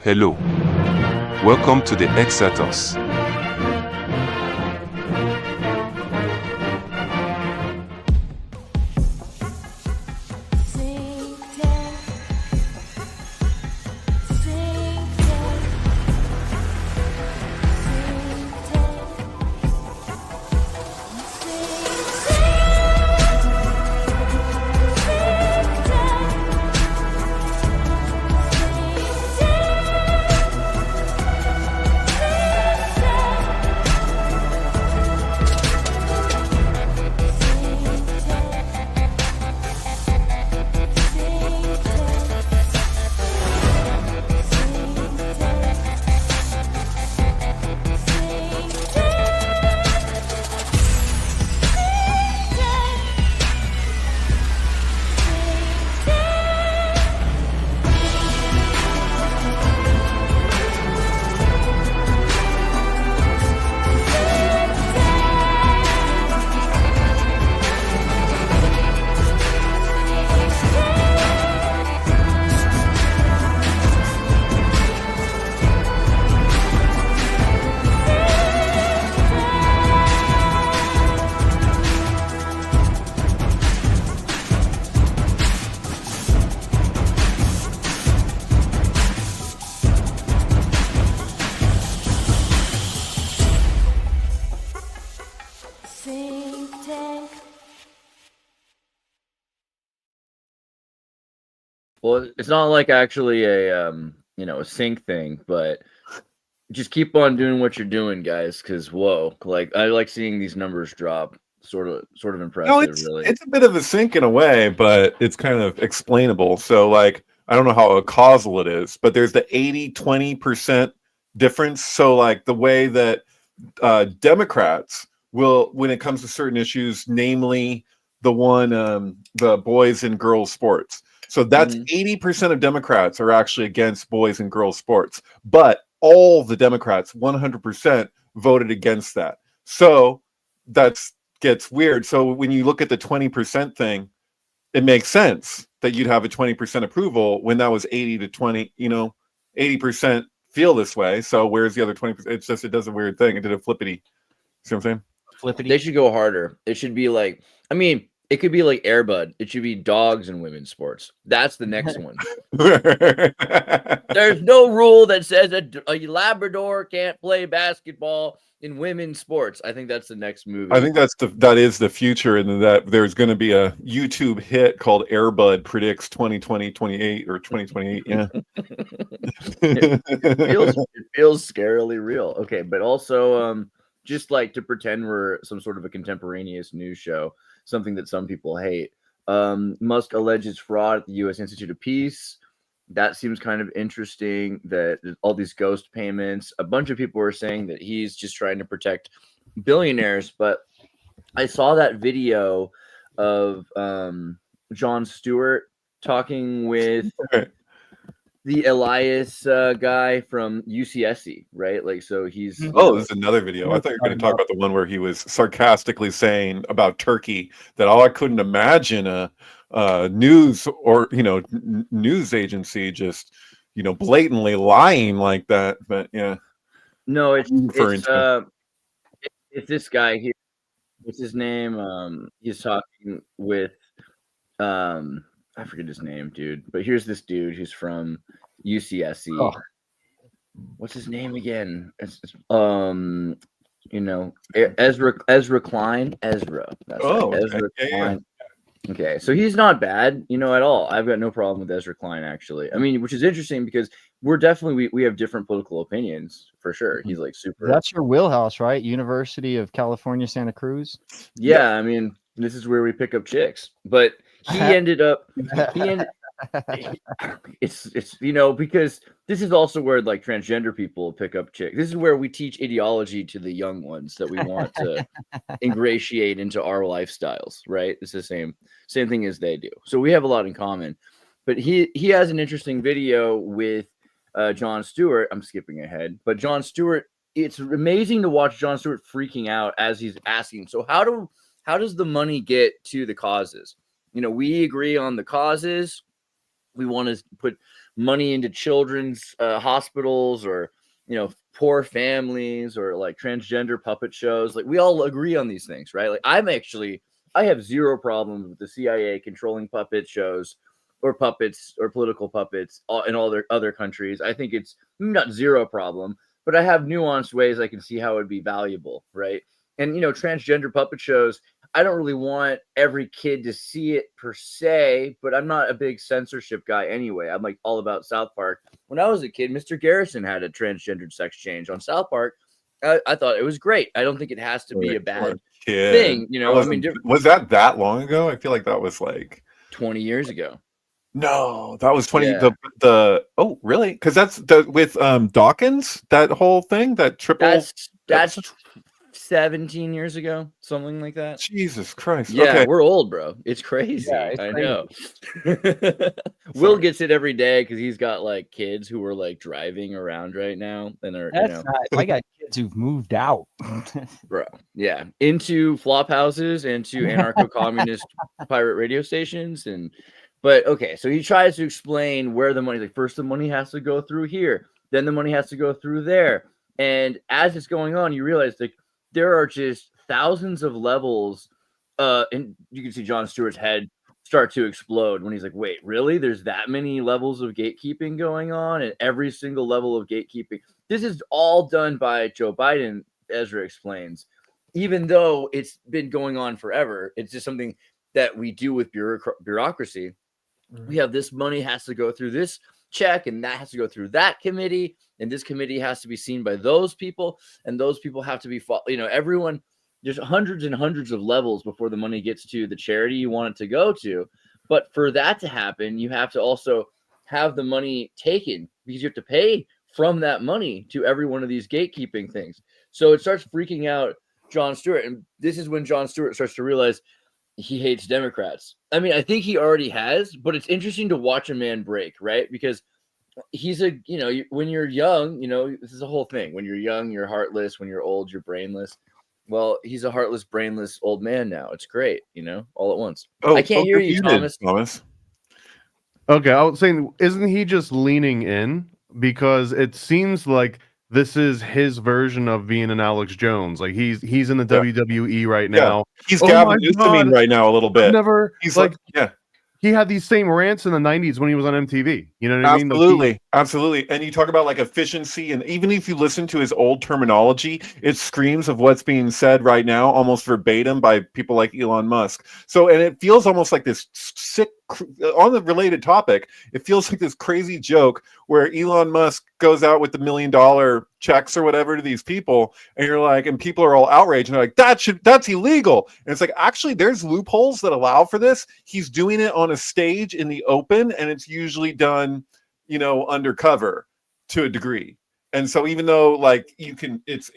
Hello. Welcome to the Xirtus. Well, it's not like actually a a sync thing, but just keep on doing what you're doing, guys. Because whoa, like I like seeing these numbers drop. Sort of impressive. No, really. It's a bit of a sync in a way, but it's kind of explainable. So, like, I don't know how causal it is, but there's the 80-20% difference. So, like, the way that Democrats will, when it comes to certain issues, namely the boys and girls sports. So that's 80% of Democrats are actually against boys and girls sports, but all the Democrats, 100%, voted against that. So that's gets weird. So when you look at the 20% thing, it makes sense that you'd have a 20% approval when that was 80-20. 80% feel this way. So where's the other 20%? It's just, it does a weird thing. It did a flippity. See what I'm saying? Flippity. They should go harder. It should be like, it could be like Air Bud. It should be dogs in women's sports. That's the next one. There's no rule that says a Labrador can't play basketball in women's sports. I think that's the next movie. I think that is the future, and that there's going to be a YouTube hit called Air Bud predicts 2028 or 2028. Yeah. it feels scarily real. Okay, but also just like to pretend we're some sort of a contemporaneous news show, something that some people hate. Musk alleges fraud at the U.S. Institute of Peace. That seems kind of interesting, that all these ghost payments. A bunch of people are saying that he's just trying to protect billionaires. But I saw that video of Jon Stewart talking with the Elias guy from UCSC, right? Like, so he's... this is another video. I thought you were going to talk about the one where he was sarcastically saying about Turkey that, I couldn't imagine a news or news agency just blatantly lying like that. But yeah, no, it's this guy here. What's his name? He's talking with I forget his name, dude. But here's this dude who's from UCSC. Oh. What's his name again? Ezra Klein. Ezra. That's right. Ezra Klein. Yeah. Okay, so he's not bad, at all. I've got no problem with Ezra Klein, actually. Which is interesting because we're definitely we have different political opinions for sure. He's like super. That's your wheelhouse, right? University of California, Santa Cruz. Yeah, this is where we pick up chicks. But he ended up. It's because this is also where like transgender people pick up chicks. This is where we teach ideology to the young ones that we want to ingratiate into our lifestyles, right? It's the same thing as they do. So we have a lot in common. But he has an interesting video with Jon Stewart. I'm skipping ahead, but Jon Stewart, it's amazing to watch Jon Stewart freaking out as he's asking, so how does the money get to the causes? We agree on the causes. We want to money into children's hospitals, or poor families, or like transgender puppet shows. Like we all agree on these things, right? Like I have zero problems with the CIA controlling puppet shows or puppets or political puppets in all their other countries. I think it's not zero problem, but I have nuanced ways I can see how it would be valuable, right? And transgender puppet shows, I don't really want every kid to see it per se, but I'm not a big censorship guy anyway. I'm like all about South Park. When I was a kid, Mr. Garrison had a transgendered sex change on South Park. I thought it was great. I don't think it has to be a bad thing. Was that long ago? I feel like that was like 20 years ago. No, that was 20. Yeah. Oh, really? Because that's with Dawkins, that whole thing, that triple. That's 17 years ago, something like that. Jesus Christ. Yeah, okay. We're old, bro. It's crazy. Yeah, it's I know. Will gets it every day because he's got like kids who are like driving around right now, and are I got kids who've moved out, bro. Yeah, into flop houses, into anarcho-communist pirate radio stations, but okay. So he tries to explain where the money. Like first, the money has to go through here, then the money has to go through there, and as it's going on, you realize like there are just thousands of levels, and you can see Jon Stewart's head start to explode when he's like, wait, really? There's that many levels of gatekeeping going on, and every single level of gatekeeping. This is all done by Joe Biden, Ezra explains, even though it's been going on forever. It's just something that we do with bureaucracy. We have this money has to go through this check, and that has to go through that committee, and this committee has to be seen by those people, and those people have to be everyone. There's hundreds and hundreds of levels before the money gets to the charity you want it to go to. But for that to happen, you have to also have the money taken, because you have to pay from that money to every one of these gatekeeping things. So it starts freaking out Jon Stewart, and this is when Jon Stewart starts to realize he hates Democrats. I mean, I think he already has, but it's interesting to watch a man break, right? Because he's when you're young, this is a whole thing. When you're young, you're heartless. When you're old, you're brainless. Well, he's a heartless, brainless old man now. It's great, all at once. I can't hear you, Thomas. Okay, I was saying, isn't he just leaning in? Because it seems like this is his version of being an Alex Jones. Like he's in the WWE right now. He's Gavin Newsom right now a little bit. He's like he had these same rants in the 90s when he was on MTV. You know what I mean? Absolutely. And you talk about like efficiency, and even if you listen to his old terminology, it screams of what's being said right now, almost verbatim by people like Elon Musk. So, and it feels almost like this sick, on the related topic, it feels like this crazy joke where Elon Musk goes out with the $1 million checks or whatever to these people, and you're like, and people are all outraged, and they're like, that's illegal. And it's like, actually, there's loopholes that allow for this. He's doing it on a stage in the open, and it's usually done, undercover to a degree. And so even though like you can, it's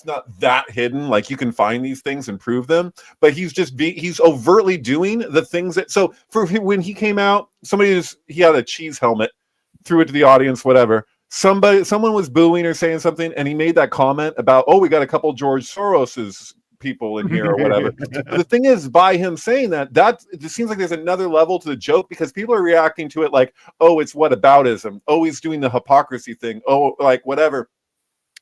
not that hidden, like you can find these things and prove them, but he's overtly doing the things that, so for when he came out, he had a cheese helmet, threw it to the audience, whatever. Someone was booing or saying something, and he made that comment about, oh, we got a couple George Soros's people in here or whatever. The thing is, by him saying that it just seems like there's another level to the joke, because people are reacting to it like, oh, it's whataboutism. Oh, he's doing the hypocrisy thing. Oh, like whatever.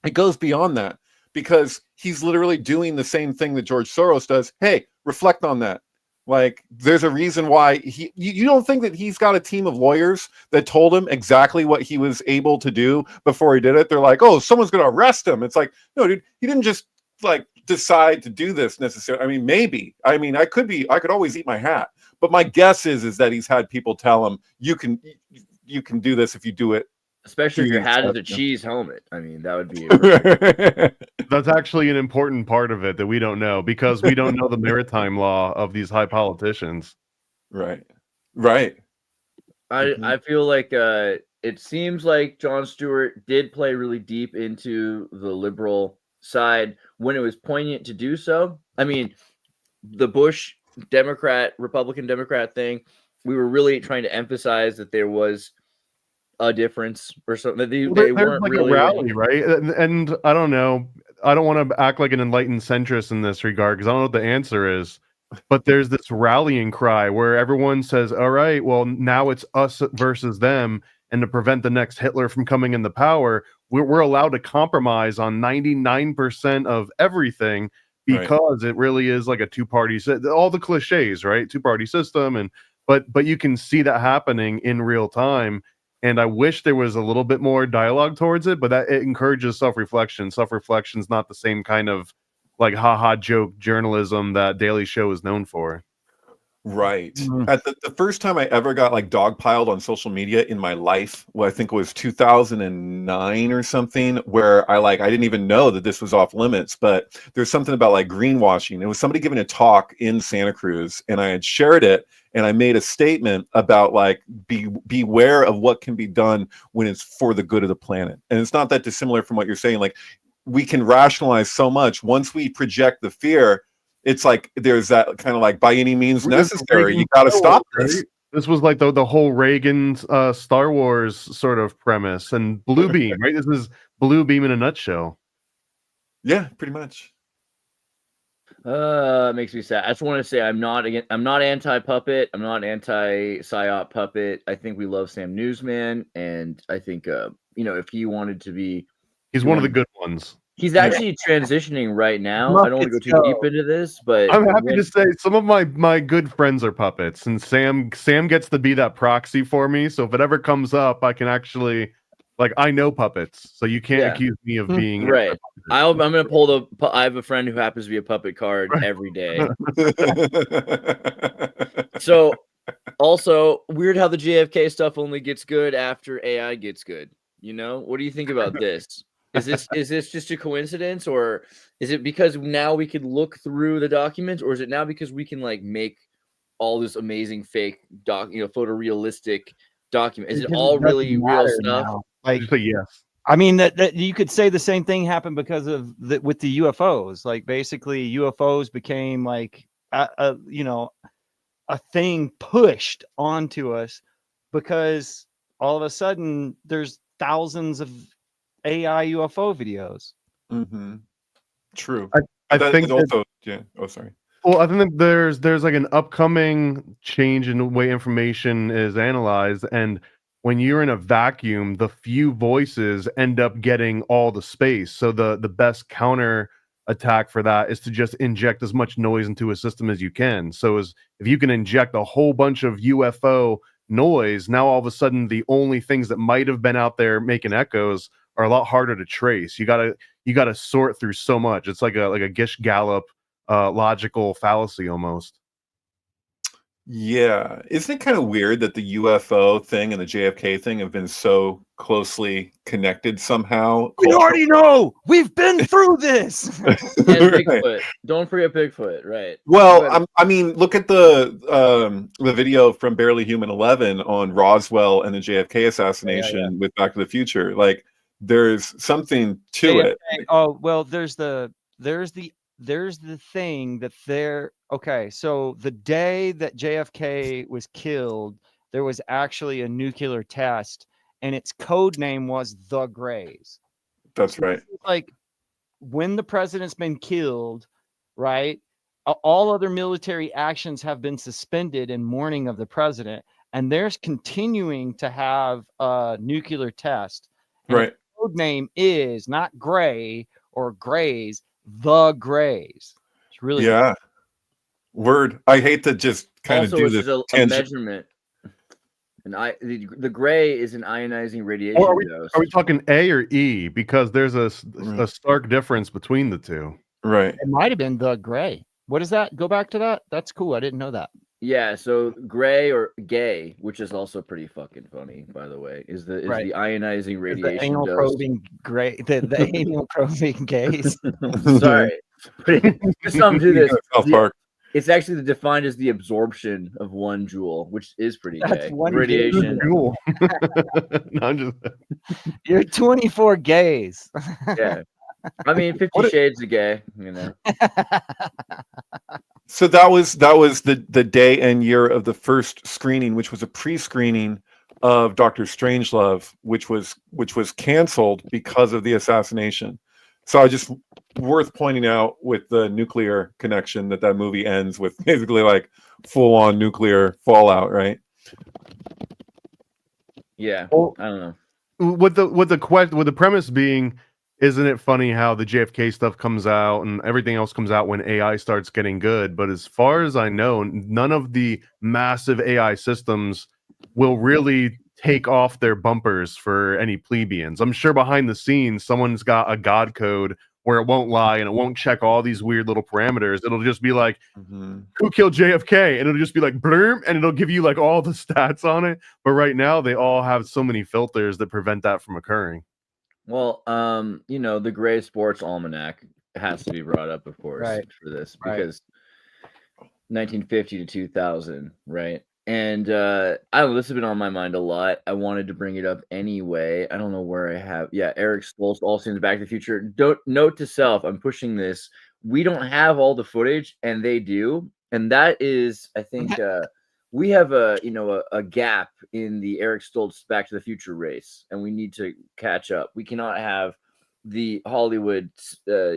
It goes beyond that, because he's literally doing the same thing that George Soros does. Hey, reflect on that. Like, there's a reason why you don't think that he's got a team of lawyers that told him exactly what he was able to do before he did it. They're like, oh, someone's going to arrest him. It's like, no, dude, he didn't just like decide to do this necessarily. I mean, maybe. I mean, I could always eat my hat, but my guess is that he's had people tell him, you can do this if you do it. Especially if your hat is a cheese helmet. I mean, that would be that's actually an important part of it that we don't know, because we don't know the maritime law of these high politicians. Right. I feel like it seems like Jon Stewart did play really deep into the liberal side when it was poignant to do so. I mean, the Bush Republican Democrat thing, we were really trying to emphasize that there was a difference or something. They weren't like really a rally, right? And I don't know. I don't want to act like an enlightened centrist in this regard, because I don't know what the answer is. But there's this rallying cry where everyone says, all right, well, now it's us versus them. and to prevent the next Hitler from coming into power, we're allowed to compromise on 99% of everything because it really is like a two-party, all the cliches, right? Two-party system, and but you can see that happening in real time. And I wish there was a little bit more dialogue towards it, but that it encourages self-reflection. Self-reflection is not the same kind of like haha joke journalism that Daily Show is known for. Right. At the first time I ever got like dogpiled on social media in my life, well, I think it was 2009 or something, where I didn't even know that this was off limits, but there's something about like greenwashing. It was somebody giving a talk in Santa Cruz, and I had shared it, and I made a statement about like beware of what can be done when it's for the good of the planet. And it's not that dissimilar from what you're saying. Like, we can rationalize so much. Once we project the fear, it's like there's that kind of like by any means necessary. You got to stop this. This was like the whole Reagan Star Wars sort of premise, and Blue Beam, right? This is Blue Beam in a nutshell. Yeah, pretty much. It makes me sad. I just want to say I'm not anti-puppet. I'm not anti-psyop puppet. I think we love Sam Newsman, and I think if he wanted to be, he's one of the good ones. He's actually transitioning right now. I don't want to go too deep into this, but I'm happy to say some of my good friends are puppets, and Sam gets to be that proxy for me. So if it ever comes up, I can actually, like, I know puppets, so you can't accuse me of being right. I'm gonna pull I have a friend who happens to be a puppet card every day. So also weird how the JFK stuff only gets good after AI gets good. What do you think about this? Is this just a coincidence, or is it because now we can look through the documents, or is it now because we can like make all this amazing fake photorealistic document? Is it all really real stuff? Now. Like, yes. I mean that you could say the same thing happened because of with the UFOs. Like basically UFOs became like a thing pushed onto us because all of a sudden there's thousands of AI UFO videos. Mm-hmm. True. I think also, yeah. Oh, sorry. Well, I think there's like an upcoming change in the way information is analyzed, and when you're in a vacuum, the few voices end up getting all the space. So the best counter attack for that is to just inject as much noise into a system as you can. So if you can inject a whole bunch of UFO noise, now all of a sudden the only things that might have been out there making echoes are a lot harder to trace. You gotta sort through so much. It's like a Gish Gallop logical fallacy almost. Yeah, isn't it kind of weird that the UFO thing and the JFK thing have been so closely connected somehow? We already know. We've been through this. And Bigfoot. Don't forget Bigfoot, right? Well, I mean, look at the video from Barely Human 11 on Roswell and the JFK assassination with Back to the Future. Like, there's something to JFK, it. Oh well, there's the thing that there. Okay, so the day that JFK was killed, there was actually a nuclear test, and its code name was the Greys. That's right. Like when the president's been killed, right? All other military actions have been suspended in mourning of the president, and there's continuing to have a nuclear test. Right. Code name is not Gray or Grays, the Greys. It's really yeah. Word. I hate to just kind of do this. Also, a measurement. And the gray is an ionizing radiation dose. Are we talking A or E? Because there's a stark difference between the two. Right. It might have been the Gray. What is that? Go back to that. That's cool. I didn't know that. Yeah, so gray or gay, which is also pretty fucking funny, by the way, is the ionizing radiation the anal dose. Probing gray, the anal probing gays. Sorry, just something to this. South Park. It's actually defined as the absorption of 1 joule, which is pretty gay. One radiation. Joule. No, You're 24 gays. Yeah, I mean 50 Shades of Gay. So that was the day and year of the first screening, which was a pre-screening of Dr. Strangelove, which was canceled because of the assassination. So I just worth pointing out with the nuclear connection that movie ends with basically like full-on nuclear fallout, right? Yeah, Well, I don't know. with the premise being, isn't it funny how the JFK stuff comes out and everything else comes out when AI starts getting good? But as far as I know, none of the massive AI systems will really take off their bumpers for any plebeians. I'm sure behind the scenes, someone's got a God code where it won't lie and it won't check all these weird little parameters. It'll just be like, who killed JFK? And it'll just be like, blurm, and it'll give you like all the stats on it. But right now, they all have so many filters that prevent that from occurring. Well, the Gray Sports Almanac has to be brought up, of course, for this because 1950 to 2000, right? And I don't know, this has been on my mind a lot. I wanted to bring it up anyway. I don't know where I have. Yeah, Eric Stoltz, all scenes Back to the Future. Don't note to self, I'm pushing this. We don't have all the footage, and they do, and that is, I think, we have a gap in the Eric Stoltz Back to the Future race, and we need to catch up. We cannot have the Hollywood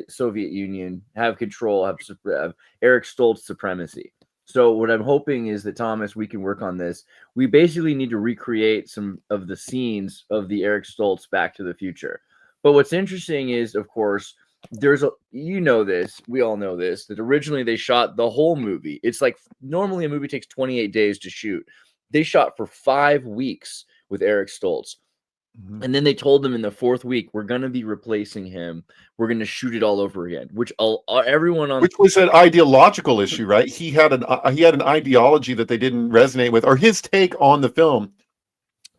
Soviet Union have control, have Eric Stoltz supremacy. So what I'm hoping is that, Thomas, we can work on this. We basically need to recreate some of the scenes of the Eric Stoltz Back to the Future. But what's interesting is, of course, there's we all know this, that originally they shot the whole movie. It's like normally a movie takes 28 days to shoot. They shot for 5 weeks with Eric Stoltz. And then they told them in the 4th week, we're going to be replacing him. We're going to shoot it all over again, which everyone on... Which was an ideological issue, right? He had an ideology that they didn't resonate with, or his take on the film.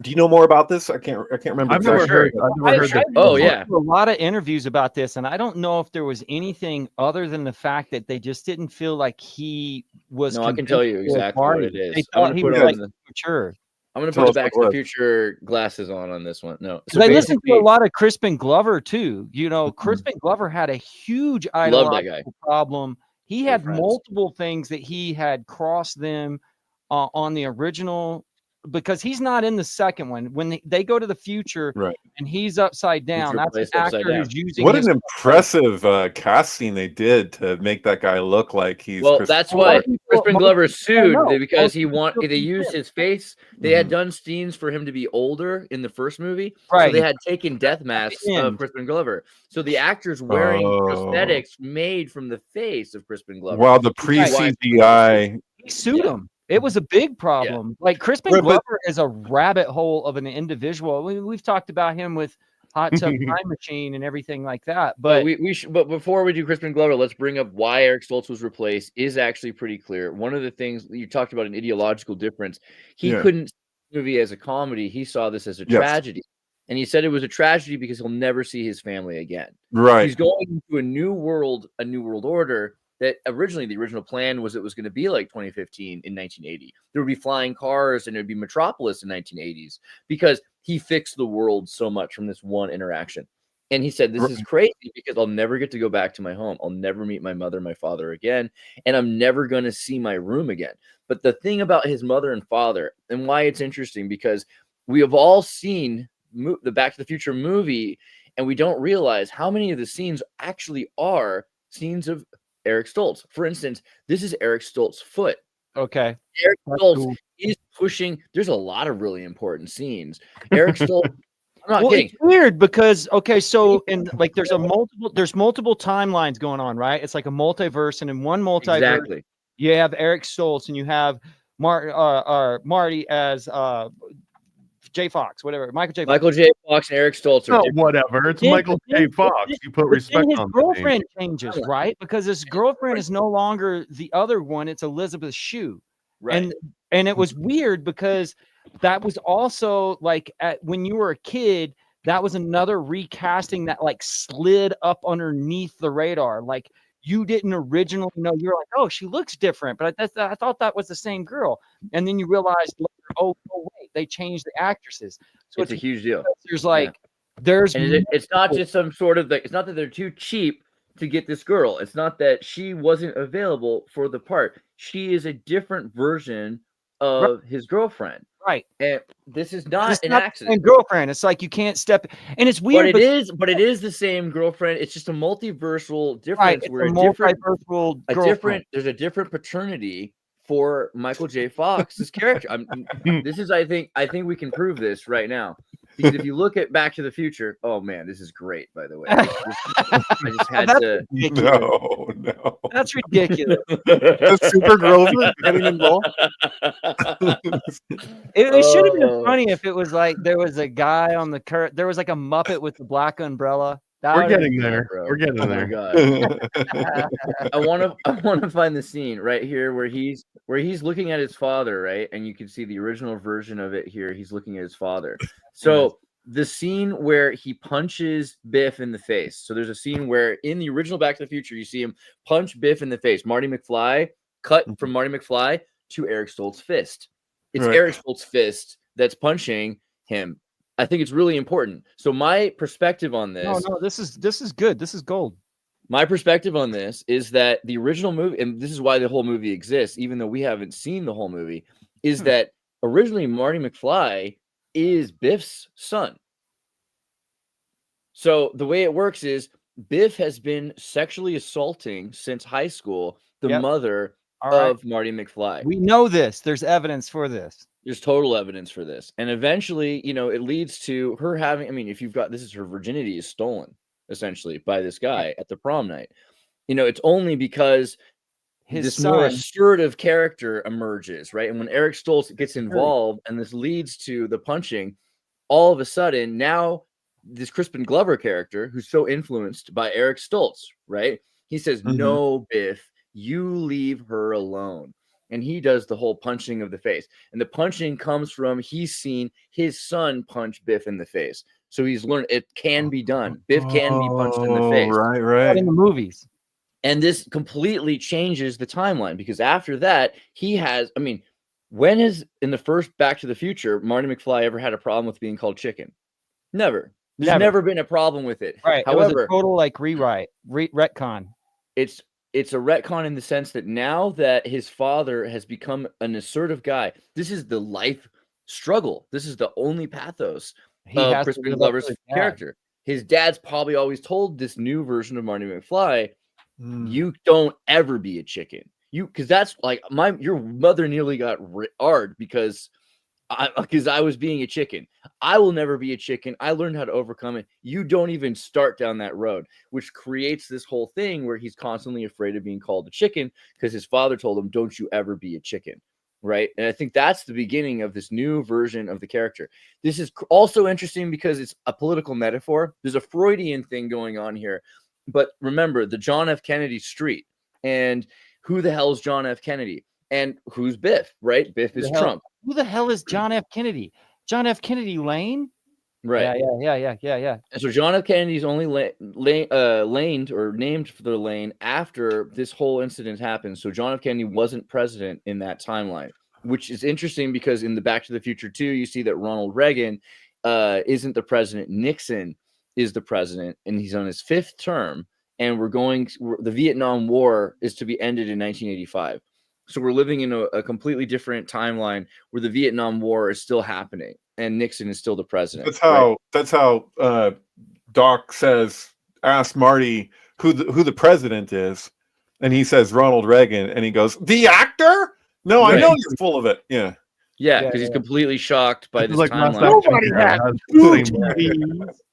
Do you know more about this? I can't remember. I've never heard that. Oh, yeah. A lot of interviews about this, and I don't know if there was anything other than the fact that they just didn't feel like he was... No, I can tell you exactly what it is. They thought he was like mature. I'm going to put the Back to the Future glasses on this one. No. So I listened to a lot of Crispin Glover, too. Crispin Glover had a huge ideological problem. He had multiple things that he had crossed them on the original, because he's not in the second one. When they go to the future and he's upside down, that's an actor who's using... What an impressive casting they did to make that guy look like he's... Well, that's why Crispin Glover sued, because they used his face. They had done scenes for him to be older in the first movie. So they had taken death masks of Crispin Glover. So the actor's wearing prosthetics made from the face of Crispin Glover. Wow, the pre-CGI... He sued him. It was a big problem. Yeah. Like Crispin Glover is a rabbit hole of an individual. We've talked about him with Hot Tub Time Machine and everything like that. But but before we do Crispin Glover, let's bring up why Eric Stoltz was replaced. Is actually pretty clear. One of the things you talked about, an ideological difference. He couldn't see the movie as a comedy. He saw this as a tragedy. And he said it was a tragedy because he'll never see his family again. Right. He's going into a new world order. That originally the original plan was it was going to be like 2015 in 1980. There would be flying cars and it would be Metropolis in 1980s, because he fixed the world so much from this one interaction. And he said, this is crazy because I'll never get to go back to my home. I'll never meet my mother, my father again. And I'm never going to see my room again. But the thing about his mother and father, and why it's interesting, because we have all seen the Back to the Future movie, and we don't realize how many of the scenes actually are scenes of Eric Stoltz. For instance, this is Eric Stoltz's foot. Okay. Eric Stoltz is pushing. There's a lot of really important scenes. Eric Stoltz. I'm not kidding. It's weird because so there's multiple timelines going on, right? It's like a multiverse, and in one multiverse, you have Eric Stoltz and you have Marty as J. Fox, whatever. Michael J. Fox and Eric Stoltz. Whatever. It's Michael J. Fox. You put respect his on the girlfriend changes, right? Because his girlfriend is no longer the other one. It's Elizabeth Shue. Right. And it was weird because that was also like when you were a kid, that was another recasting that like slid up underneath the radar. Like you didn't originally know. You're like, oh, she looks different, but I thought that was the same girl. And then you realized later, oh wait, they changed the actresses. So it's a huge deal. There's like, it's not just some sort of it's not that they're too cheap to get this girl. It's not that she wasn't available for the part. She is a different version of his girlfriend. Right. And this is not an accident. And girlfriend. It's like you can't step, and it's weird. But it is the same girlfriend. It's just a multiversal difference. Right. It's a multiversal girlfriend. There's a different paternity for Michael J. Fox's character. I think we can prove this right now. Because if you look at Back to the Future, oh man, this is great, by the way. I just had to. No. That's ridiculous. The Super Grover getting involved. It should have been funny if it was like there was a guy on the curb. There was like a Muppet with the black umbrella. We're getting there. We're getting Oh there. my God. I want to find the scene right here where he's looking at his father, right? And you can see the original version of it here. He's looking at his father. So the scene where he punches Biff in the face. So there's a scene where in the original Back to the Future, you see him punch Biff in the face. Marty McFly, cut from Marty McFly to Eric Stoltz's fist. It's Eric Stoltz's fist that's punching him. I think it's really important. So my perspective on this. No, this is good. This is gold. My perspective on this is that the original movie, and this is why the whole movie exists, even though we haven't seen the whole movie, is that originally Marty McFly is Biff's son. So the way it works is Biff has been sexually assaulting since high school the mother of Marty McFly. We know this. There's evidence for this. There's total evidence for this. And eventually, it leads to her having, if you've got, this is her virginity is stolen, essentially, by this guy at the prom night. It's only because this more assertive character emerges, right? And when Eric Stoltz gets involved and this leads to the punching, all of a sudden, now this Crispin Glover character, who's so influenced by Eric Stoltz, right? He says, no, Biff, you leave her alone. And he does the whole punching of the face. And the punching comes from he's seen his son punch Biff in the face. So he's learned it can be done. Biff can be punched in the face. Right. In the movies. And this completely changes the timeline because after that, he has, when has in the first Back to the Future, Marty McFly ever had a problem with being called chicken? Never. There's never been a problem with it. Right. However, it was a total retcon. It's a retcon in the sense that now that his father has become an assertive guy, this is the life struggle. This is the only pathos of Crispin Glover's character. His dad's probably always told this new version of Marty McFly, you don't ever be a chicken. Because that's like your mother nearly got hard because I was being a chicken. I will never be a chicken. I learned how to overcome it. You don't even start down that road, which creates this whole thing where he's constantly afraid of being called a chicken because his father told him, don't you ever be a chicken, right? And I think that's the beginning of this new version of the character. This is also interesting because it's a political metaphor. There's a Freudian thing going on here. But remember, the John F. Kennedy street. And who the hell is John F. Kennedy? And who's Biff, right? Biff is Trump. Who the hell is John F. Kennedy? John F. Kennedy Lane? Right. Yeah. And so John F. Kennedy's only named for the lane after this whole incident happened. So John F. Kennedy wasn't president in that timeline, which is interesting because in the Back to the Future 2, you see that Ronald Reagan isn't the president. Nixon is the president, and he's on his 5th term. And the Vietnam War is to be ended in 1985. So we're living in a completely different timeline where the Vietnam War is still happening and Nixon is still the president. That's how Doc asks Marty who the president is, and he says Ronald Reagan, and he goes, the actor? No, I know you're full of it. Yeah, because he's completely shocked by this timeline. Nobody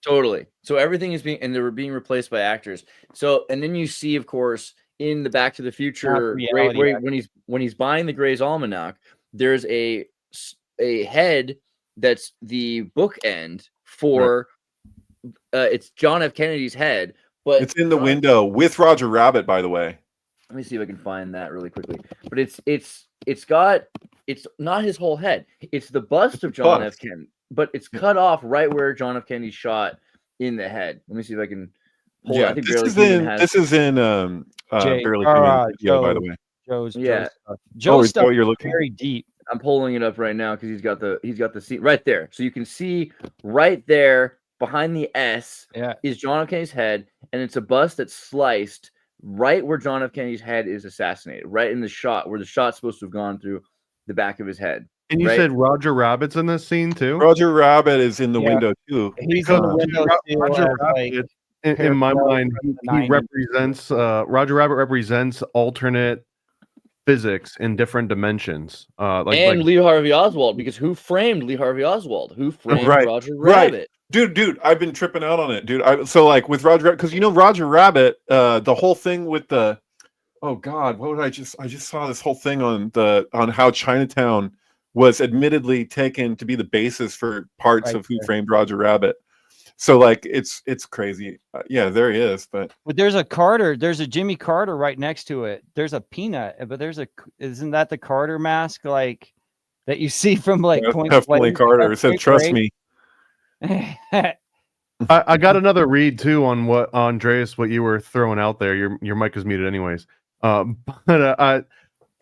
Totally. So everything is they were being replaced by actors. So, and then you see, of course, in the Back to the Future, when he's buying the Gray's Almanac, there's a head that's the bookend for it's John F. Kennedy's head, but it's in the window with Roger Rabbit, by the way. Let me see if I can find that really quickly. But it's not his whole head. It's the bust of John F. Kennedy, but it's cut off right where John F. Kennedy shot in the head. Let me see if I can. I think this is in Barely Human video, by the way. Joe's stuff you're looking very deep. I'm pulling it up right now because he's got the seat right there. So you can see right there behind the S is John F. Kennedy's head, and it's a bust that's sliced right where John F. Kennedy's head is assassinated, right in the shot where the shot's supposed to have gone through the back of his head. And you said Roger Rabbit's in this scene too? Roger Rabbit is in the window too. He's in the window too. Roger Rabbit, in my mind, he represents Roger Rabbit represents alternate physics in different dimensions. And Lee Harvey Oswald, because who framed Lee Harvey Oswald? Who framed Roger Rabbit? Dude, I've been tripping out on it, dude. So like with Roger, because Roger Rabbit, the whole thing with the, oh God, what would I just saw this whole thing on how Chinatown was admittedly taken to be the basis for parts of Who Framed Roger Rabbit. So like it's crazy. Yeah, there he is. But there's a Jimmy Carter right next to it. There's a peanut, but isn't that the Carter mask like that you see from like Point definitely Carter? It said, "Trust me." I got another read too on what Andreas, what you were throwing out there. Your mic is muted anyways. But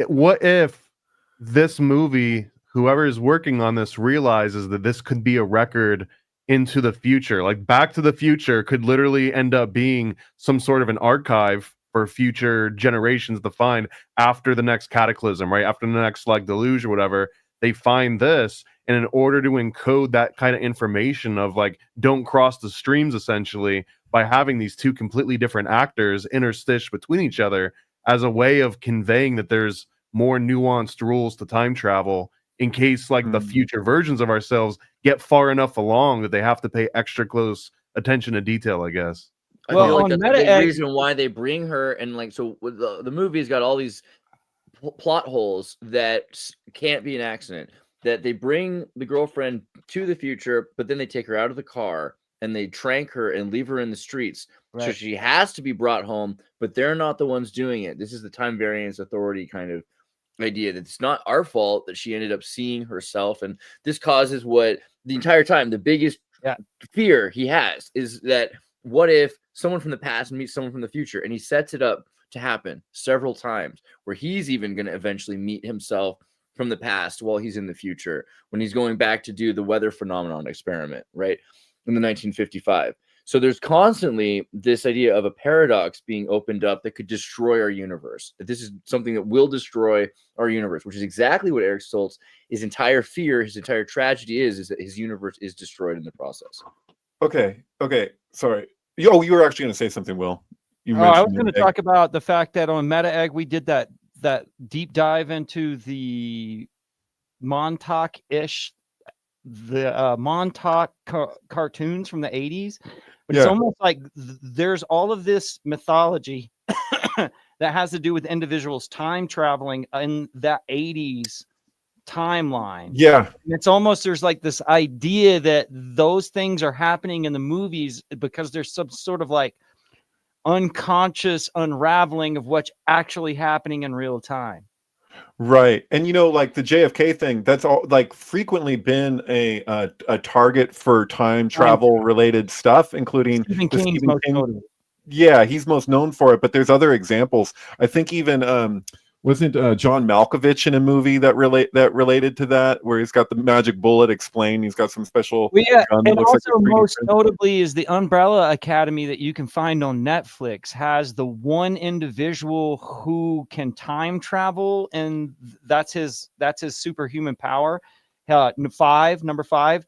what if this movie, whoever is working on this, realizes that this could be a record into the future? Like Back to the Future could literally end up being some sort of an archive for future generations to find after the next cataclysm, right? After the next like deluge or whatever, they find this. And in order to encode that kind of information of like, don't cross the streams, essentially, by having these two completely different actors interstitched between each other as a way of conveying that there's more nuanced rules to time travel in case like the future versions of ourselves get far enough along that they have to pay extra close attention to detail, I guess. I feel like that's a big reason why they bring her, and like, so the movie's got all these plot holes that can't be an accident. That they bring the girlfriend to the future, but then they take her out of the car and they trank her and leave her in the streets. Right. So she has to be brought home, but they're not the ones doing it. This is the time variance authority kind of idea that it's not our fault that she ended up seeing herself. And this causes what the entire time, the biggest fear he has is that what if someone from the past meets someone from the future, and he sets it up to happen several times where he's even going to eventually meet himself from the past while he's in the future, when he's going back to do the weather phenomenon experiment, right? In the 1955. So there's constantly this idea of a paradox being opened up that could destroy our universe. That this is something that will destroy our universe, which is exactly what Eric Stoltz, his entire fear, his entire tragedy is that his universe is destroyed in the process. Okay. Sorry. Oh, you were actually going to say something, Will. I was going to talk about the fact that on Meta Egg, we did that deep dive into the Montauk-ish, the Montauk cartoons from the 80s. But it's almost like there's all of this mythology that has to do with individuals time traveling in that 80s timeline. Yeah. And it's almost, there's like this idea that those things are happening in the movies because there's some sort of like unconscious unraveling of what's actually happening in real time. Right. And like the JFK thing, that's all like frequently been a target for time travel related stuff, including Stephen King. Yeah, he's most known for it, but there's other examples. I think even wasn't John Malkovich in a movie that related to that, where he's got the magic bullet explained, he's got some special gun that and looks also like most notably is the Umbrella Academy that you can find on Netflix has the one individual who can time travel, and that's his superhuman power. Number 5,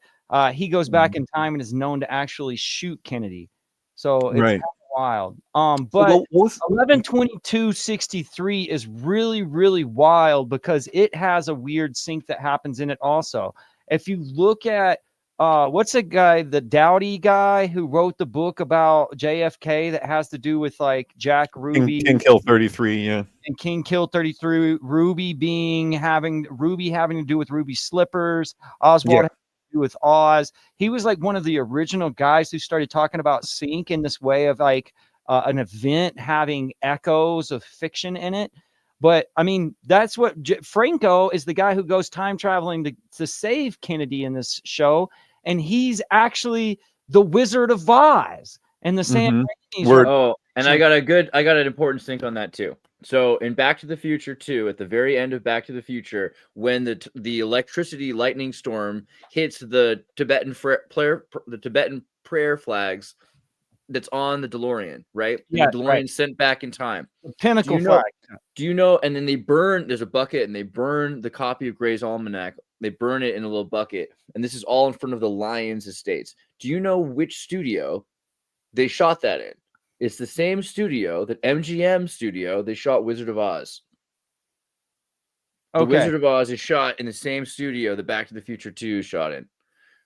he goes back in time and is known to actually shoot Kennedy. So it's kind of wild. But 11/22/63 is really, really wild because it has a weird sync that happens in it also. If you look at what's the guy, the Dowdy guy who wrote the book about JFK that has to do with like Jack Ruby, King Kill 33, and King Kill 33, Ruby having to do with Ruby slippers, Oswald with Oz. He was like one of the original guys who started talking about sync in this way of like an event having echoes of fiction in it. But I mean, that's what Franco is, the guy who goes time traveling to save Kennedy in this show, and he's actually the Wizard of Oz and the Sam Raimi's Oh, and I got an important sync on that too. So in Back to the Future 2, at the very end of Back to the Future, when the electricity lightning storm hits the Tibetan prayer flags that's on the DeLorean, right? Yeah, the DeLorean sent back in time. Pinnacle flag. Do you know? And then they burn. There's a bucket, and they burn the copy of Gray's Almanac. They burn it in a little bucket, and this is all in front of the Lyons estates. Do you know which studio they shot that in? It's the same studio, that MGM studio, they shot Wizard of Oz. The Okay. Wizard of Oz is shot in the same studio that Back to the Future 2 shot in.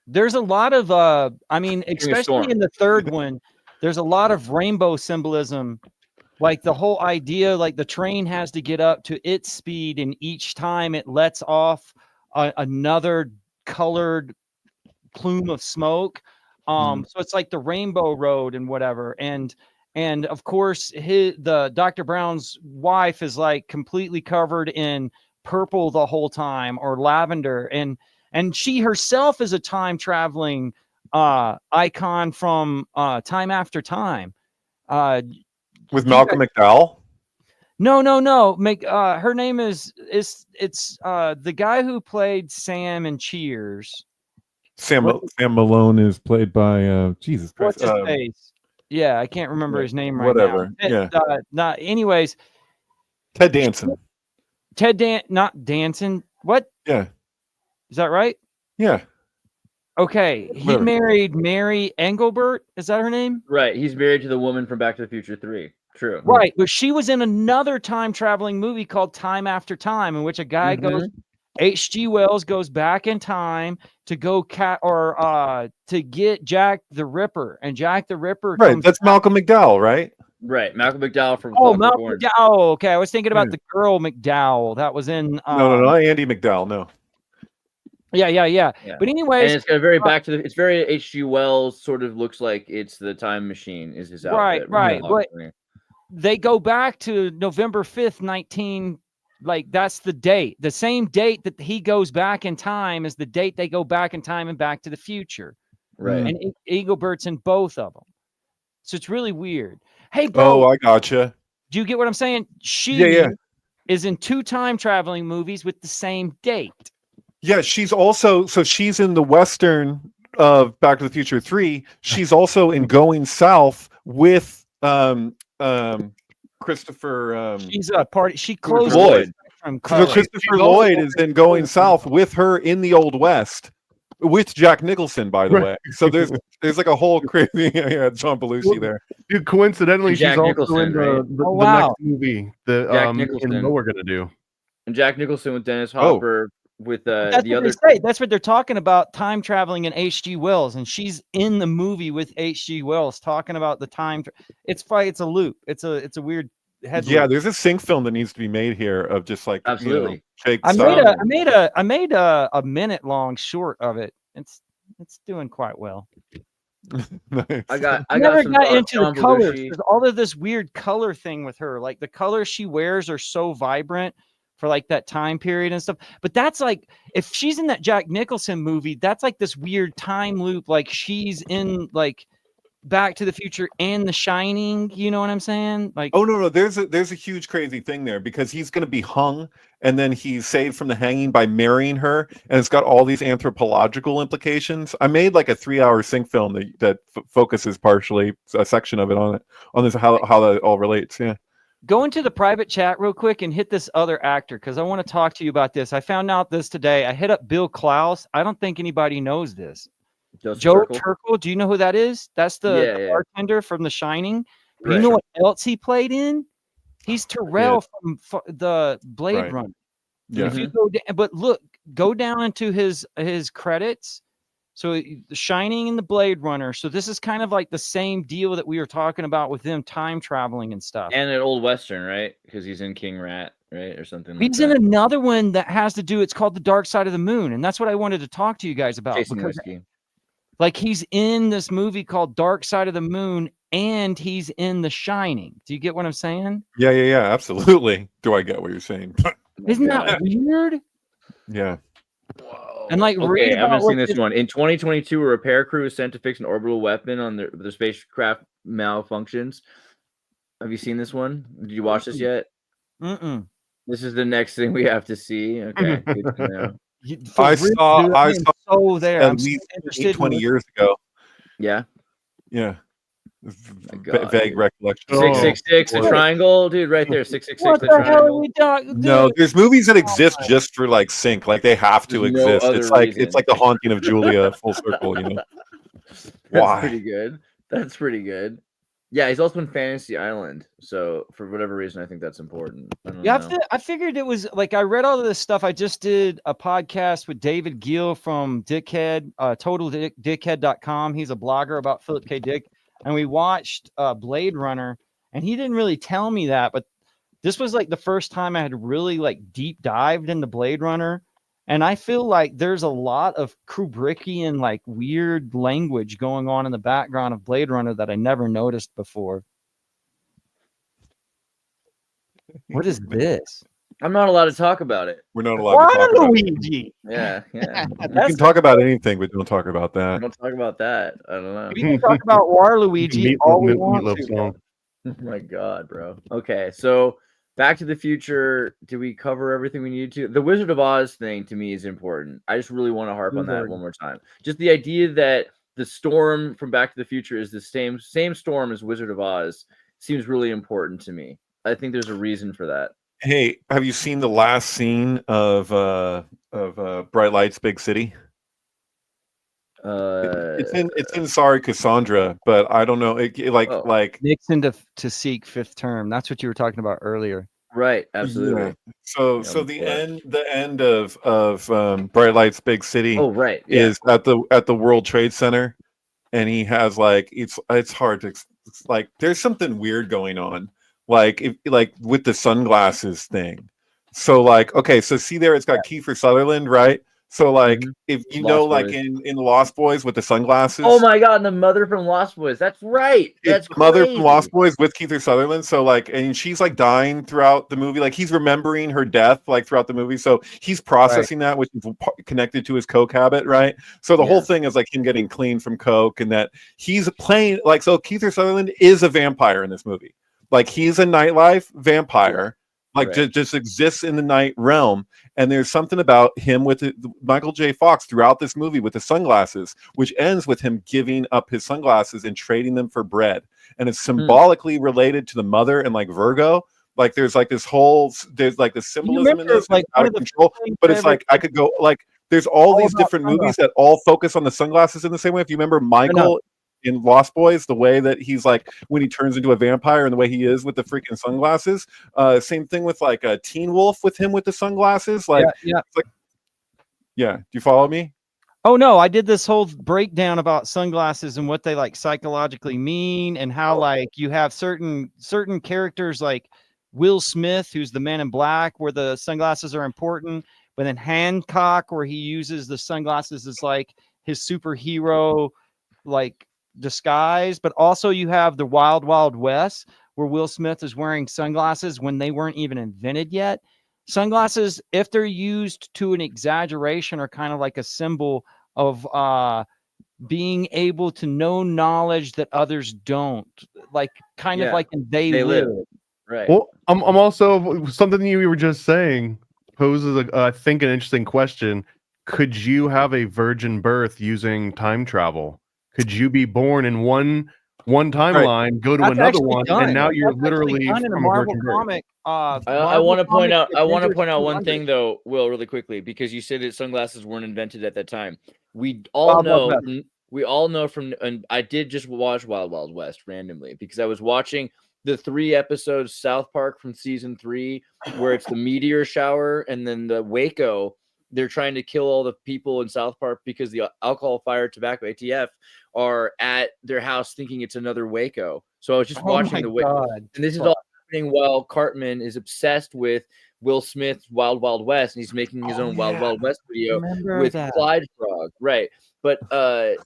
There's a lot of I mean, especially Storm. in the third one, there's a lot of rainbow symbolism. Like the whole idea, like the train has to get up to its speed, and each time it lets off another colored plume of smoke. So it's like the Rainbow Road and whatever. And of course, the Dr. Brown's wife is like completely covered in purple the whole time, or lavender, and she herself is a time traveling icon from Time After Time. With Malcolm McDowell? No. Her name is the guy who played Sam in Cheers. Sam Malone is played by Jesus Christ. What's his face? Yeah, I can't remember his name right whatever. now. Yeah. Anyways, Ted Danson. Not Danson. What? Yeah. Is that right? Yeah. Okay. He Whatever. married Mary Engelbert. Is that her name? Right. He's married to the woman from Back to the Future 3. True. Right. But she was in another time traveling movie called Time After Time, in which a guy goes, H.G. Wells goes back in time to go to get Jack the Ripper, and Jack the Ripper. Right. That's Malcolm McDowell, right? Right. Malcolm McDowell from Malcolm McDowell. Oh, okay. I was thinking about the girl McDowell that was in. No, Andy McDowell. No. Yeah. But anyways, and it's got a very it's very H.G. Wells, sort of looks like it's the time machine is his outfit. Right. But they go back to November 5th, like that's the date. The same date that he goes back in time is the date they go back in time and Back to the Future. Right. And Engelbert's in both of them. So it's really weird. Hey, bro. Oh, I gotcha. Do you get what I'm saying? She is in 2 time traveling movies with the same date. Yeah, she's in the Western of Back to the Future 3. She's also in Going South with Christopher. She's a party. She closed Lloyd. From So Christopher Lloyd is in Going South with her in the Old West with Jack Nicholson, by the way. So there's like a whole crazy John Belushi there. Dude, coincidentally, And Jack she's Nicholson, also in right? the next movie that we're gonna do. And Jack Nicholson with Dennis Hopper with that's the other. That's what they're talking about, time traveling and H.G. Wells, and she's in the movie with H.G. Wells talking about the time. It's a loop. It's a weird head. Yeah, loop. there's a sync film that needs to be made here of just like Absolutely. fake I stuff. made a minute long short of it. It's doing quite well. Nice. I never some got thoughts, into the John colors. Belushi. There's all of this weird color thing with her. Like the colors she wears are so vibrant for like that time period and stuff. But that's like, if she's in that Jack Nicholson movie, that's like this weird time loop. Like she's in like Back to the Future and The Shining. You know what I'm saying? Like, Oh no, there's a huge crazy thing there because he's going to be hung and then he's saved from the hanging by marrying her, and it's got all these anthropological implications. I made like a 3-hour sync film that focuses partially a section of it on this how that all relates. Yeah. go into the private chat real quick and hit this other actor because I want to talk to you about this. I found out this today. I hit up Bill Klaus. I don't think anybody knows this. Joe Turkel. Do you know who that is? That's the bartender from The Shining. But you know what else he played in? He's Terrell from the Blade Runner. Yeah. If you go down into his credits. So The Shining and the Blade Runner. So this is kind of like the same deal that we were talking about with them time traveling and stuff. And an old Western, right? Because he's in King Rat, right? Or something He's in another one that has to do, it's called The Dark Side of the Moon. And that's what I wanted to talk to you guys about. Chasing Whiskey. Like he's in this movie called Dark Side of the Moon and he's in The Shining. Do you get what I'm saying? Yeah, absolutely. Do I get what you're saying? Isn't that weird? Yeah. Whoa. And like, okay, I haven't seen this one. In 2022, a repair crew is sent to fix an orbital weapon on the spacecraft malfunctions. Have you seen this one? Did you watch this yet? Mm-mm. This is the next thing we have to see. Okay, good to know. I saw so there. at I'm least interested 20 years ago. Yeah. Vague recollection. 666, a triangle, dude, right there. 666. What the hell are we talking? No, there's movies that exist just for like sync, like they have to exist. It's like the haunting of Julia, full circle. You know. That's pretty good. Yeah, he's also in Fantasy Island. So for whatever reason, I think that's important. I don't Yeah, know. I figured it was like I read all of this stuff. I just did a podcast with David Gill from Dickhead, totaldickhead.com. He's a blogger about Philip K. Dick. And we watched Blade Runner, and he didn't really tell me that, but this was like the first time I had really like deep dived into Blade Runner. And I feel like there's a lot of Kubrickian, like weird language going on in the background of Blade Runner that I never noticed before. What is this? I'm not allowed to talk about it. We're not allowed to talk about it. Waluigi. Yeah, yeah. We can talk about anything, but don't talk about that. Don't talk about that. I don't know. We can talk about Waluigi all we want Meatloaf to. song. Oh my god, bro. Okay, so Back to the Future. Did we cover everything we needed to? The Wizard of Oz thing to me is important. I just really want to harp on that Bluebird. one more time. Just the idea that the storm from Back to the Future is the same storm as Wizard of Oz seems really important to me. I think there's a reason for that. Hey, have you seen the last scene of Bright Lights, Big City? It's in Sorry Cassandra, but I don't know. Like Nixon to seek fifth term. That's what you were talking about earlier. Right, absolutely. Yeah. So the end of Bright Lights, Big City. Oh, right. Yeah. Is at the World Trade Center, and he has like it's hard to like. There's something weird going on, like with the sunglasses thing. So like, okay, so see there, it's got Kiefer Sutherland, right? So like, if you Lost know, Boys. like in Lost Boys with the sunglasses. Oh my god, and the mother from Lost Boys. That's right. That's the mother crazy. from Lost Boys with Kiefer Sutherland. So like, and she's like dying throughout the movie. Like he's remembering her death like throughout the movie. So he's processing that, which is connected to his coke habit, right? So the whole thing is like him getting clean from coke, and that he's playing like, so Kiefer Sutherland is a vampire in this movie. Like he's a nightlife vampire. Like just exists in the night realm, and there's something about him with Michael J. Fox throughout this movie with the sunglasses, which ends with him giving up his sunglasses and trading them for bread, and it's symbolically related to the mother and like Virgo. Like there's like this whole there's like the symbolism in this, like out of control. But it's like I could go like there's all these different movies that all focus on the sunglasses in the same way. If you remember Michael in Lost Boys, the way that he's like when he turns into a vampire and the way he is with the freaking sunglasses. Same thing with like a Teen Wolf with him with the sunglasses. Like, do you follow me? Oh no, I did this whole breakdown about sunglasses and what they like psychologically mean, and how like you have certain characters like Will Smith, who's the Man in Black, where the sunglasses are important, but then Hancock, where he uses the sunglasses as like his superhero like disguise. But also you have the Wild Wild West, where Will Smith is wearing sunglasses when they weren't even invented yet. Sunglasses, if they're used to an exaggeration, are kind of like a symbol of being able to know knowledge that others don't, like kind of like in they live. Right. Well, I'm also, something you were just saying poses I think an interesting question. Could you have a virgin birth using time travel? Could you be born in one timeline, go to another one, and now you're literally in a from Marvel virgin birth? comic. I want to point out. I want to point out one 200. thing though, Will, really quickly, because you said that sunglasses weren't invented at that time. We all know. We all know from. And I did just watch Wild Wild West randomly because I was watching the 3 episodes South Park from season 3, where it's the meteor shower and then the Waco. They're trying to kill all the people in South Park because the alcohol, fire, tobacco, ATF are at their house thinking it's another Waco. So I was just watching the Waco. And this is all happening while Cartman is obsessed with Will Smith's Wild Wild West, and he's making his own Wild Wild West video with Clyde Frog. Right. But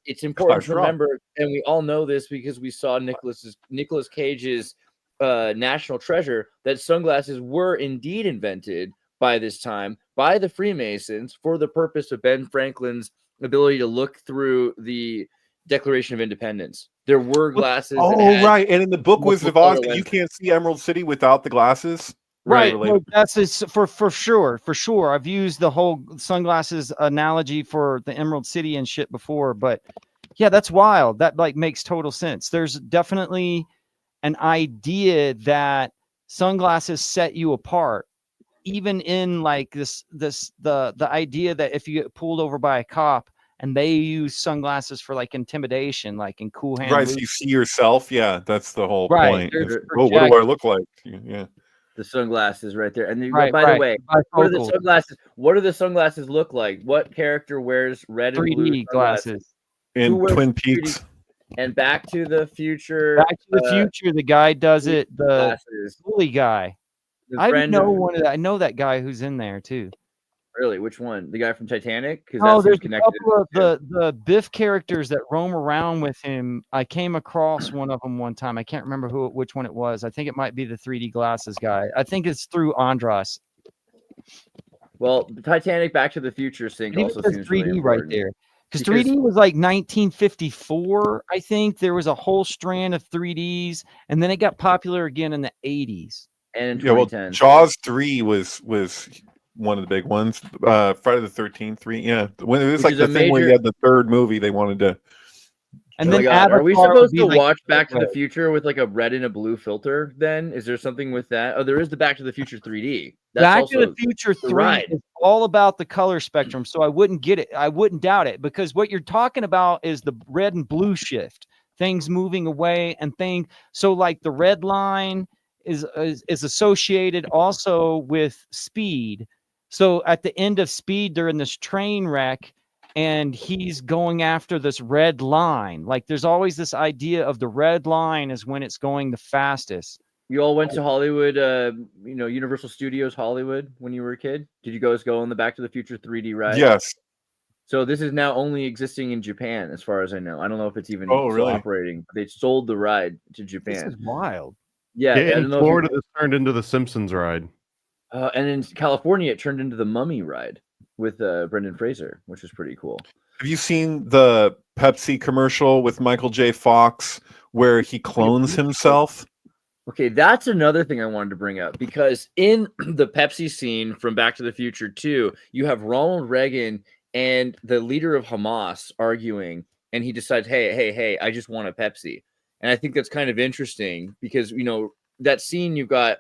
it's important to remember, and we all know this because we saw Nicolas Cage's National Treasure, that sunglasses were indeed invented by this time by the Freemasons for the purpose of Ben Franklin's ability to look through the Declaration of Independence. There were glasses. Oh, right. And in the book Wizard of Oz, you can't see Emerald City without the glasses. Right. No, that's for sure. I've used the whole sunglasses analogy for the Emerald City and shit before, but yeah, that's wild. That like makes total sense. There's definitely an idea that sunglasses set you apart. Even in like the idea that if you get pulled over by a cop and they use sunglasses for like intimidation, like in Cool Hand Right, so Luke. you see yourself. Yeah, that's the whole Right, point. they're It's, oh, what do I look like? Yeah. The sunglasses right there. And then, Right, by the way, what are the bifocals. sunglasses? What do the sunglasses look like? What character wears red and blue 3D sunglasses? glasses. In wears Twin 3D? Peaks. And Back to the Future. Back to the Future, the guy does it. The glasses. bully guy. The I friend know of- one of that. I know that guy who's in there too. Really, which one? The guy from Titanic? Because Oh, there's a connected. couple of the Biff characters that roam around with him. I came across one of them one time. I can't remember which one it was. I think it might be the 3D glasses guy. I think it's through Andras. Well, the Titanic Back to the Future sync It even also says seems 3D really right important. there. Because 3D was like 1954, I think. There was a whole strand of 3Ds, and then it got popular again in the 80s. And in Yeah, well, 2010. Jaws 3 was one of the big ones. Friday the 13th 3, yeah. When it was Which like is the a thing where you major- had the third movie, they wanted to. And Oh then my God. Are we Avatar would supposed be to like watch Back to the red. Future with like a red and a blue filter then? Is there something with that? Oh, there is the Back to the Future 3D. That's Back also to the Future 3 ride. is all about the color spectrum, so I wouldn't get it. I wouldn't doubt it, because what you're talking about is the red and blue shift, things moving away and things. So like the red line is associated also with speed. So at the end of Speed, they're in this train wreck, and he's going after this red line. Like there's always this idea of the red line is when it's going the fastest. You all went to Hollywood, Universal Studios Hollywood when you were a kid? Did you guys go on the Back to the Future 3D ride? Yes. So this is now only existing in Japan, as far as I know. I don't know if it's even Oh, still really? operating. They sold the ride to This Japan. is wild. Yeah, I in don't know Florida, if this turned into the Simpsons ride. and in California, it turned into the Mummy ride with Brendan Fraser, which is pretty cool. Have you seen the Pepsi commercial with Michael J. Fox where he clones himself? Okay, that's another thing I wanted to bring up, because in the Pepsi scene from Back to the Future 2, you have Ronald Reagan and the leader of Hamas arguing, and he decides, hey, I just want a Pepsi. And I think that's kind of interesting because, that scene you've got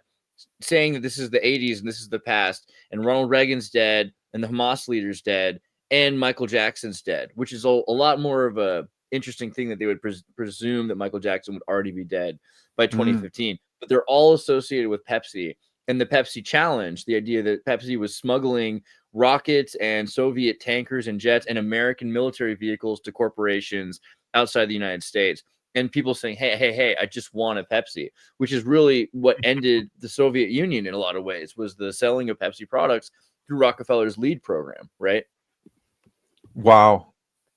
saying that this is the 80s and this is the past, and Ronald Reagan's dead, and the Hamas leader's dead, and Michael Jackson's dead, which is a lot more of a interesting thing that they would presume that Michael Jackson would already be dead by 2015. But they're all associated with Pepsi and the Pepsi challenge, the idea that Pepsi was smuggling rockets and Soviet tankers and jets and American military vehicles to corporations outside the United States. And people saying, hey, I just want a Pepsi, which is really what ended the Soviet Union in a lot of ways, was the selling of Pepsi products through Rockefeller's LEAD program, right? Wow.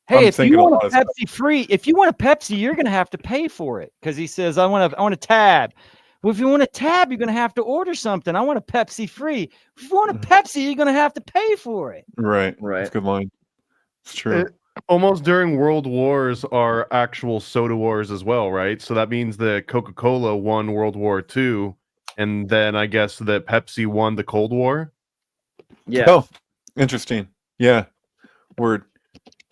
Hey, I'm if you thinking a want lot a of stuff. Pepsi free, if you want a Pepsi, you're gonna have to pay for it, because he says, I want a tab. Well, if you want a tab, you're gonna have to order something. I want a Pepsi free. If you want a Pepsi, you're gonna have to pay for it. Right. Right. That's a good line. It's true. Almost during world wars are actual soda wars as well, right? So that means that Coca-Cola won World War II, and then I guess that Pepsi won the Cold War. Yeah. Oh, interesting. Yeah. Word.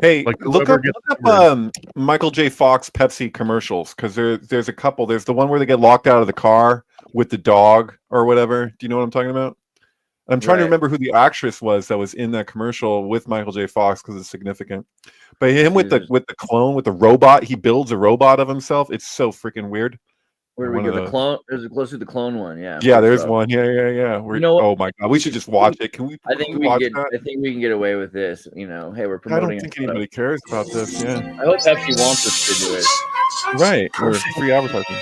Hey, Like look whoever up Michael J. Fox Pepsi commercials, because there's a couple. There's the one where they get locked out of the car with the dog or whatever. Do you know what I'm talking about? I'm trying to Right. remember who the actress was that was in that commercial with Michael J. Fox, because it's significant. But him with the clone, with the robot, he builds a robot of himself. It's so freaking weird. Where do we One go? of The those. clone. There's close to the clone one. Yeah. Yeah, first there's up. one. Yeah. You know what? Oh my god, we should just watch it. Can we? I think we watch can get. that? I think we can get away with this. Hey, we're I promoting. don't think anybody cares about this. Yeah, I hope Pepsi wants us to do it. right. We're free advertising.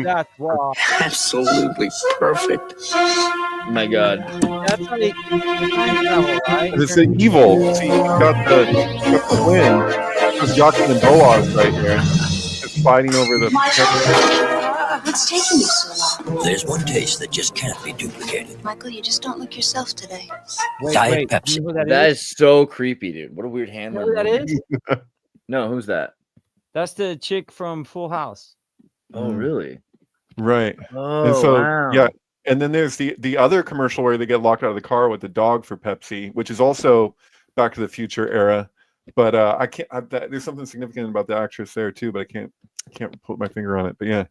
That's why. Absolutely perfect. My God. That's how they time travel, right? It's the evil. See, you got the twin. There's Jocelyn and Boaz right here, just fighting over the. What's taking you so long? There's one taste that just can't be duplicated. Michael, you just don't look yourself today. Diet Do Pepsi. you know who That is so creepy, dude. What a weird You handler. know who that moment. is? No, who's that? That's the chick from Full House. Oh, really? Right. Oh, And so wow. yeah, and then there's the other commercial where they get locked out of the car with the dog for Pepsi, which is also Back to the Future era. But I can't. There's something significant about the actress there too, but I can't put my finger on it. But yeah,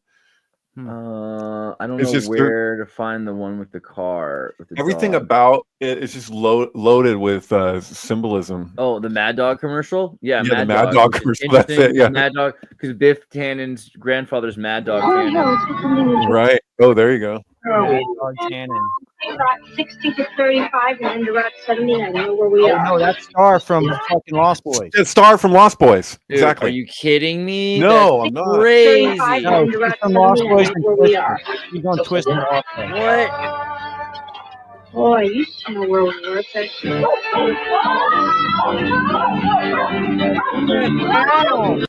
I don't It's know just where to find the one with the car. With the everything dog. about it is just loaded with symbolism. Oh, the Mad Dog commercial? Yeah, Yeah, the Mad Mad Dog. Dog which is commercial, that's it, interesting. yeah. Mad Dog, because Biff Tannen's grandfather's Mad Dog Tannen. Right. Oh, there you go. Mad Dog Cannon. About 60 to 35 and then to about 70. I don't know where we Oh are. no, that's Star from fucking Lost Boys. It's Star from Lost Boys. Dude, Exactly. Are you kidding me? No, That's I'm not. crazy. 35 No, and she's about from Lost 70. I Boys don't and know where we are. Twister. She's on Twister also. What? Oh, I used to know where we were.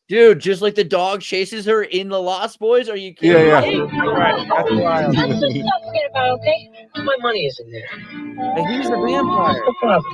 Dude, just like the dog chases her in the Lost Boys? Are you kidding Yeah, me? Right, that's wild. Don't forget about it, okay? My money is in there. And he's a vampire. No problem.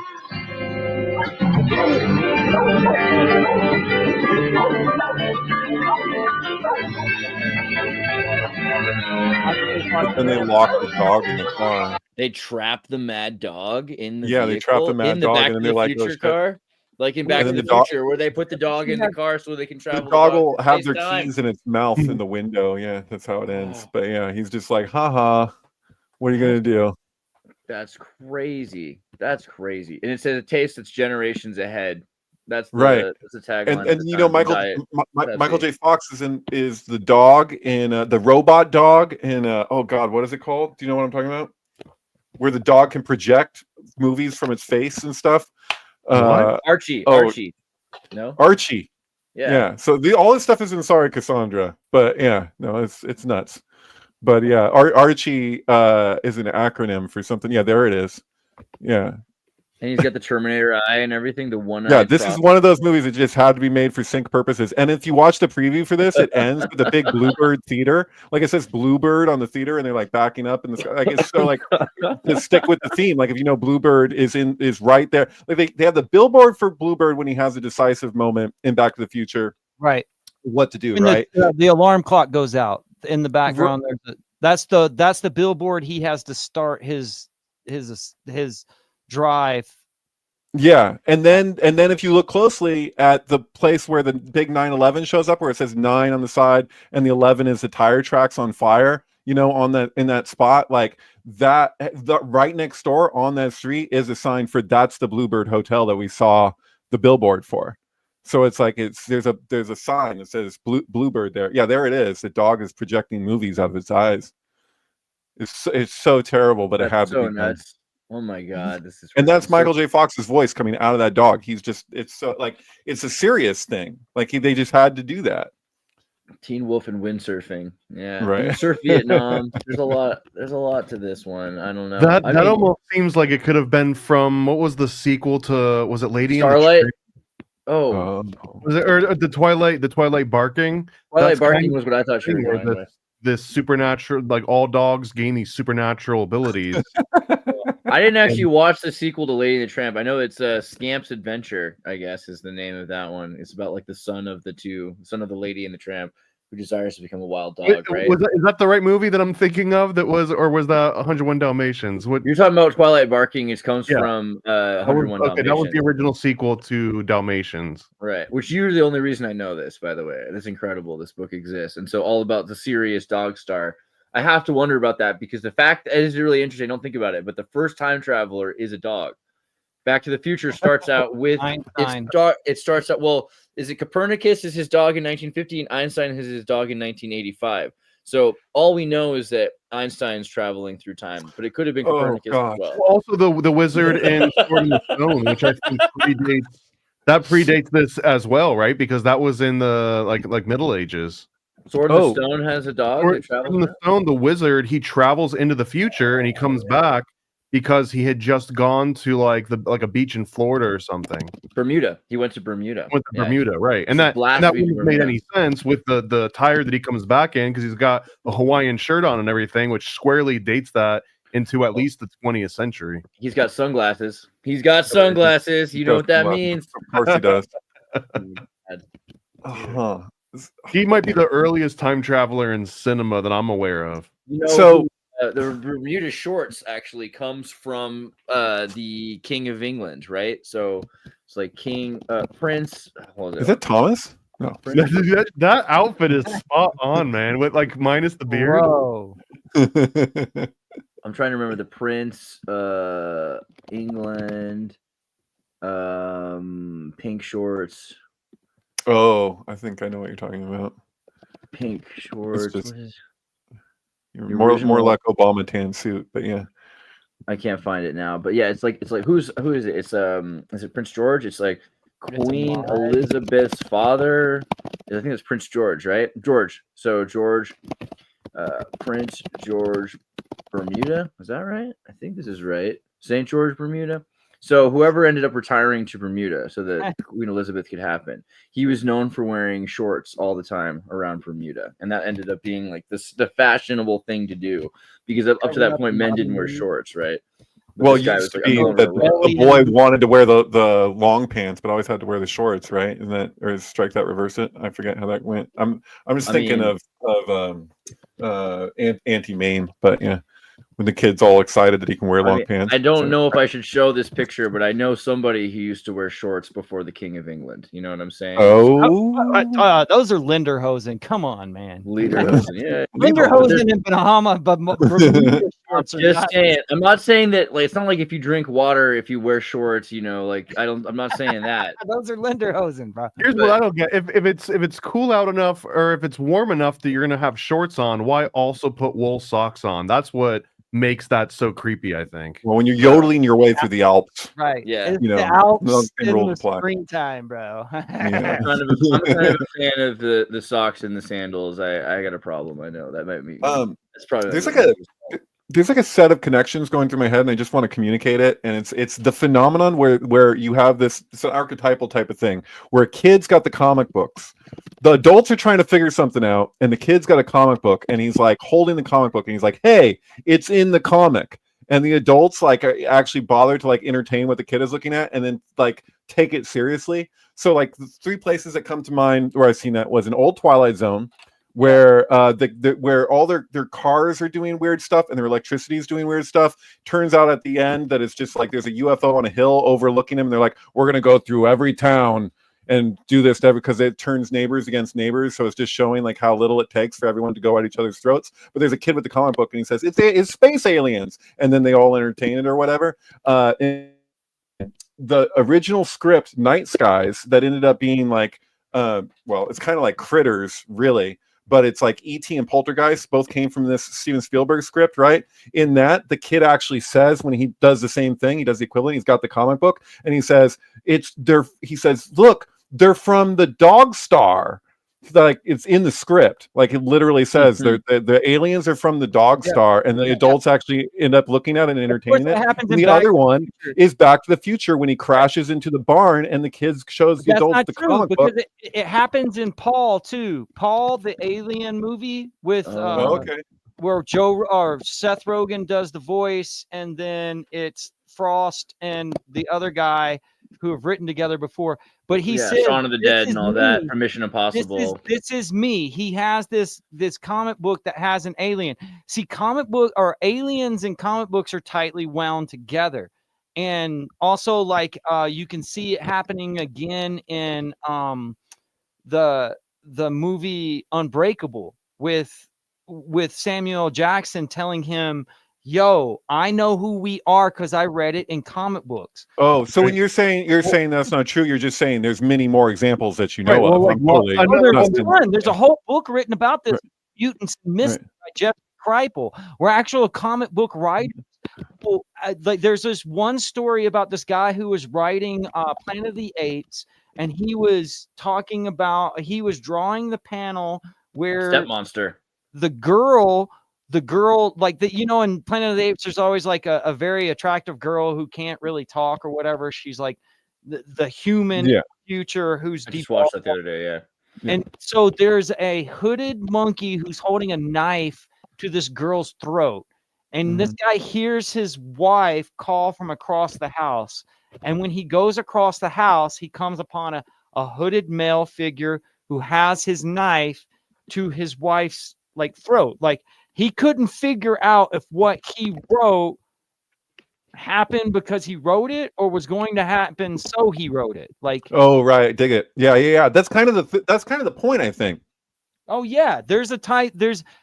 But then they lock the dog in the car. They trap the Mad Dog in the Yeah, they trap the vehicle, Mad in the Dog, Back and to then the they're like, Future "Oh, shit." car. Like in Back And to then the the dog- Future, where they put the dog in the car so they can The travel. dog will have space their time. keys in its mouth in the window. Yeah, that's how it ends. But yeah, he's just like, haha, what are you gonna do? That's crazy. That's crazy. And it says a taste that's generations ahead. That's the, Right. That's the tagline. And of the you know, time, the diet Michael Pepsi. J. Fox is the dog in the robot dog in oh god, what is it called? Do you know what I'm talking about? Where the dog can project movies from its face and stuff. Archie. oh. Archie. No. Archie. Yeah. Yeah. So all this stuff is in Sorry Cassandra, but yeah, no, it's nuts. But yeah, Archie is an acronym for something. Yeah, there it is. Yeah. And he's got the Terminator eye and everything. The one. Yeah, this is one of those movies that just had to be made for sync purposes. And if you watch the preview for this, it ends with the big Bluebird theater. Like it says Bluebird on the theater, and they're like backing up in the sky. Like it's so like just stick with the theme. Like if you know Bluebird is right there. Like they have the billboard for Bluebird when he has a decisive moment in Back to the Future. Right. What to do, And right? The alarm clock goes out in the background. That's the billboard he has to start his drive. Yeah, and then if you look closely at the place where the big 911 shows up, where it says 9 on the side and the 11 is the tire tracks on fire, you know, in that spot, like that, right next door on that street is a sign for that's the Bluebird Hotel that we saw the billboard for. So it's like there's a sign that says Bluebird there. Yeah, there it is. The dog is projecting movies out of its eyes. It's so terrible, but it had to be done. Oh my god, this is. And that's Michael J. Fox's voice coming out of that dog. He's just, it's so like, it's a serious thing. Like they just had to do that. Teen Wolf and windsurfing. Yeah. Right. Surf Vietnam. There's a lot to this one. I don't know. That almost seems like it could have been from, what was the sequel to, was it Lady Starlight? in the Oh. Was it, or the Twilight Barking? Twilight Barking was what I thought you were going with. This supernatural, like all dogs gain these supernatural abilities. I didn't actually watch the sequel to Lady and the Tramp. I know it's Scamp's Adventure, I guess is the name of that one. It's about like the son of the Lady and the Tramp who desires to become a wild dog, right? Is that the right movie that I'm thinking of? Or was that 101 Dalmatians? What you're talking about? Twilight Barking. It comes from 101 Dalmatians. That was the original sequel to Dalmatians, right? Which you're the only reason I know this, by the way. That's incredible. This book exists, and so all about the serious dog star. I have to wonder about that because the fact that is really interesting. I don't think about it, but the first time traveler is a dog. Back to the Future starts out with it starts out. Well, is it Copernicus is his dog in 1950 and Einstein is his dog in 1985? So all we know is that Einstein's traveling through time, but it could have been Copernicus as well. Also, the wizard in Sword in the Stone, which I think predates this as well, right? Because that was in the like Middle Ages. Sword in the Stone has a dog. Sword in the Stone, the wizard, he travels into the future and he comes back because he had just gone to like a beach in Florida or something. Bermuda. He went to Bermuda. Bermuda, right? And that wouldn't have made any sense with the attire that he comes back in because he's got a Hawaiian shirt on and everything, which squarely dates that into at least the 20th century. He's got sunglasses. You know what that means? Of course he does. He might be the earliest time traveler in cinema that I'm aware of. You know, the Bermuda shorts actually comes from the King of England, right? So it's like Prince. Is it Thomas? No. That outfit is spot on, man. With like minus the beard. Bro. I'm trying to remember the Prince, England, pink shorts. Oh, I think I know what you're talking about. Pink shorts. just- What is- More original- like Obama tan suit, but yeah. I can't find it now, but yeah, it's like who is it? It's is it Prince George? It's like Queen Elizabeth's father. I think it's Prince George, right? George. So George, Prince George Bermuda. Is that right? I think this is right. St. George Bermuda. So whoever ended up retiring to Bermuda so that Queen Elizabeth could happen, he was known for wearing shorts all the time around Bermuda, and that ended up being like the fashionable thing to do because up to that point men didn't wear shorts, right? But Well, this it guy used to was be like, that the boy wanted to wear the long pants, but always had to wear the shorts, right? And that, or strike that, reverse it. I forget how that went. I'm just thinking of anti-Maine, but yeah, when the kid's all excited that he can wear long pants. I don't know if I should show this picture, but I know somebody who used to wear shorts before the King of England. You know what I'm saying? Oh, Those are Linderhosen. Come on, man. Lederhosen, yeah. Linderhosen in Bahama, but Bermuda I'm shorts are just not- saying. I'm not saying that. Like, it's not like if you drink water, if you wear shorts, you know. Like, I'm not saying that. Those are Linderhosen, bro. Here's what I don't get: if it's cool out enough, or if it's warm enough that you're gonna have shorts on, why also put wool socks on? That's what makes that so creepy, I think. well, when you're yodeling your way through the Alps, Right. Yeah. It's You know, the Alps no same in rules the apply. springtime, bro. Yeah. I'm kind of a fan of the socks and the sandals. I got a problem. I know that might be. That's probably there's like a set of connections going through my head, and I just want to communicate it. And it's the phenomenon where you have it's an archetypal type of thing where kids got the comic books, the adults are trying to figure something out, and the kid's got a comic book, and he's like holding the comic book, and he's like, "Hey, it's in the comic." And the adults like actually bother to like entertain what the kid is looking at, and then like take it seriously. So like the three places that come to mind where I've seen that was an old Twilight Zone, where where all their cars are doing weird stuff and their electricity is doing weird stuff. Turns out at the end that it's just like there's a UFO on a hill overlooking them, and they're like, we're gonna go through every town and do this because it turns neighbors against neighbors. So it's just showing like how little it takes for everyone to go at each other's throats. But there's a kid with the comic book and he says it's space aliens, and then they all entertain it or whatever. The original script, Night Skies, that ended up being like well, it's kind of like Critters, really. But it's like E.T. and Poltergeist both came from this Steven Spielberg script, right? In that, the kid actually says when he does the same thing, he does the equivalent. He's got the comic book, and he says, he says, look, they're from the Dog Star. Like it's in the script, like it literally says the aliens are from the Dog Star, and the adults actually end up looking at it and entertaining it. And the other one is Back to the Future when he crashes into the barn and the kids shows the adults the comic book. It happens in Paul too. Paul, the alien movie with where Joe or Seth Rogen does the voice, and then it's Frost and the other guy who have written together before. But he said Shaun of the Dead and all that from Mission Impossible. This is me. He has this comic book that has an alien. See, comic book or aliens and comic books are tightly wound together. And also like you can see it happening again in the movie Unbreakable with Samuel Jackson telling him, yo, I know who we are because I read it in comic books. Oh, so when you're saying that's not true, you're just saying there's many more examples that you know of. There's a whole book written about this, Mutants Mystery by Jeff Kripal, where actual comic book writers. Like there's this one story about this guy who was writing Planet of the Apes, and he was talking about he was drawing the panel where Step Monster. The girl like that, you know, in Planet of the Apes there's always like a very attractive girl who can't really talk or whatever. She's like the human future who's I just watched that the other day. And so there's a hooded monkey who's holding a knife to this girl's throat, and this guy hears his wife call from across the house, and when he goes across the house he comes upon a hooded male figure who has his knife to his wife's like throat. Like he couldn't figure out if what he wrote happened because he wrote it, or was going to happen so he wrote it? Like, Oh, right, dig it. Yeah. That's kind of the point, I think. oh yeah, there's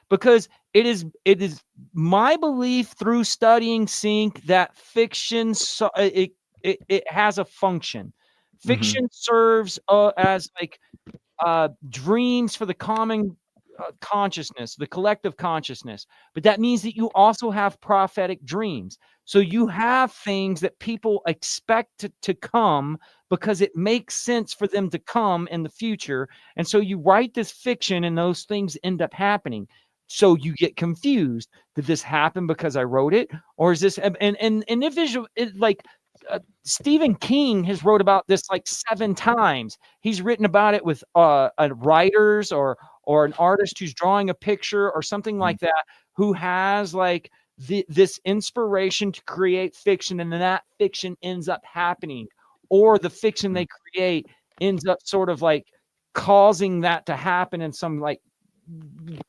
because it is my belief through studying Sync that fiction it has a function. Fiction serves as like dreams for the common consciousness, the collective consciousness. But that means that you also have prophetic dreams. So you have things that people expect to come because it makes sense for them to come in the future. And so you write this fiction and those things end up happening. So you get confused. Did this happen because I wrote it? Or is this and individual like Stephen King has wrote about this like 7 times. He's written about it with writers or an artist who's drawing a picture or something like that, who has like this inspiration to create fiction, and then that fiction ends up happening, or the fiction they create ends up sort of like causing that to happen in some like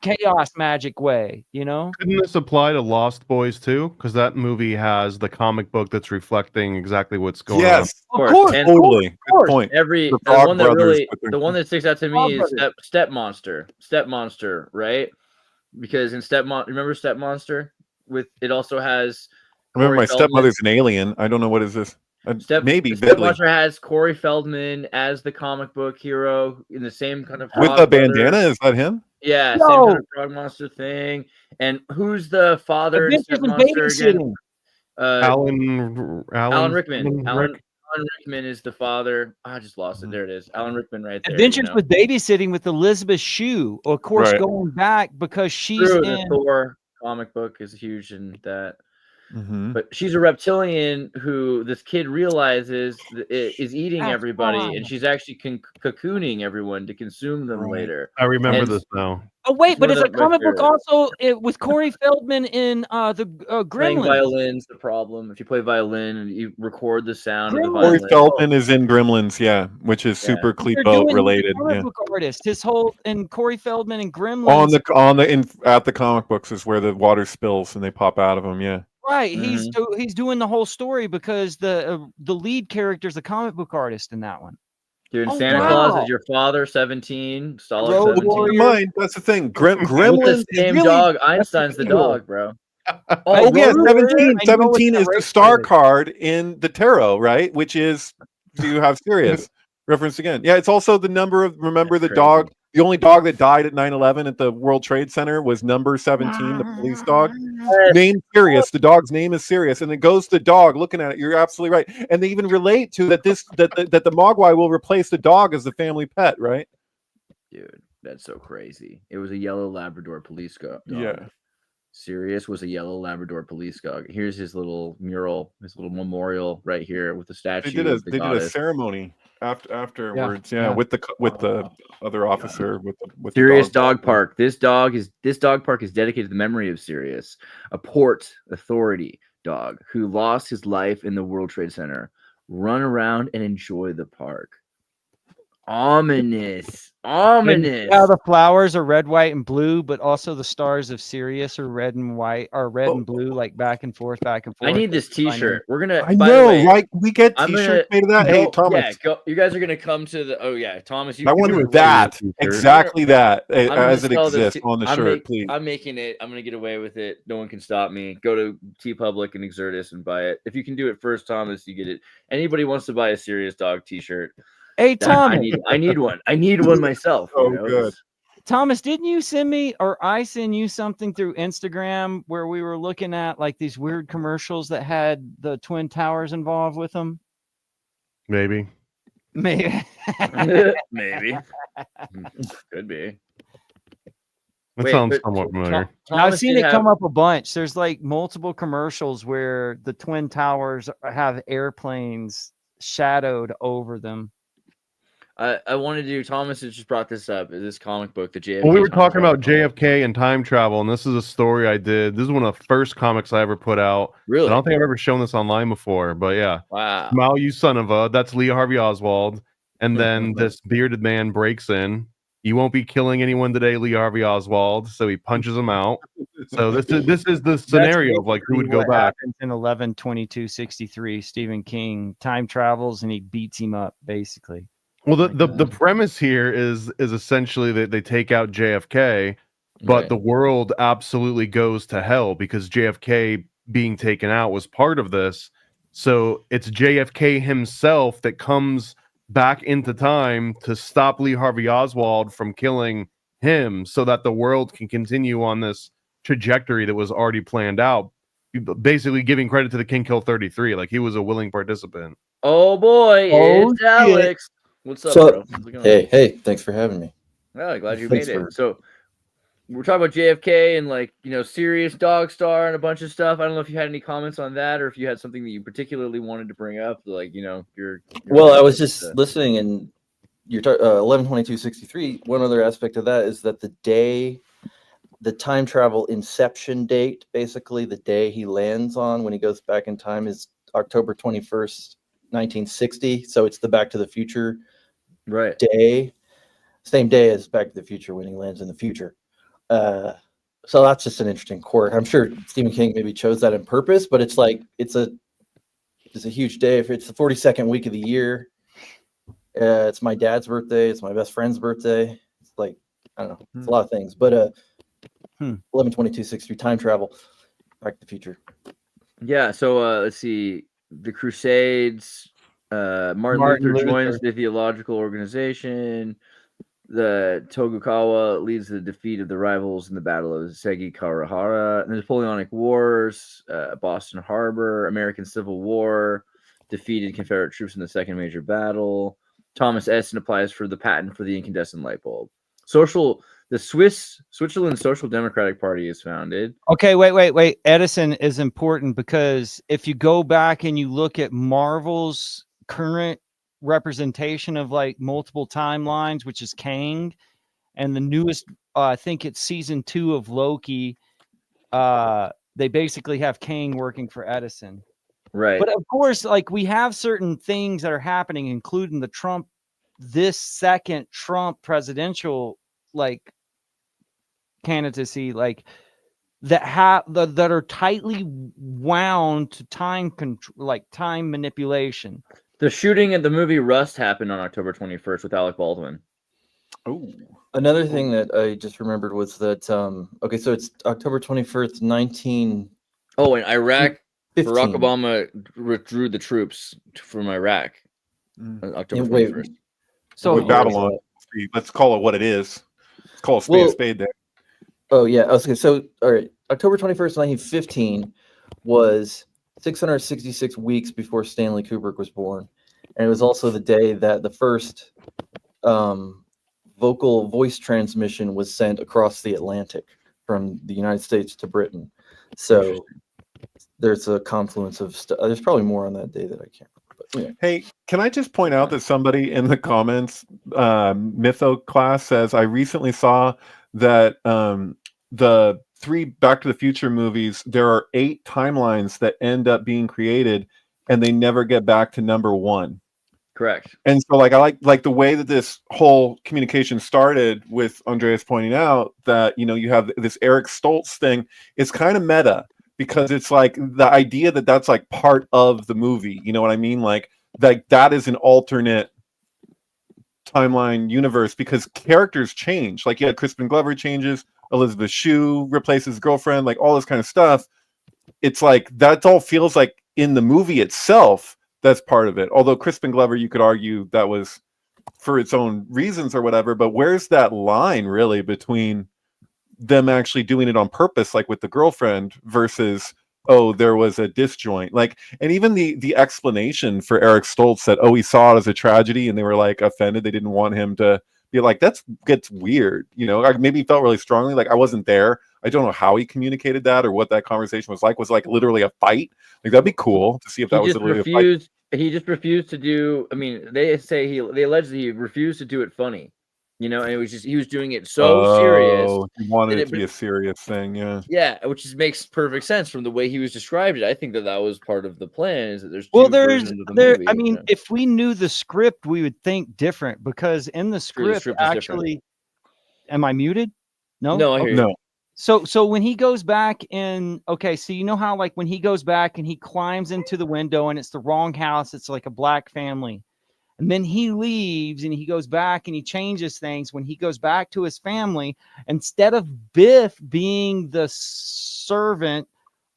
chaos magic way, you know? Couldn't this apply to Lost Boys too? Because that movie has the comic book that's reflecting exactly what's going on. Yes, Of course, and totally. Good point. the Frog one that Brothers really, with their- the one that sticks out to Frog me is Brothers. Step Monster, right? Because in remember Step Monster? With it also has. Remember, Corey my Feldman. stepmother's an alien. I don't know what is this. Maybe Step Bentley. Monster has Corey Feldman as the comic book hero in the same kind of With Frog a Brothers. bandana. Is that him? Yeah, No. same kind of Frog Monster thing. And who's the father in Adventures Step in Monster again? Babysitting. Alan Rickman. Alan Rick. Rickman is the father. I just lost it. There it is. Alan Rickman right there. Adventures with Babysitting with Elizabeth Shue. Of course, Right. going back because she's True, in. the Thor comic book is huge in that. Mm-hmm. But she's a reptilian who this kid realizes is eating That's everybody, fine. and she's actually cocooning everyone to consume them later. I remember And- this now. Oh wait, It's but one is of a my comic book favorites. also with Corey Feldman in the Playing Gremlins? violin's the problem. If you play violin and you record the sound of the Gremlins. Corey violin, Feldman is in Gremlins, yeah, which is Yeah. super They're Clepo doing related. comic Yeah. book artist. His whole and Corey Feldman and Gremlins. At the comic books is where the water spills and they pop out of them. Yeah. Right, he's doing the whole story because the lead character is a comic book artist in that one. dude, Oh, Santa Claus wow. is your father, 17, solid Road 17. Warrior. Keep in mind, that's the thing. Gremlins With the is same really dog. Einstein's the cool. dog, bro. Oh yeah, Road Warrior, 17. I know 17 it's is the the race star race. card in the tarot, right? Which is, do you have Sirius? Reference again. Yeah, it's also the number of, remember That's the crazy. dog, the only dog that died at 9/11 at the World Trade Center was number 17, the police dog. Named Sirius. The dog's name is Sirius, and it goes to the dog looking at it. You're absolutely right. And they even relate to that that the Mogwai will replace the dog as the family pet, right? Dude, that's so crazy. It was a yellow Labrador police dog. Yeah. Sirius was a yellow Labrador police dog. Here's his little mural, his little memorial right here with the statue. They did of the a goddess. ceremony afterwards, Yeah. with the other officer with Sirius the Dog Park. This dog park is dedicated to the memory of Sirius, a port authority dog who lost his life in the World Trade Center. Run around and enjoy the park. Ominous. Yeah, the flowers are red, white, and blue, but also the stars of Sirius are red and white, or red and blue, like back and forth, back and forth. I need this T-shirt. We're gonna. I by the know, way, right? We get I'm T-shirts gonna made of that. go- Hey, Thomas, Yeah, go. You guys are gonna come to the. Oh yeah, Thomas. You I can want wear that T-shirt. exactly that I'm gonna as it sell this exists T- on the I'm shirt, make- please. I'm making it. I'm gonna get away with it. No one can stop me. Go to TeePublic and Xirtus and buy it. If you can do it first, Thomas, you get it. Anybody wants to buy a Serious Dog T-shirt? Hey, Thomas. I need one. I need one myself. Oh, you know? good. Thomas, didn't you send me or I send you something through Instagram where we were looking at like these weird commercials that had the Twin Towers involved with them? Maybe. Maybe. Maybe. Could be. That Wait, sounds but somewhat familiar. Now, I've Thomas seen did it come have- up a bunch. There's like multiple commercials where the Twin Towers have airplanes shadowed over them. I wanted to. Thomas has just brought this up. This comic book, the JFK. Well, we were Time talking about Travel. JFK and time travel, and this is a story I did. This is one of the first comics I ever put out. Really? I don't think I've ever shown this online before, but yeah. Wow. Mao, you son of a. That's Lee Harvey Oswald. And then this bearded man breaks in. You won't be killing anyone today, Lee Harvey Oswald. So he punches him out. So this is the scenario of like who would go what back. happens in 11/22/63. Stephen King time travels and he beats him up, basically. Well, the premise here is essentially that they take out JFK, but Right. the world absolutely goes to hell because JFK being taken out was part of this. So it's JFK himself that comes back into time to stop Lee Harvey Oswald from killing him so that the world can continue on this trajectory that was already planned out. Basically giving credit to the King Kill 33. Like he was a willing participant. Oh boy, it's Alex. What's up, bro? How's it going? Hey, thanks for having me. Oh, glad you Thanks made it. for- So we're talking about JFK and like, Sirius Dog Star and a bunch of stuff. I don't know if you had any comments on that or if you had something that you particularly wanted to bring up, like, your Well, I was just listening, and you're 11/22/63. One other aspect of that is that the time travel inception date, basically the day he lands on when he goes back in time, is October 21st, 1960. So it's the Back to the Future day, same day as Back to the Future when he lands in the future. So that's just an interesting quirk. I'm sure Stephen King maybe chose that on purpose, but it's like it's a huge day. If it's the 42nd week of the year, it's my dad's birthday, it's my best friend's birthday. It's like, I don't know, it's a lot of things. But 11/22/63 time travel, Back to the Future. Yeah, so let's see. The Crusades, Martin Luther joins the theological organization. The Tokugawa leads the defeat of the rivals in the Battle of Sekigahara. The Napoleonic Wars, Boston Harbor, American Civil War, defeated Confederate troops in the second major battle. Thomas Edison applies for the patent for the incandescent light bulb. The Switzerland Social Democratic Party is founded. Okay, wait. Edison is important because if you go back and you look at Marvel's current representation of like multiple timelines, which is Kang, and the newest, I think it's season 2 of Loki, they basically have Kang working for Edison. Right. But of course, like we have certain things that are happening, including this second Trump presidential like candidacy, like that are tightly wound to time control, like time manipulation. The shooting at the movie Rust happened on October 21st with Alec Baldwin. Oh, another thing that I just remembered was that okay, so it's October 21st, 19. Oh, in Iraq, 15. Barack Obama withdrew the troops from Iraq. October 21st. So with Babylon, let's call it what it is. Let's call a spade there. Oh yeah, okay. So all right, October 21st, 1915 was 666 weeks before Stanley Kubrick was born, and it was also the day that the first vocal voice transmission was sent across the Atlantic from the United States to Britain. So there's a confluence of stuff. There's probably more on that day that I can't remember. But, yeah. Hey, can I just point out that somebody in the comments, Mytho class, says, I recently saw that the 3 Back to the Future movies, there are 8 timelines that end up being created and they never get back to number 1. Correct. And so like I like the way that this whole communication started with Andreas pointing out that, you have this Eric Stoltz thing. It's kind of meta because it's like the idea that that's like part of the movie. You know what I mean? Like that is an alternate timeline universe because characters change. Like you had Crispin Glover changes, Elizabeth Shue replaces girlfriend, like all this kind of stuff. It's like that all feels like in the movie itself that's part of it. Although Crispin Glover, you could argue that was for its own reasons or whatever, but where's that line really between them actually doing it on purpose, like with the girlfriend, versus there was a disjoint? Like, and even the explanation for Eric Stoltz that he saw it as a tragedy and they were like offended, they didn't want him to be like, gets weird, maybe he felt really strongly, like I wasn't there. I don't know how he communicated that or what that conversation was like. Was like literally a fight? Like that'd be cool to see if that was literally a fight. He just refused to do. I mean, they allegedly he refused to do it funny, and it was just he was doing it so serious. He wanted it to be a serious thing, yeah. Yeah, which just makes perfect sense from the way he was described it. I think that was part of the plan. Is that there's movie, I mean, if we knew the script, we would think different because in the script actually. Am I muted? No, no, I hear you. No. So when he goes back and okay, so you know how like when he goes back and he climbs into the window and it's the wrong house, it's like a black family. And then he leaves and he goes back and he changes things. When he goes back to his family, instead of Biff being the servant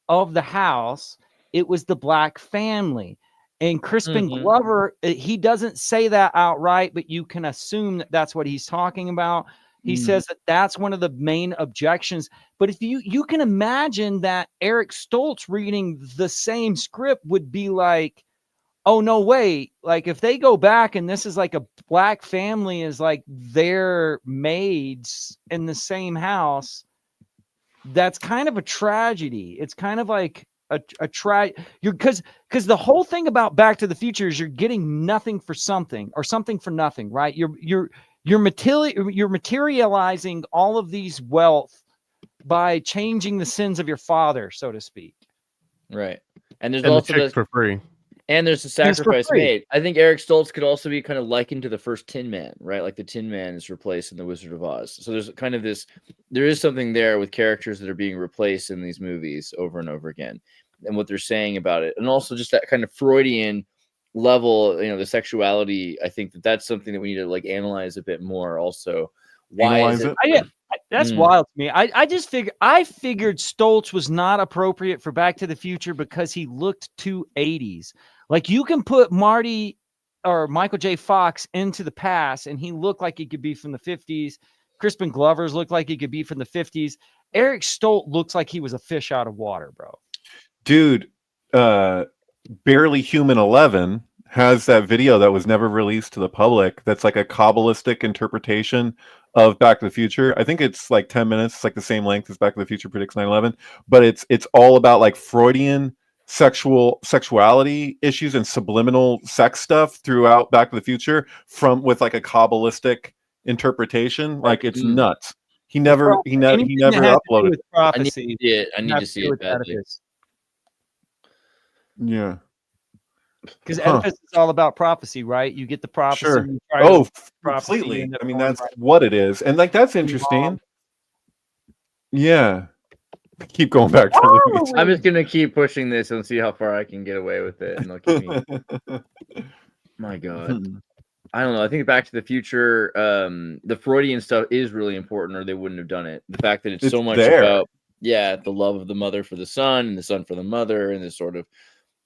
of the house, it was the black family. And Crispin Glover, he doesn't say that outright, but you can assume that that's what he's talking about. He says that that's one of the main objections. But if you can imagine that Eric Stoltz reading the same script would be like, oh, no, wait. Like if they go back and this is like a black family is like their maids in the same house, that's kind of a tragedy. It's kind of like because the whole thing about Back to the Future is you're getting nothing for something or something for nothing, right? You're materializing all of these wealth by changing the sins of your father, so to speak. Right. And there's And also the chicks for free. and there's a sacrifice made. I think Eric Stoltz could also be kind of likened to the first Tin Man, right? Like the Tin Man is replaced in The Wizard of Oz. So there's kind of there is something there with characters that are being replaced in these movies over and over again, and what they're saying about it, and also just that kind of Freudian level, the sexuality. I think that's something that we need to like analyze a bit more. Also, why Analyze is it? That's wild to me. I figured Stoltz was not appropriate for Back to the Future because he looked too 80s. Like you can put Marty or Michael J. Fox into the past and he looked like he could be from the 50s. Crispin Glover's looked like he could be from the 50s. Eric Stoltz looks like he was a fish out of water, bro. Dude, Barely Human 11 has that video that was never released to the public. That's like a Kabbalistic interpretation of Back to the Future. I think it's like 10 minutes. It's like the same length as Back to the Future Predicts 9/11, but it's all about like Freudian sexuality issues and subliminal sex stuff throughout Back to the Future with like a Kabbalistic interpretation. Like it's nuts. He never uploaded it. I need to see it. I need to see it badly. Yeah. Because Oedipus is all about prophecy, right? You get the prophecy. Sure. Oh, completely. I mean, that's what it is. And like, that's interesting. Yeah. Keep going back to Louis. I'm just going to keep pushing this and see how far I can get away with it. And they'll keep me. My God. I don't know. I think Back to the Future, the Freudian stuff is really important, or they wouldn't have done it. The fact that it's so much about, the love of the mother for the son and the son for the mother, and this sort of,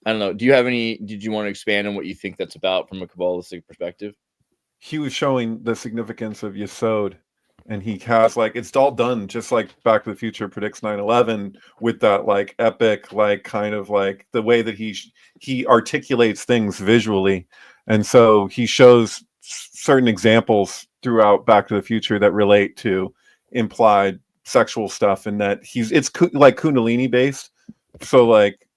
I don't know. Did you want to expand on what you think that's about from a Kabbalistic perspective? He was showing the significance of Yesod, and he has like, it's all done just like Back to the Future Predicts 9/11 with that like epic, like kind of like the way that he articulates things visually. And so he shows certain examples throughout Back to the Future that relate to implied sexual stuff, and that it's like Kundalini based. So like,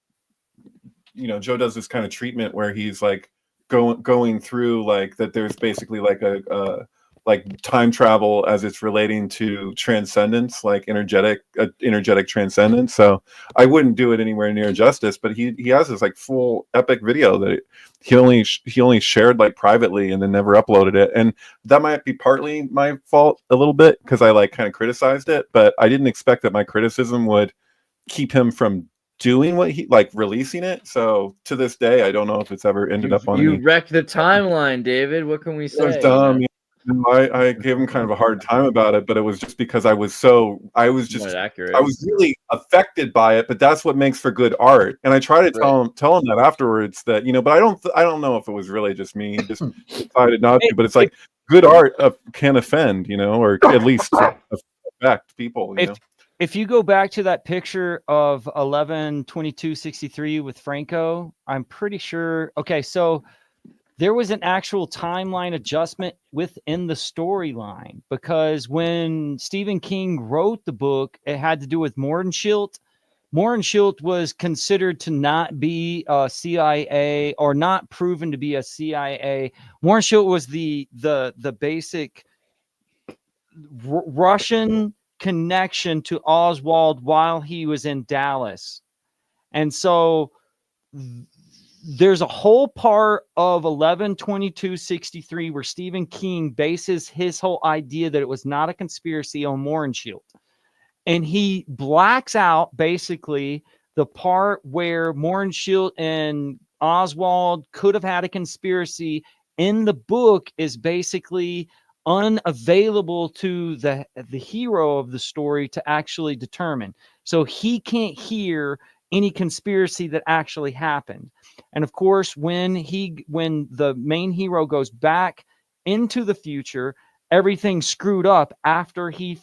Joe does this kind of treatment where he's like going through like that. There's basically like a like time travel as it's relating to transcendence, like energetic transcendence. So I wouldn't do it anywhere near justice, but he has this like full epic video that he only shared like privately and then never uploaded it. And that might be partly my fault a little bit because I like kind of criticized it, but I didn't expect that my criticism would keep him from doing what he like releasing it. So to this day, I don't know if it's ever ended up on. You wrecked the timeline, David. What can we say? It was dumb. I gave him kind of a hard time about it, but it was just because I was really affected by it. But that's what makes for good art. And I try to tell him that afterwards that, but I don't know if it was really just me just decided not to, but it's like good art can offend, or at least affect people, If you go back to that picture of 11/22/63 with Franco, I'm pretty sure. Okay, so there was an actual timeline adjustment within the storyline because when Stephen King wrote the book, it had to do with Morgenstield. Morgenstield was considered to not be a CIA or not proven to be a CIA. Morgenstield was the basic Russian connection to Oswald while he was in Dallas. And so there's a whole part of 11/22/63 where Stephen King bases his whole idea that it was not a conspiracy on Morgenstield. and he blacks out basically the part where Mohrenschildt and Oswald could have had a conspiracy. In the book is basically unavailable to the hero of the story to actually determine. So he can't hear any conspiracy that actually happened. And of course, when the main hero goes back into the future, everything's screwed up after he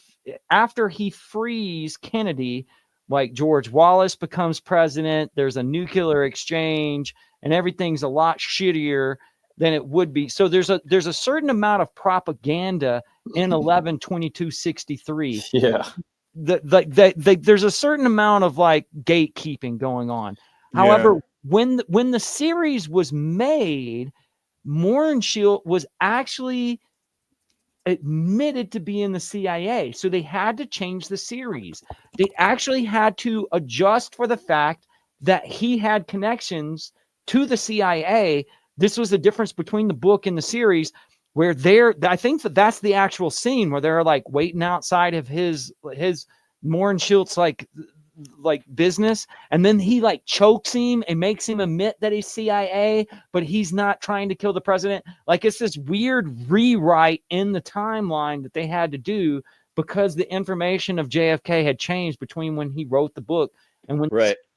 frees Kennedy. Like George Wallace becomes president, there's a nuclear exchange, and everything's a lot shittier than it would be. So there's a certain amount of propaganda in 11/22/63. Yeah. There's a certain amount of like gatekeeping going on. However, when the series was made, Mohrenschildt was actually admitted to be in the CIA. So they had to change the series. They actually had to adjust for the fact that he had connections to the CIA. This was the difference between the book and the series, where I think that's the actual scene where they're like waiting outside of his Mohrenschildt's like business, and then he like chokes him and makes him admit that he's CIA, but he's not trying to kill the president. Like, it's this weird rewrite in the timeline that they had to do because the information of JFK had changed between when he wrote the book and when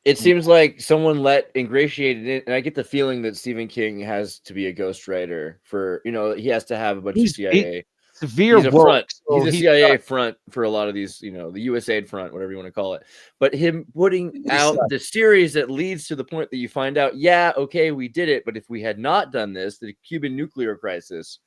It seems like someone ingratiated it, and I get the feeling that Stephen King has to be a ghostwriter for, he has to have a bunch of CIA. He's a front. He's a CIA front for a lot of these, the USAID front, whatever you want to call it. But him putting out the series that leads to the point that you find out, yeah, okay, we did it, but if we had not done this, the Cuban nuclear crisis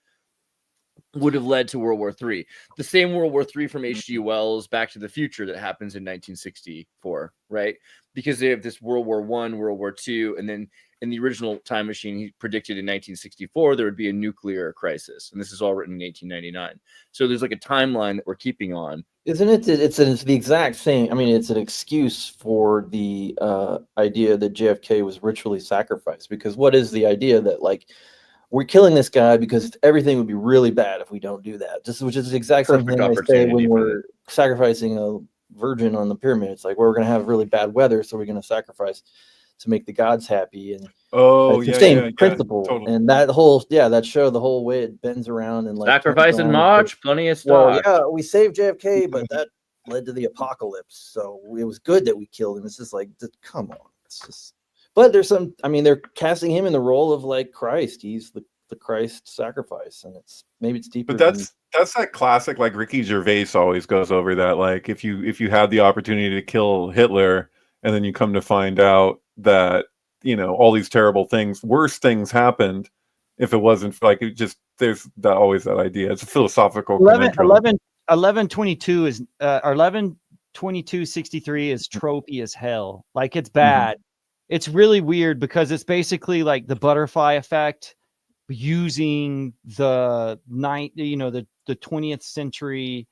would have led to World War III. The same World War III from H.G. Wells' Back to the Future that happens in 1964, right? Because they have this World War I, World War II, and then in the original Time Machine, he predicted in 1964 there would be a nuclear crisis, and this is all written in 1899. So there's like a timeline that we're keeping on. Isn't it? It's the exact same. I mean, it's an excuse for the idea that JFK was ritually sacrificed. Because what is the idea that we're killing this guy because everything would be really bad if we don't do that? Which is the exact same thing I say when we're sacrificing a virgin on the pyramid. It's like, we're going to have really bad weather, so we're going to sacrifice to make the gods happy. And it's the same principle. Totally. And that whole that show, the whole way it bends around and sacrifice in March, plenty of stuff. Well, yeah, we saved JFK, but that led to the apocalypse. So it was good that we killed him. It's just like, come on. It's just. But there's some. I mean, they're casting him in the role of like Christ. He's the Christ sacrifice, and maybe it's deeper. But that's that classic, like Ricky Gervais always goes over that. Like if you had the opportunity to kill Hitler, and then you come to find out that all these terrible things, worse things happened. If it wasn't there's always that idea. It's a philosophical. 11/22 is 11/22/63 is tropey as hell. Like, it's bad. Mm-hmm. It's really weird because it's basically like the butterfly effect, using the 20th century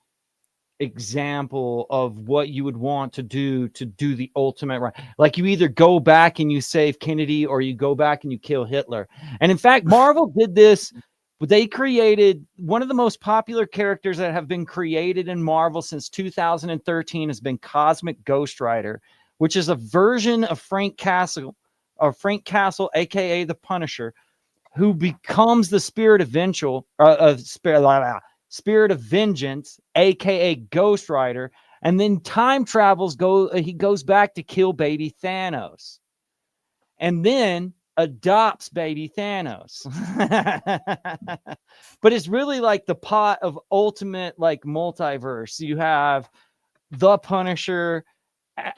example of what you would want to do the ultimate right. Like, you either go back and you save Kennedy, or you go back and you kill Hitler. And in fact, Marvel did this. They created one of the most popular characters that have been created in Marvel since 2013 has been Cosmic Ghost Rider, which is a version of Frank Castle, aka the Punisher, who becomes the spirit of vengeance, aka Ghost Rider, and then time travels. He goes back to kill baby Thanos, and then adopts baby Thanos. But it's really like the pot of ultimate multiverse. You have the Punisher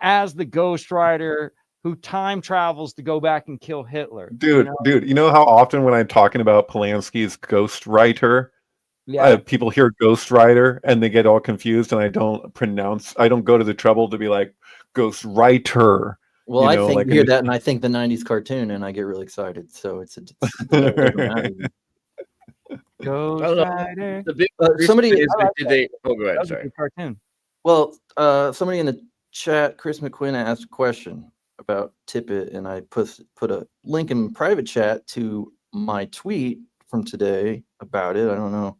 as the Ghost Rider, who time travels to go back and kill Hitler. Dude, you know how often when I'm talking about Polanski's Ghost Writer, people hear Ghost Rider and they get all confused, and I don't go to the trouble to be like Ghost Writer. Well, I think you hear that, and I think the 90s cartoon, and I get really excited. So it's Ghost Rider. Somebody go ahead. Sorry. Cartoon. Well, somebody in the chat, Chris McQuinn, asked a question about Tippet, and I put a link in private chat to my tweet from today about it. I don't know.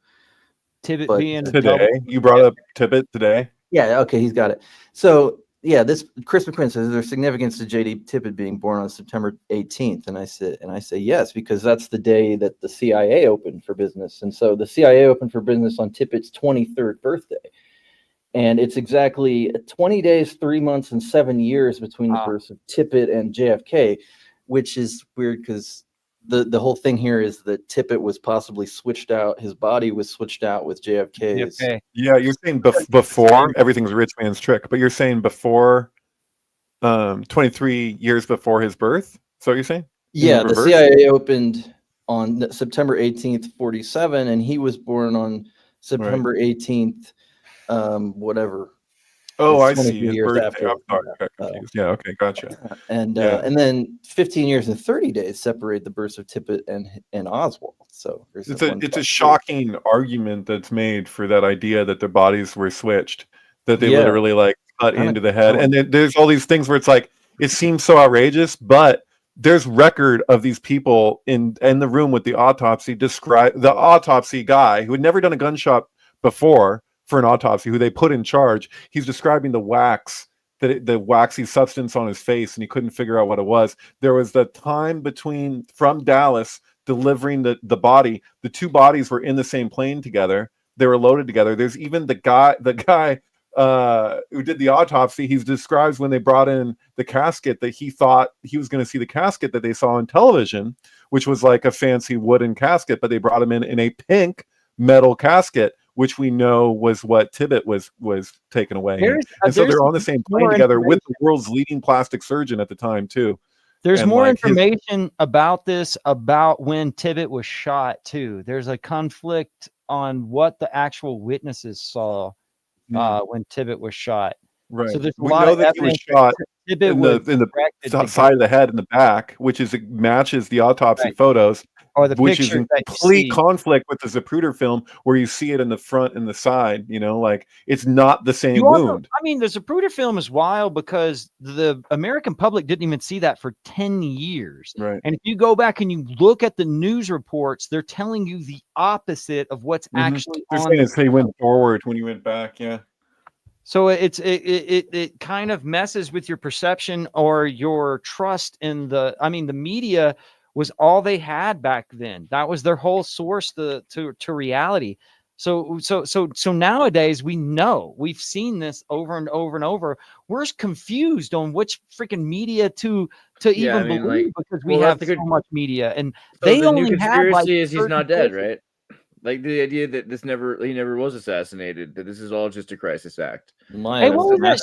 Tippet being today. You brought up Tippet today. Yeah, okay, he's got it. So yeah, this Chris McQuinn says, is there significance to J.D. Tippett being born on September 18th? And I say yes, because that's the day that the CIA opened for business. And so the CIA opened for business on Tippett's 23rd birthday. And it's exactly 20 days, 3 months, and 7 years between the births of Tippett and JFK, which is weird because the whole thing here is that Tippett was possibly switched out. His body was switched out with JFK's. JFK. Yeah, you're saying before everything's a rich man's trick, but you're saying before 23 years before his birth. So you're saying? Yeah, the CIA opened on September 18th, 47, and he was born on September 18th, whatever. Oh, I It's see. 23 His years birthday. after. I'm sorry, I got confused. Yeah, okay, gotcha. And Yeah. and then 15 years and 30 days separate the births of Tippett and Oswald. So there's It's a shocking argument that's made for that idea that their bodies were switched, that they literally like cut into the head. And then there's all these things where it's like it seems so outrageous, but there's record of these people in the room with the autopsy describe the autopsy guy who had never done a gunshot before for an autopsy, who they put in charge. He's describing the wax, the waxy substance on his face, and he couldn't figure out what it was. There was the time between from Dallas delivering the body. The two bodies were in the same plane together. They were loaded together. There's even the guy who did the autopsy. He describes when they brought in the casket that he thought he was going to see the casket that they saw on television, which was like a fancy wooden casket, but they brought him in a pink metal casket, which we know was what Tippett was taken away. And so they're on the same plane together with the world's leading plastic surgeon at the time too. There's more information about this, about when Tippett was shot too. There's a conflict on what the actual witnesses saw when Tippett was shot. Right. So there's a We lot know of that he was shot in the side of the head and the back, which matches the autopsy photos, or the which is picture in that complete conflict with the Zapruder film, where you see it in the front and the side. You know, like it's not the same wound. I mean, the Zapruder film is wild because the American public didn't even see that for 10 years. Right. And if you go back and you look at the news reports, they're telling you the opposite of what's actually They're on. saying it's he went forward when he went back. Yeah. So it kind of messes with your perception or your trust in the media was all they had back then. That was their whole source to reality. So nowadays we know, we've seen this over and over and over. We're confused on which freaking media to even believe, because we have so much media, and they the only new have conspiracy is he's not dead, places. right? Like the idea that he never was assassinated, that this is all just a crisis act. Hey, what was that?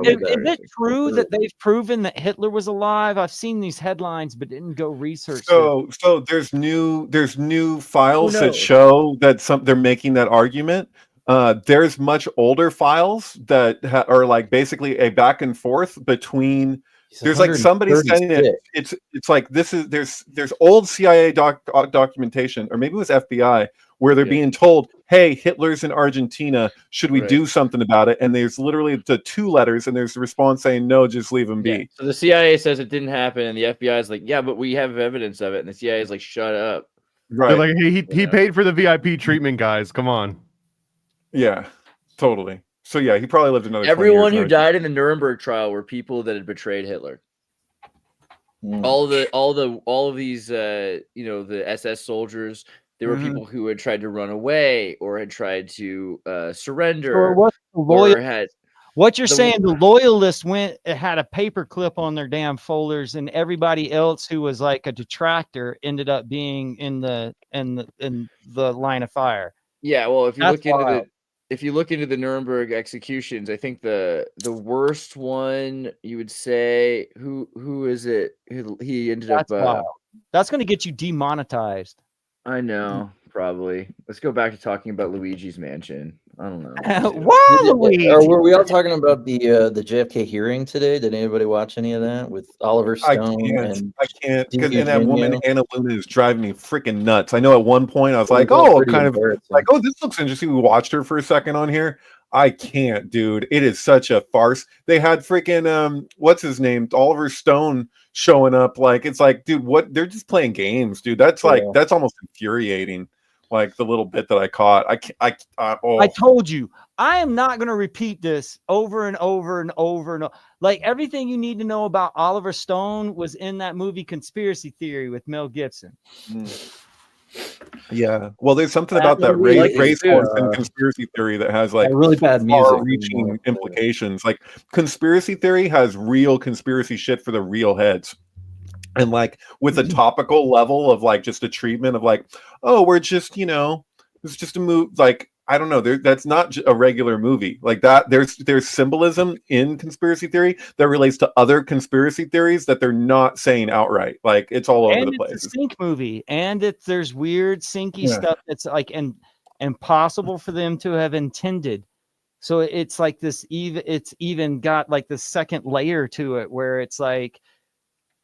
Is it true that they've proven that Hitler was alive? I've seen these headlines, but didn't go research. So there's new files that show that they're making that argument. There's much older files that are like basically a back and forth between. There's like somebody saying it. It's like there's old CIA documentation, or maybe it was FBI, where they're being told, "Hey, Hitler's in Argentina. Should we do something about it?" And there's literally the two letters, and there's the response saying, "No, just leave him be." So the CIA says it didn't happen, and the FBI is like, "Yeah, but we have evidence of it." And the CIA is like, "Shut up." Right. They're like, he paid for the VIP treatment, guys. Come on. Yeah, totally. So yeah, he probably lived another. Everyone who died in the Nuremberg trial were people that had betrayed Hitler. All of these, the SS soldiers. There were people who had tried to run away or had tried to surrender. What you're saying? The loyalists had a paper clip on their damn folders, and everybody else who was like a detractor ended up being in the line of fire. Yeah, well, if you look into the Nuremberg executions, I think the worst one, you would say, who is it? He ended up. That's going to get you demonetized. I know, probably. Let's go back to talking about Luigi's Mansion. I don't know. Were we all talking about the JFK hearing today? Did anybody watch any of that with Oliver Stone? I can't because that woman Anna Luna is driving me freaking nuts. I know at one point I was like, oh, this looks interesting. We watched her for a second on here. I can't, dude. It is such a farce. They had freaking what's his name, Oliver Stone showing up. Like it's like, dude, what? They're just playing games, dude. That's almost infuriating. like the little bit that I caught. I told you, I am not going to repeat this over and over and over and over. Like everything you need to know about Oliver Stone was in that movie Conspiracy Theory with Mel Gibson. Yeah. Well, there's something about that race horse and conspiracy theory that has like really bad music. far-reaching implications. Like conspiracy theory has real conspiracy shit for the real heads. And like with a topical level of like just a treatment of like, oh, we're just, you know, it's just a move. Like, I don't know. That's not a regular movie like that. There's symbolism in conspiracy theory that relates to other conspiracy theories that they're not saying outright. Like it's all over the place. It's a sync movie, and there's weird syncy stuff that's like impossible for them to have intended. So it's like this. It's even got like the second layer to it, where it's like.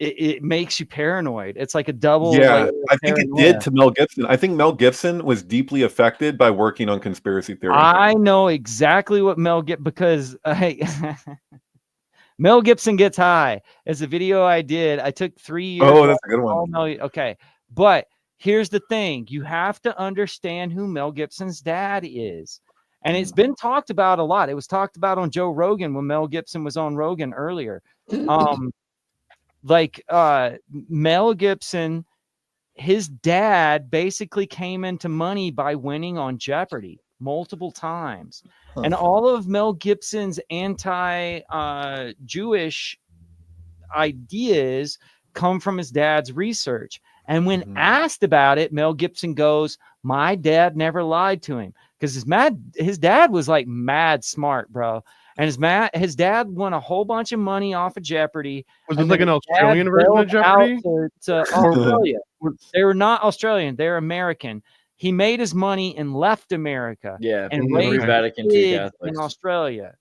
It makes you paranoid. It's like a double. Yeah, I think it did to Mel Gibson. I think Mel Gibson was deeply affected by working on conspiracy theory. I know exactly what Mel Gibson, because Mel Gibson gets high. As a video I did, I took 3 years. Oh, that's a good one. Okay, but here's the thing: you have to understand who Mel Gibson's dad is, and it's been talked about a lot. It was talked about on Joe Rogan when Mel Gibson was on Rogan earlier. Like Mel Gibson, his dad basically came into money by winning on Jeopardy multiple times. And all of Mel Gibson's anti-Jewish ideas come from his dad's research. And when asked about it, Mel Gibson goes, my dad never lied to him. Because his dad was like mad smart, bro. And his dad won a whole bunch of money off of Jeopardy. Was it like an Australian version of Jeopardy? To Australia. They were not Australian. They're American. He made his money and left America. Yeah, and raised Vatican II Catholics in Australia.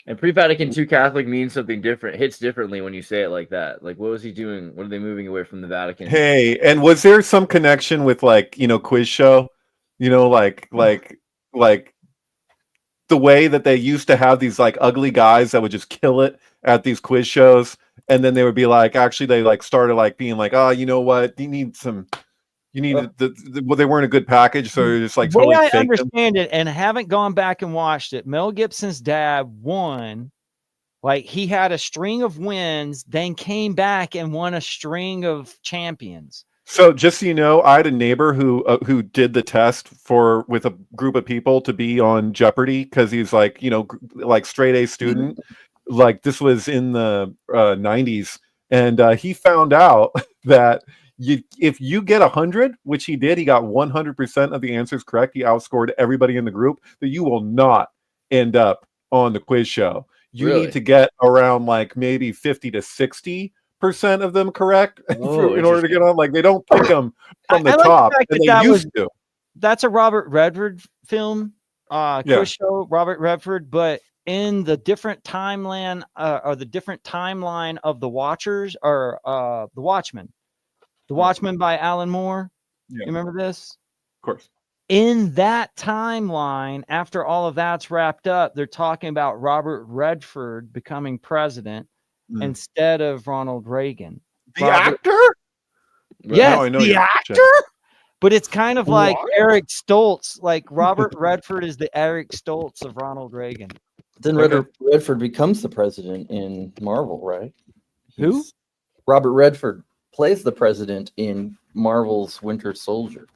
And pre-Vatican II Catholic means something different. Hits differently when you say it like that. Like, what was he doing? What are they moving away from the Vatican? Hey, and was there some connection with like, you know, quiz show? You know, like the way that they used to have these like ugly guys that would just kill it at these quiz shows, and then they would be like, actually, they like started like being like, oh, you know what, well, they weren't a good package, so they're just like totally. I understand it, and haven't gone back and watched it. Mel Gibson's dad won, like he had a string of wins, then came back and won a string of champions. So just so you know, I had a neighbor who did the test with a group of people to be on Jeopardy because he's like, you know, like straight A student. Like this was in the 90s, and he found out that if you get 100, which he did, he got 100% of the answers correct. He outscored everybody in the group. That you will not end up on the quiz show. You need to get around like maybe 50 to 60% of them correct in order to get on. Like they don't pick them from the top, and they used to. That's a Robert Redford film, quiz show, Robert Redford, but in the different timeline or the different timeline of The Watchers or The Watchmen. The Watchmen by Alan Moore. Yeah. You remember this? Of course. In that timeline, after all of that's wrapped up, they're talking about Robert Redford becoming president instead of Ronald Reagan. The actor? Yes, the actor? But it's kind of like Eric Stoltz. Like Robert Redford is the Eric Stoltz of Ronald Reagan. Then Redford becomes the president in Marvel, right? Who? Robert Redford plays the president in Marvel's Winter Soldier.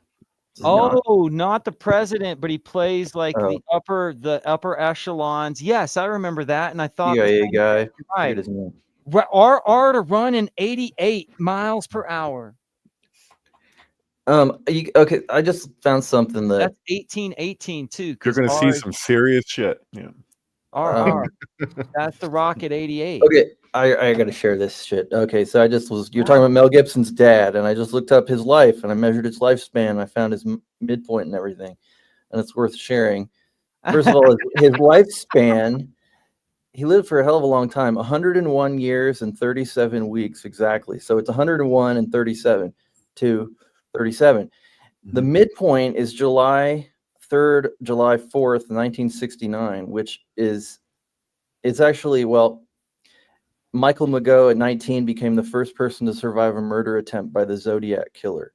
Not the president, but he plays like the upper echelons. Yes, I remember that, and I thought guy. Right. RR to run in 88 miles per hour. Okay, I just found something that's 1818 too. You're going to see some serious shit. Yeah. RR. That's the Rocket 88. Okay, I got to share this shit. Okay, so you're talking about Mel Gibson's dad, and I just looked up his life, and I measured his lifespan, and I found his midpoint and everything, and it's worth sharing. First of all, his lifespan, he lived for a hell of a long time, 101 years and 37 weeks exactly. So it's 101 and 37 to 37. The midpoint is July 3rd, July 4th, 1969, which it's actually, Michael Mageau at 19 became the first person to survive a murder attempt by the Zodiac killer.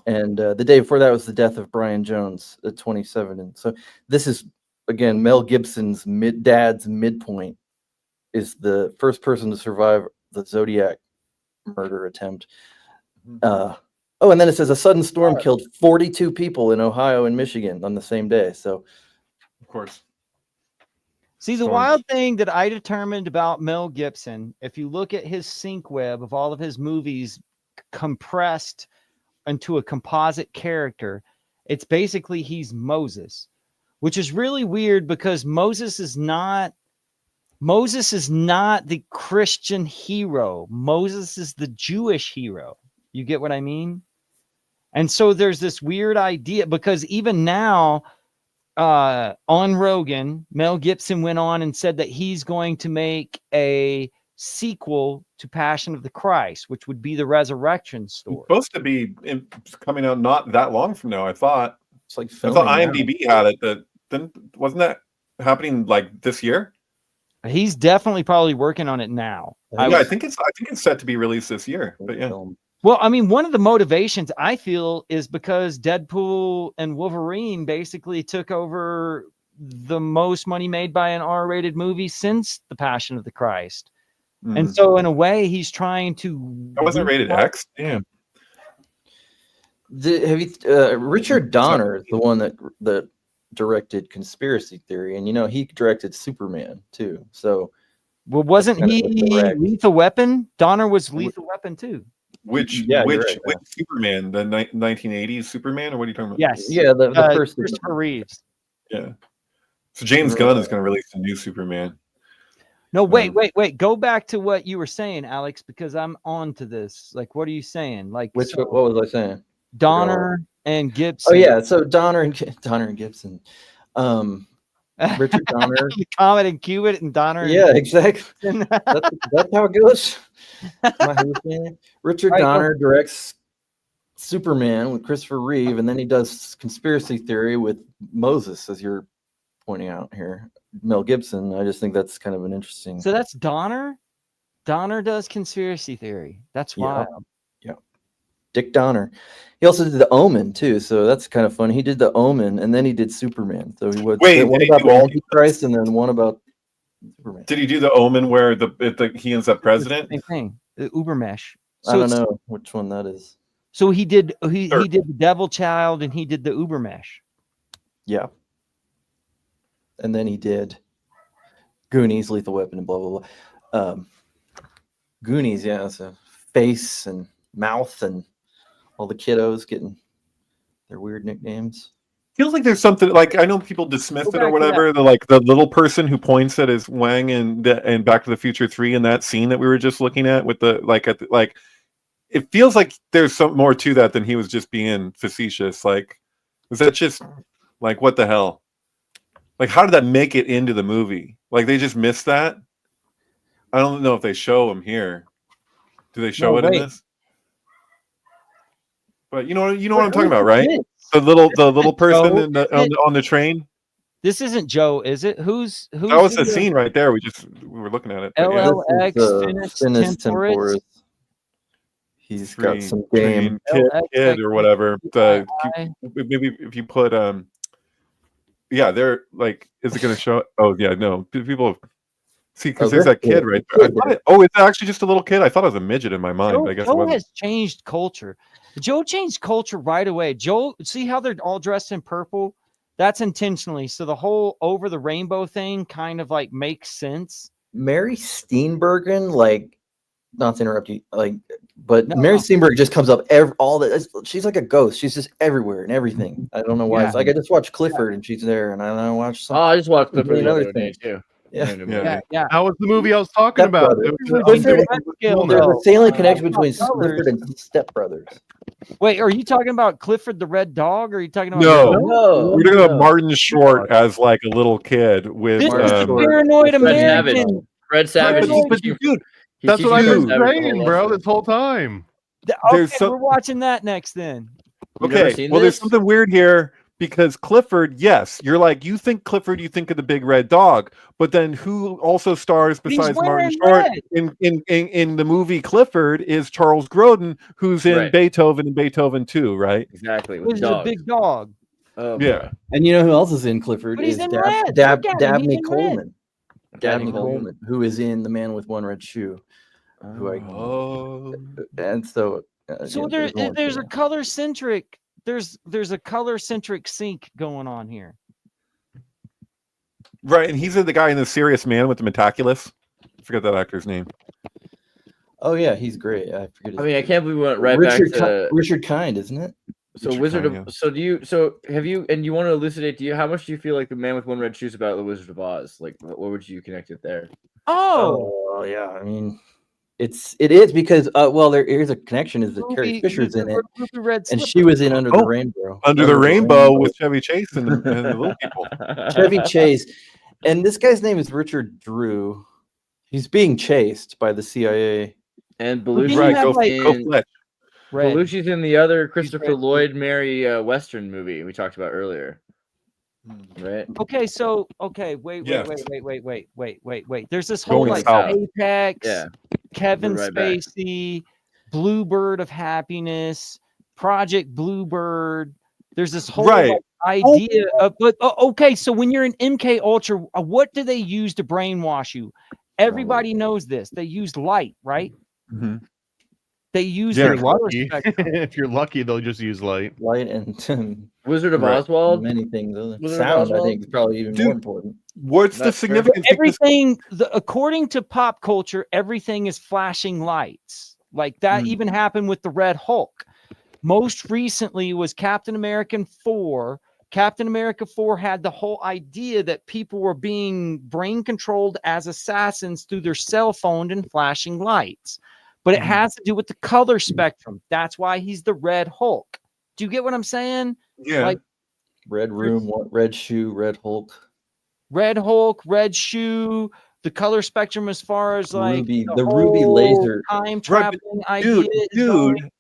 And the day before that was the death of Brian Jones at 27. And so this is, again, Mel Gibson's dad's midpoint is the first person to survive the Zodiac murder attempt. And then it says a sudden storm killed 42 people in Ohio and Michigan on the same day. So, Of course. See, the wild thing that I determined about Mel Gibson, if you look at his sync web of all of his movies compressed into a composite character, it's basically he's Moses, which is really weird because Moses is not the Christian hero. Moses is the Jewish hero. You get what I mean? And so there's this weird idea because even now on Rogan, Mel Gibson went on and said that he's going to make a sequel to Passion of the Christ, which would be the resurrection story. It's supposed to be coming out not that long from now. I thought it's like I thought IMDb had it. Then wasn't that happening like this year? He's definitely probably working on it now. I think it's set to be released this year. But yeah. Well, I mean, one of the motivations I feel is because Deadpool and Wolverine basically took over the most money made by an R-rated movie since The Passion of the Christ. And so in a way, he's trying to... That wasn't rated X? Damn. Richard Donner is the one that directed Conspiracy Theory. And, he directed Superman, too. So... Well, wasn't he Lethal Weapon? Donner was Lethal Weapon, too. Which Superman? The 1980s Superman, or what are you talking about? Yes. Yeah, the first Christopher Reeves. Yeah. So James Gunn is going to release a new Superman. No, wait. Go back to what you were saying, Alex, because I'm on to this. Like, what are you saying? Like, what was I saying? Donner and Gibson. Oh yeah, so Donner and Gibson. Richard Donner, Comet and Cubit, and Donner. Yeah, exactly. That's how it goes. Richard Donner directs Superman with Christopher Reeve, and then he does Conspiracy Theory with Moses, as you're pointing out here. Mel Gibson. I just think that's kind of an interesting. So that's Donner. Donner does Conspiracy Theory. That's wild. Yeah. Dick Donner. He also did The Omen too, so that's kind of fun. He did The Omen, and then he did Superman. So he would one about Antichrist, and then one about Superman. Did he do The Omen where he ends up president? Same thing. The Ubermesh. So I don't know which one that is. So he did he did The Devil Child, and he did the Ubermesh. Yeah. And then he did Goonies, Lethal Weapon, and blah blah blah. Goonies, yeah, so face and mouth and all the kiddos getting their weird nicknames. Feels like there's something like I know people dismiss it or whatever. The little person who points at his Wang and Back to the Future 3 in that scene that we were just looking at with it feels like there's some more to that than he was just being facetious. Like, was that just like what the hell? Like, how did that make it into the movie? Like, they just missed that. I don't know if they show him here. Do they show it in this? But you know what I'm talking about, right? The little person on the train. This isn't Joe, is it? Who's that was the scene right there. We were looking at it. LLX Finis Temporis. He's got some game kid or whatever. Maybe if you put they're like, is it going to show? Oh yeah, no. People see because there's that kid right there. It's actually just a little kid. I thought it was a midget in my mind. I guess Joe has changed culture. Joe changed culture right away. Joe, see how they're all dressed in purple? That's intentionally. So the whole over the rainbow thing kind of like makes sense. Mary Steenburgen, like, not to interrupt you, Mary Steenburgen just comes up she's like a ghost. She's just everywhere and everything. I don't know why. It's like I just watched Clifford and she's there, and I watched something. I just watched Clifford the other day too. Yeah. That was the movie I was talking about. There's a salient connection between Clifford and Step Brothers. Wait, are you talking about Clifford the Red Dog? Or are you talking about No. We're talking about Martin Short as like a little kid with this is the paranoid American. Fred Savage. That's what I've been saying, bro, this whole time. Okay, we're watching that next then. Okay, well, there's something weird here because Clifford, yes, you're like, you think Clifford, you think of the big red dog, but then who also stars He's besides Martin wearing Short red. in the movie Clifford is Charles Grodin, who's in Right. Beethoven and Beethoven 2, right? Exactly. With Which is a dogs. big dog. Oh, Yeah. boy. And you know who else is in Clifford? But he's is in red. Look at him, he's Dabney in red. Coleman. Dabney Dabney Coleman. Coleman, who is in The Man with One Red Shoe. Oh. And so So there's a color centric. There's a color centric sync going on here. Right, and he's the guy in The Serious Man with the Metaculus. I forget that actor's name. Oh yeah, he's great. I forget. I mean, I can't believe we went right Richard back to Richard Kind, isn't it? So Richard Wizard Kind, of yeah. so have you and you want to elucidate? How much do you feel like The Man with One Red Shoe is about the Wizard of Oz? Like, what would you connect it there? Oh, yeah. I mean, it is because here's a connection. Is that Carrie Fisher's in it, and she was in Under the Rainbow. Under the Rainbow with Chevy Chase and the Little People. Chevy Chase, and this guy's name is Richard Drew. He's being chased by the CIA. And Belushi Belushi's Red. Belushi's in the other Christopher Lloyd Mary Western movie we talked about earlier. Right. Okay, so wait. There's this whole Going like south. Apex, Yeah. Kevin We're right back. Spacey, Bluebird of Happiness, Project Bluebird. There's this whole Right. like, idea of, but okay, so when you're in MK Ultra, what do they use to brainwash you? Everybody knows this. They use light, right? Mm-hmm. They use Yeah. the If you're color lucky. spectrum. If you're lucky, they'll just use light. Light and Wizard of Right. Oswald. many things. Other. Wizard of Sound, I Oswald? think, is probably even Dude. more important. What's the That's true. significance? Because- Everything, according to pop culture, everything is flashing lights. Like that even happened with the Red Hulk. Most recently was Captain America 4. Captain America 4 had the whole idea that people were being brain controlled as assassins through their cell phone and flashing lights. But it has to do with the color spectrum. That's why he's the Red Hulk. Do you get what I'm saying? Yeah. Like Red Room, Red Shoe, Red Hulk. Red Hulk, Red Shoe, the color spectrum as far as like Ruby, the the Ruby whole laser. time Right, traveling but idea. is going-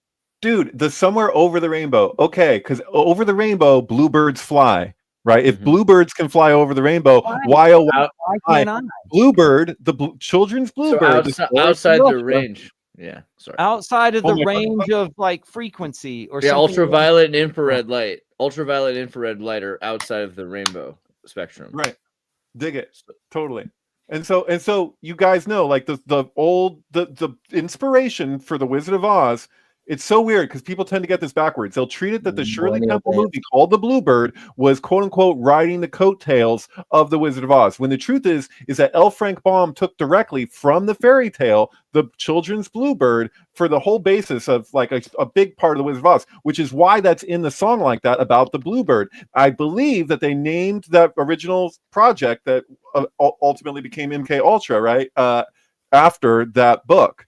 dude, the Somewhere Over the Rainbow. Okay, because over the rainbow, bluebirds fly, right? If bluebirds can fly over the rainbow, why Why can't I? Bluebird, children's So bluebird, outside the range. Yeah. Sorry. Outside of Oh the my God. range of like frequency or Yeah, something. ultraviolet and infrared light. Ultraviolet and infrared light are outside of the rainbow spectrum. right? Dig it, totally. And so you guys know, like the inspiration for the Wizard of Oz. It's so weird because people tend to get this backwards. They'll treat it that the Shirley Millennial Temple dance. movie called The Bluebird was quote unquote riding the coattails of the Wizard of Oz. When the truth is that L. Frank Baum took directly from the fairy tale, the children's Bluebird, for the whole basis of like a big part of the Wizard of Oz, which is why that's in the song like that about the Bluebird. I believe that they named that original project that ultimately became MK Ultra, right? After that book.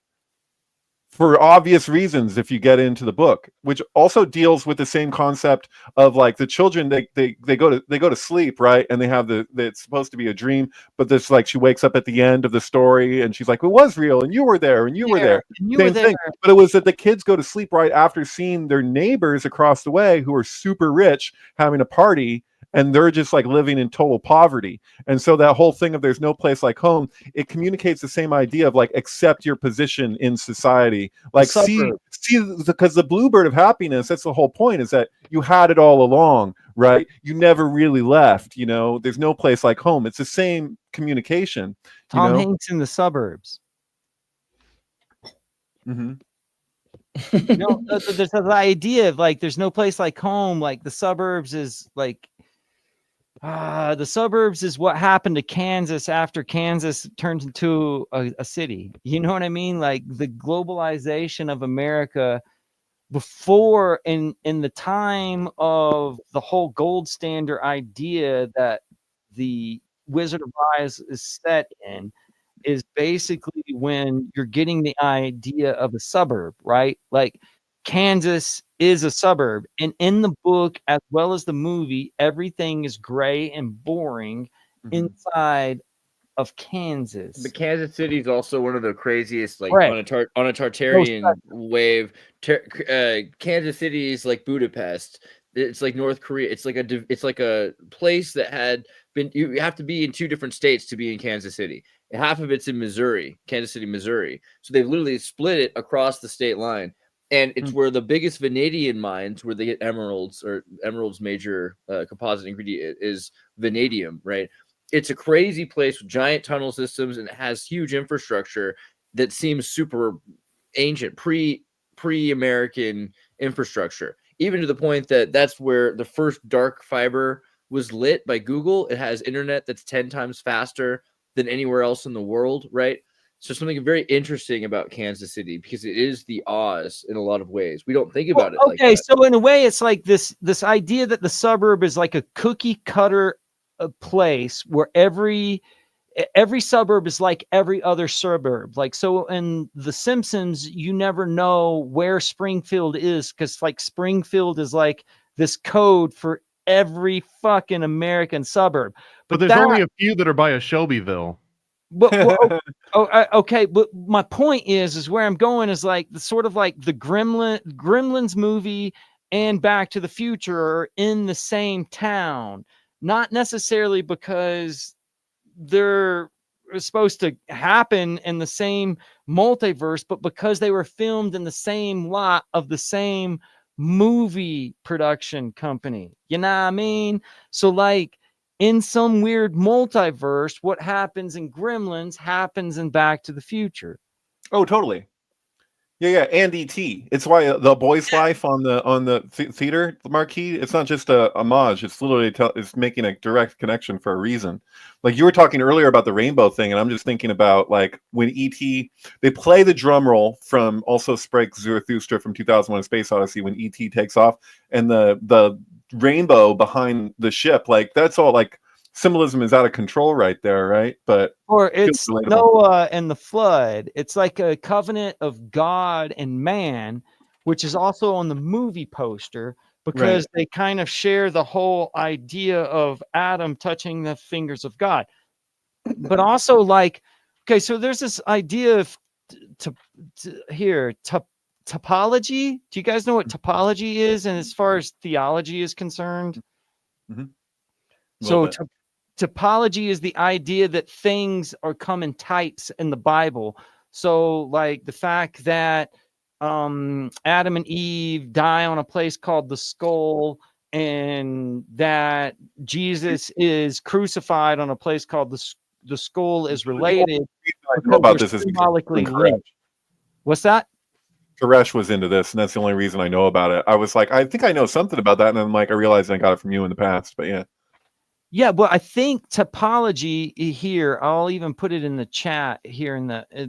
For obvious reasons, if you get into the book, which also deals with the same concept of like the children, they go to sleep, right? And they have it's supposed to be a dream, but this like she wakes up at the end of the story and she's like, it was real, and you were there, and you were there. Same thing. But it was that the kids go to sleep right after seeing their neighbors across the way who are super rich having a party, and they're just like living in total poverty. And so that whole thing of there's no place like home, it communicates the same idea of like accept your position in society. Like see because the Bluebird of Happiness, that's the whole point, is that you had it all along, right? You never really left, there's no place like home. It's the same communication. Tom Hanks in the suburbs. Mm-hmm. There's the idea of like there's no place like home. Like the suburbs is like the suburbs is what happened to Kansas after Kansas turned into a city. You know what I mean? Like the globalization of America before in the time of the whole gold standard idea that the Wizard of Oz is set in is basically when you're getting the idea of a suburb, right? Like Kansas is a suburb, and in the book as well as the movie, everything is gray and boring inside of Kansas. But Kansas City is also one of the craziest, like Right. on a Tartarian wave. Kansas City is like Budapest. It's like North Korea. It's like a place that had been. You have to be in 2 different states to be in Kansas City. Half of it's in Missouri, Kansas City, Missouri. So they've literally split it across the state line, and it's where the biggest vanadium mines, where they get emeralds, or emeralds major composite ingredient is vanadium, right? It's a crazy place with giant tunnel systems, and it has huge infrastructure that seems super ancient, pre-American infrastructure, even to the point that that's where the first dark fiber was lit by Google. It has internet that's 10 times faster than anywhere else in the world, right? So something very interesting about Kansas City, because it is the Oz in a lot of ways. We don't think about it like that. So in a way, it's like this idea that the suburb is like a cookie cutter place where every suburb is like every other suburb. Like, so in The Simpsons, you never know where Springfield is, because like Springfield is like this code for every fucking American suburb. But there's only a few that are by a Shelbyville. Okay, but my point is where I'm going is like the sort of like the Gremlins movie and Back to the Future are in the same town, not necessarily because they're supposed to happen in the same multiverse, but because they were filmed in the same lot of the same movie production company. You know what I mean? So like in some weird multiverse, what happens in Gremlins happens in Back to the Future. Oh, totally. Yeah, and E.T. It's why The Boy's Life on the theater marquee, it's not just a homage. It's literally it's making a direct connection for a reason. Like you were talking earlier about the rainbow thing, and I'm just thinking about like when E.T. they play the drum roll from Also Sprach Zarathustra from 2001: A Space Odyssey when E.T. takes off, and the rainbow behind the ship, like that's all like symbolism is out of control right there, right? But or it's Noah and the flood. It's like a covenant of God and man, which is also on the movie poster, because they kind of share the whole idea of Adam touching the fingers of God. But also like, okay, so there's this idea of topology. Do you guys know what topology is? And as far as theology is concerned, so topology is the idea that things come in types in the Bible. So like the fact that Adam and Eve die on a place called the skull, and that Jesus is crucified on a place called the skull is related. I know about this is symbolically linked. What's that? Koresh was into this, and that's the only reason I know about it. I was like, I think I know something about that, and I'm like, I realized I got it from you in the past, but yeah. Yeah, but I think topology here, I'll even put it in the chat here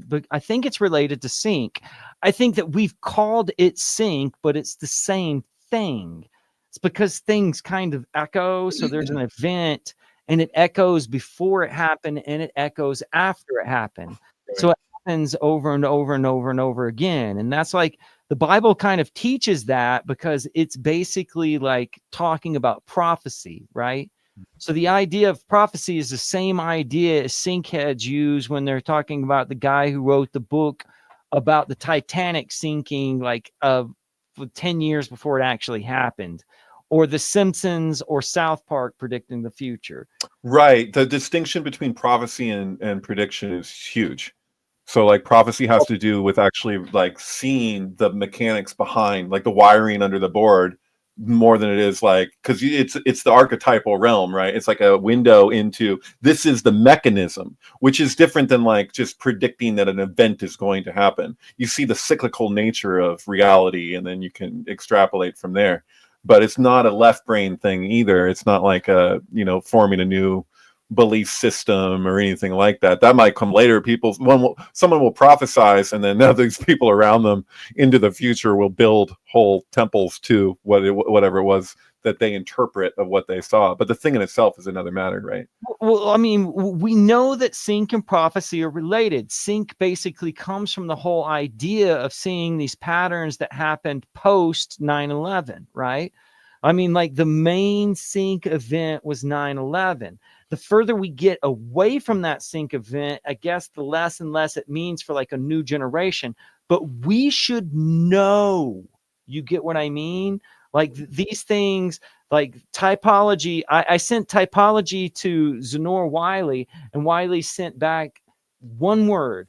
but I think it's related to sync. I think that we've called it sync, but it's the same thing. It's because things kind of echo. So there's an event and it echoes before it happened and it echoes after it happened. So it happens over and over and over and over again. And that's like the Bible kind of teaches that, because it's basically like talking about prophecy, right? So the idea of prophecy is the same idea as sync heads use when they're talking about the guy who wrote the book about the Titanic sinking like 10 years before it actually happened, or the Simpsons or South Park predicting the future. Right. The distinction between prophecy and prediction is huge. So like prophecy has to do with actually like seeing the mechanics behind like the wiring under the board, more than it is like, because it's the archetypal realm, right? It's like a window into this is the mechanism, which is different than like just predicting that an event is going to happen. You see the cyclical nature of reality, and then you can extrapolate from there. But it's not a left brain thing either. It's not like forming a new belief system or anything like that. That might come later. Someone will prophesize, and then these people around them into the future will build whole temples to whatever it was that they interpret of what they saw. But the thing in itself is another matter, right? Well, I mean, we know that sync and prophecy are related. Sync basically comes from the whole idea of seeing these patterns that happened post 9/11, right? I mean, like the main sync event was 9/11. The further we get away from that sync event, I guess the less and less it means for like a new generation. But we should know, you get what I mean? Like these things, like typology. I sent typology to Zenor Wiley, and Wiley sent back one word,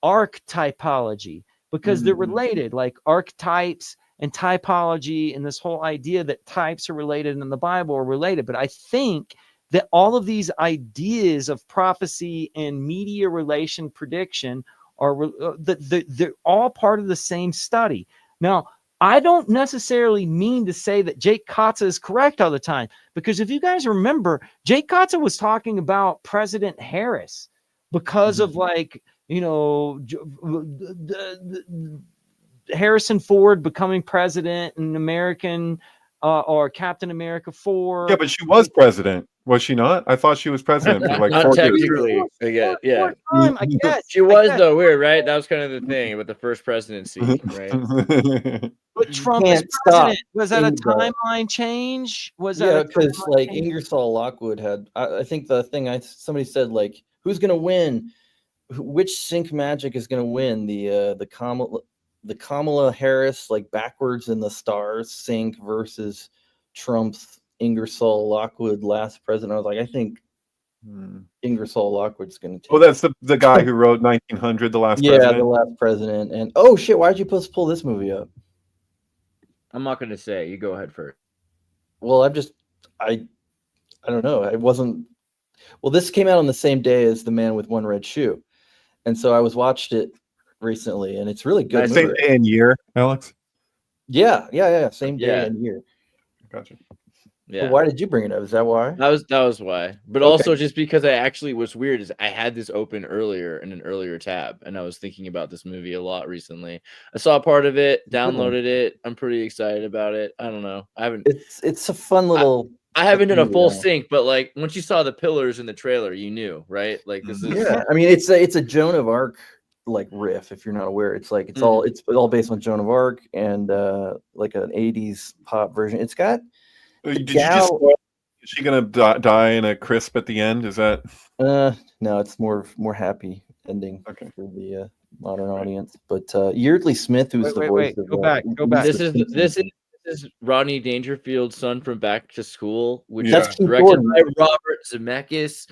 archetypology, because they're related, like archetypes and typology, and this whole idea that types are related and in the Bible are related. But I think that all of these ideas of prophecy and media relation prediction are they're all part of the same study. Now, I don't necessarily mean to say that Jake Kotza is correct all the time, because if you guys remember, Jake Kotza was talking about President Harris because of like, you know, Harrison Ford becoming president and American or Captain America 4. Yeah, but she was president, was she not? I thought she was president for like Not 4 years. technically. Again, yeah. Time, I guess. She was though, weird, right? That was kind of the thing with the first presidency, right? But Trump is president. Was that a timeline change? Was that because like Ingersoll Lockwood had, I think the thing somebody said, like, who's gonna win? Which sync magic is gonna win? The Kamala Harris, like backwards in the stars sync versus Trump's Ingersoll Lockwood last president. I was like, I think Ingersoll Lockwood's going to take. Oh, that's the guy who wrote 1900, the last president. Yeah, the last president. And oh shit, why'd you pull this movie up? I'm not going to say. You go ahead first. Well, I don't know. I wasn't. Well, this came out on the same day as The Man with One Red Shoe, and so I watched it recently, and it's really good. Same day and year, Alex. Yeah. Same day and year. Gotcha. Yeah. But why did you bring it up? Is that why? That was why. But also just because I actually, what's weird is I had this open earlier in an earlier tab, and I was thinking about this movie a lot recently. I saw part of it, downloaded it. I'm pretty excited about it. I don't know. I haven't. It's a fun little. I haven't done a full sync, but like once you saw the pillars in the trailer, you knew, right? Like this is. Yeah, I mean it's a Joan of Arc like riff. If you're not aware, it's like it's all based on Joan of Arc and like an 80s pop version. It's got. Is she gonna die in a crisp at the end? Is that? No, it's more happy ending for the modern audience. But Yeardley Smith, who's the voice of go back. This is Rodney Dangerfield's son from Back to School, which is Keith directed Gordon. by Robert Zemeckis,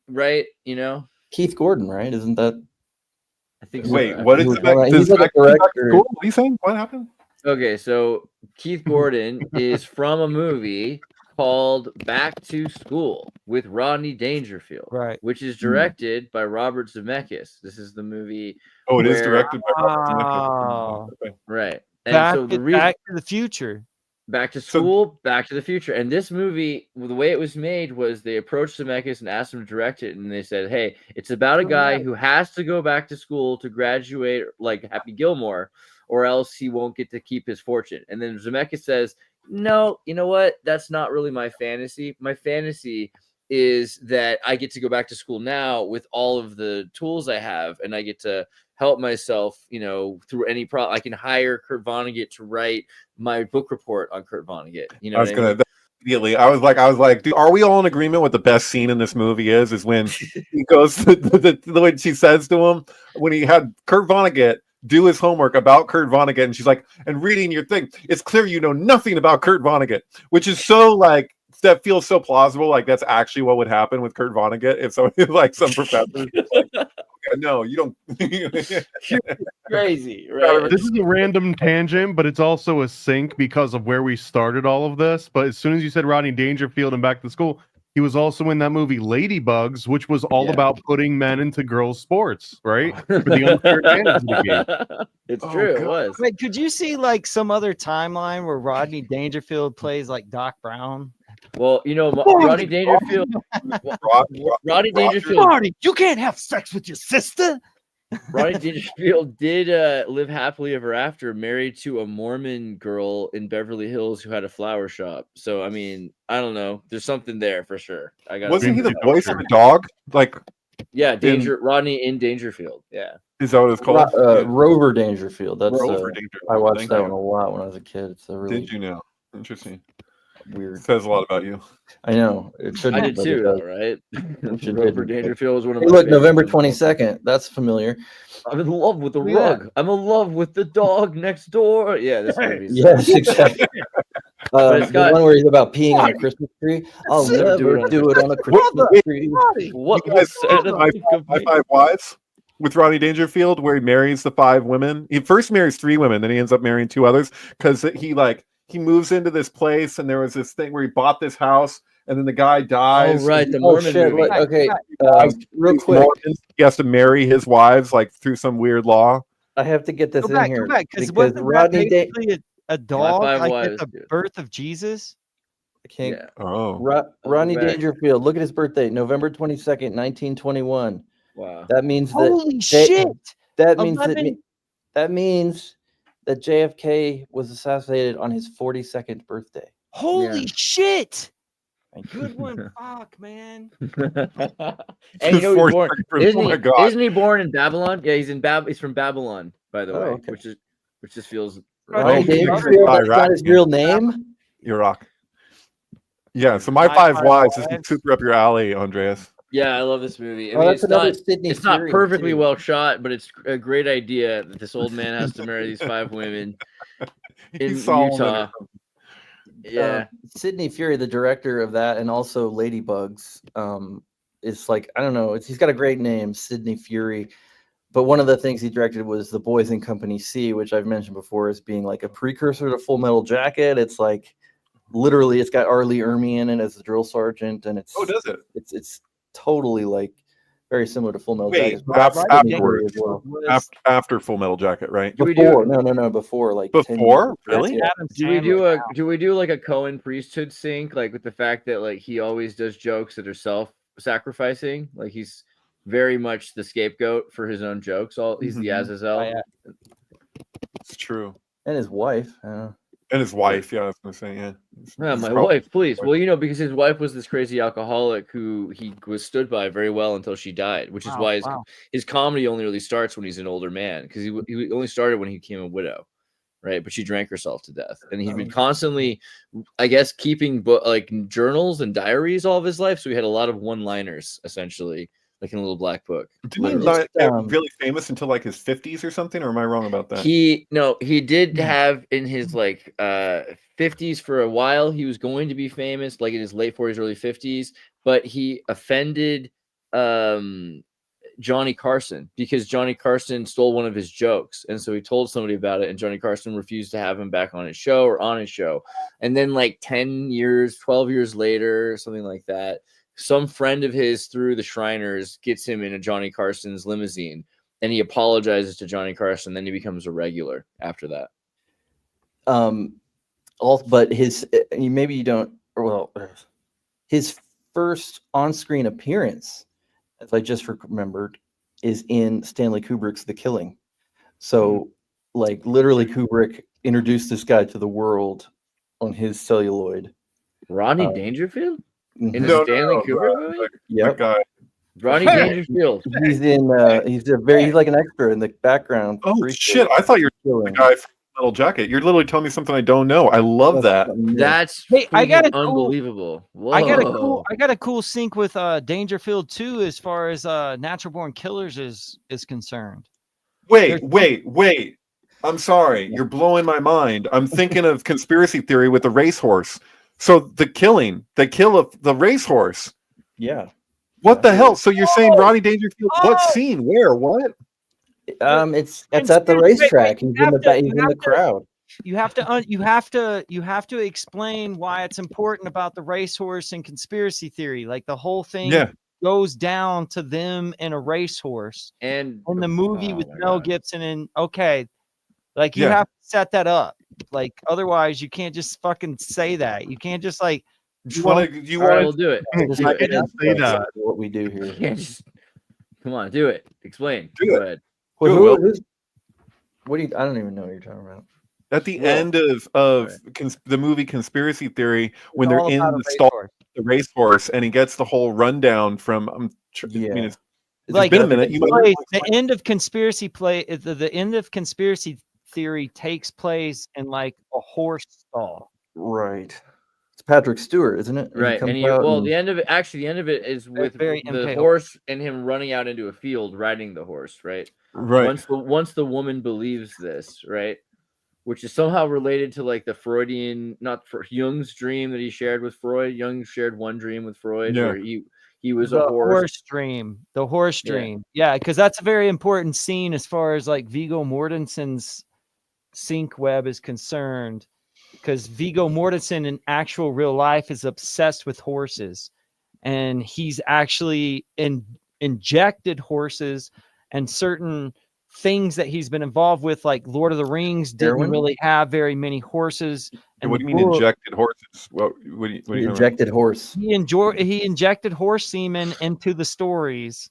right? You know, Keith Gordon, right? Isn't that? I think. So. Wait, what is Zemeckis? He's like a director. What are you saying? What happened? Okay, so Keith Gordon is from a movie called Back to School with Rodney Dangerfield, right? Which is directed by Robert Zemeckis. This is the movie. Oh, it is directed by Robert Zemeckis. Okay. Right. And Back so to the Future. Back to School, Back to the Future. And this movie, the way it was made was they approached Zemeckis and asked him to direct it. And they said, hey, it's about a guy who has to go back to school to graduate like Happy Gilmore, or else he won't get to keep his fortune. And then Zemeckis says, no, you know what? That's not really my fantasy. My fantasy is that I get to go back to school now with all of the tools I have, and I get to help myself, you know, through any problem. I can hire Kurt Vonnegut to write my book report on Kurt Vonnegut. You know, immediately. I was like, dude, are we all in agreement what the best scene in this movie is when he goes to the way she says to him when he had Kurt Vonnegut do his homework about Kurt Vonnegut, and she's like, and reading your thing, it's clear you know nothing about Kurt Vonnegut, which is so like that feels so plausible. Like that's actually what would happen with Kurt Vonnegut if somebody like some professor. Like, no, you don't. Crazy, right? This is a random tangent, but it's also a sync because of where we started all of this. But as soon as you said Rodney Dangerfield and Back to School, he was also in that movie Ladybugs, which was all about putting men into girls' sports, right? For the unfair advantage of the game. It's true. It was. Wait, could you see like some other timeline where Rodney Dangerfield plays like Doc Brown? Well, you know, Rodney Dangerfield. Rodney Dangerfield. Rodney, you can't have sex with your sister. Rodney Dangerfield did live happily ever after, married to a Mormon girl in Beverly Hills who had a flower shop. So, I mean, I don't know. There's something there for sure. Wasn't he the voice of a dog? Like, yeah, Rodney in Dangerfield. Yeah. Is that what it's called? Rover Dangerfield. That's Rover Dangerfield. I watched that one a lot when I was a kid. It's a really. Did you know? Interesting. Weird. It says a lot about you. I know. It should. I did too, though, right? Rover Dangerfield was one of my. Hey, look, November 22nd. That's familiar. I'm in love with the rug. I'm in love with the dog next door. Yeah, this movie. Yes, exactly. it's The got- one where he's about peeing on a Christmas tree. I'll Never never do it on a Christmas tree. What You guys said see of My me? Five Wives with Rodney Dangerfield, where he marries the 5 women. He first marries 3 women, then he ends up marrying 2 others because he moves into this place, and there was this thing where he bought this house, and then the guy dies. Oh, right, the Oh Mormon shit! movie. Okay, Guys, real he's quick, Mormon. He has to marry his wives like through some weird law. I have to get this Go back, in here go back, because because wasn't that Rodney basically a dog Five like Wives, at the dude. birth of Jesus? I can't. Yeah. Oh, Rodney back. Dangerfield. Look at his birthday, November 22nd, 1921. Wow. That means Holy that shit! that means that 11 that means that JFK was assassinated on his 42nd birthday. Holy shit! Thank you. Good one. Fuck, man. And you know he's born. Oh my God. Isn't he born in Babylon? Yeah, he's from Babylon, by the Oh, way, okay. which just feels Rodney he's Dangerfield. That's not his Iraqi. real name. Iraq. Yeah, so My My Five Five Wives is Wives. super up your alley, Andreas. Yeah, I love this movie. I Oh, mean, that's another Sydney it's not Fury, perfectly too. well shot, but it's a great idea that this old man has to marry these 5 women in He's Solomon or Utah. something. Yeah. Sidney Fury, the director of that, and also Ladybugs, is like, I don't know. He's got a great name, Sidney Fury. But one of the things he directed was The Boys in Company C, which I've mentioned before as being like a precursor to Full Metal Jacket. It's like literally, it's got R. Lee Ermey in it as the drill sergeant, and it's Does it? It's totally like very similar to Full Metal Wait, Jacket. that's Rodney afterwards. Dangerfield Well. After Full Metal Jacket, right? Do we do- Before, no, before, like 10 Before? years. Really? Yeah. Adam Do we do like a Cohen priesthood sync, like with the fact that like he always does jokes that are self-sacrificing, like he's very much the scapegoat for his own jokes. He's the Azazel. It's true. And his wife. And his wife, yeah, I was gonna say, yeah. Yeah, It's my probably- wife, please. Well, because his wife was this crazy alcoholic who he was stood by very well until she died, which is Wow, why wow. his comedy only really starts when he's an older man, because he only started when he became a widow, right? But she drank herself to death, and he'd been constantly, I guess, keeping like journals and diaries all of his life, so he had a lot of one-liners, essentially, like in a little black book. Didn't he not get really famous until like his 50s or something, or am I wrong about that? He did have in his like 50s for a while. He was going to be famous, like in his late 40s, early 50s, but he offended Johnny Carson because Johnny Carson stole one of his jokes, and so he told somebody about it, and Johnny Carson refused to have him back on his show. And then like 12 years later, something like that, some friend of his through the Shriners gets him in a Johnny Carson's limousine, and he apologizes to Johnny Carson. Then he becomes a regular after that. But his, maybe you don't, or well, his first on-screen appearance, as I just remembered, is in Stanley Kubrick's The Killing. So, like, literally, Kubrick introduced this guy to the world on his celluloid. Rodney Dangerfield? In Mhm. the Stanley Kubrick movie? Yep. That guy. Rodney Dangerfield. He's in. He's like an expert in the background. Oh briefly. shit! I thought you were the Killing. guy from Metal Jacket. You're literally telling me something I don't know. I love that. That's Hey, I got a cool- unbelievable. I got Whoa. a cool sync with Dangerfield too, as far as Natural Born Killers is concerned. Wait. I'm sorry. You're blowing my mind. I'm thinking of conspiracy theory with the racehorse. So the kill of the racehorse. Yeah. What the hell? So you're saying Rodney Dangerfield? What scene? Where? What? It's at the racetrack. He's in the crowd. You have to explain why it's important about the racehorse and conspiracy theory. Like the whole thing goes down to them and a racehorse, and in the movie with my Mel God. Gibson. And you have to set that up. Like otherwise, you can't just fucking say that. You can't just like. All right, we'll do it. I didn't say that. What we do here. You can't just- Come on, do it. Explain. Do Go it. ahead. Well, Who will? what do you? I don't even know what you're talking about. At the Well, end of the movie Conspiracy Theory, when they're all in about a the stall, racehorse. the racehorse, and he gets the whole rundown from. I mean, it's Like been a minute. You might place, the end of conspiracy the end of conspiracy theory takes place in like a horse stall. Right. It's Patrick Stewart, isn't it? Right. comes And out the end of it is with very the MK horse and him running out into a field riding the horse, right? right. Once the woman believes this, right? which is somehow related to like the Freudian, not for Jung's dream that he shared with Freud. Jung shared one dream with Freud where he was a horse. The horse dream. Yeah, because that's a very important scene as far as like Viggo Mortensen's sync web is concerned. Because Viggo Mortensen in actual real life is obsessed with horses, and he's actually injected horses and certain things that he's been involved with, like Lord of the Rings didn't really have very many horses. And what do you mean injected horses? What do you injected horse? He injected horse semen into the stories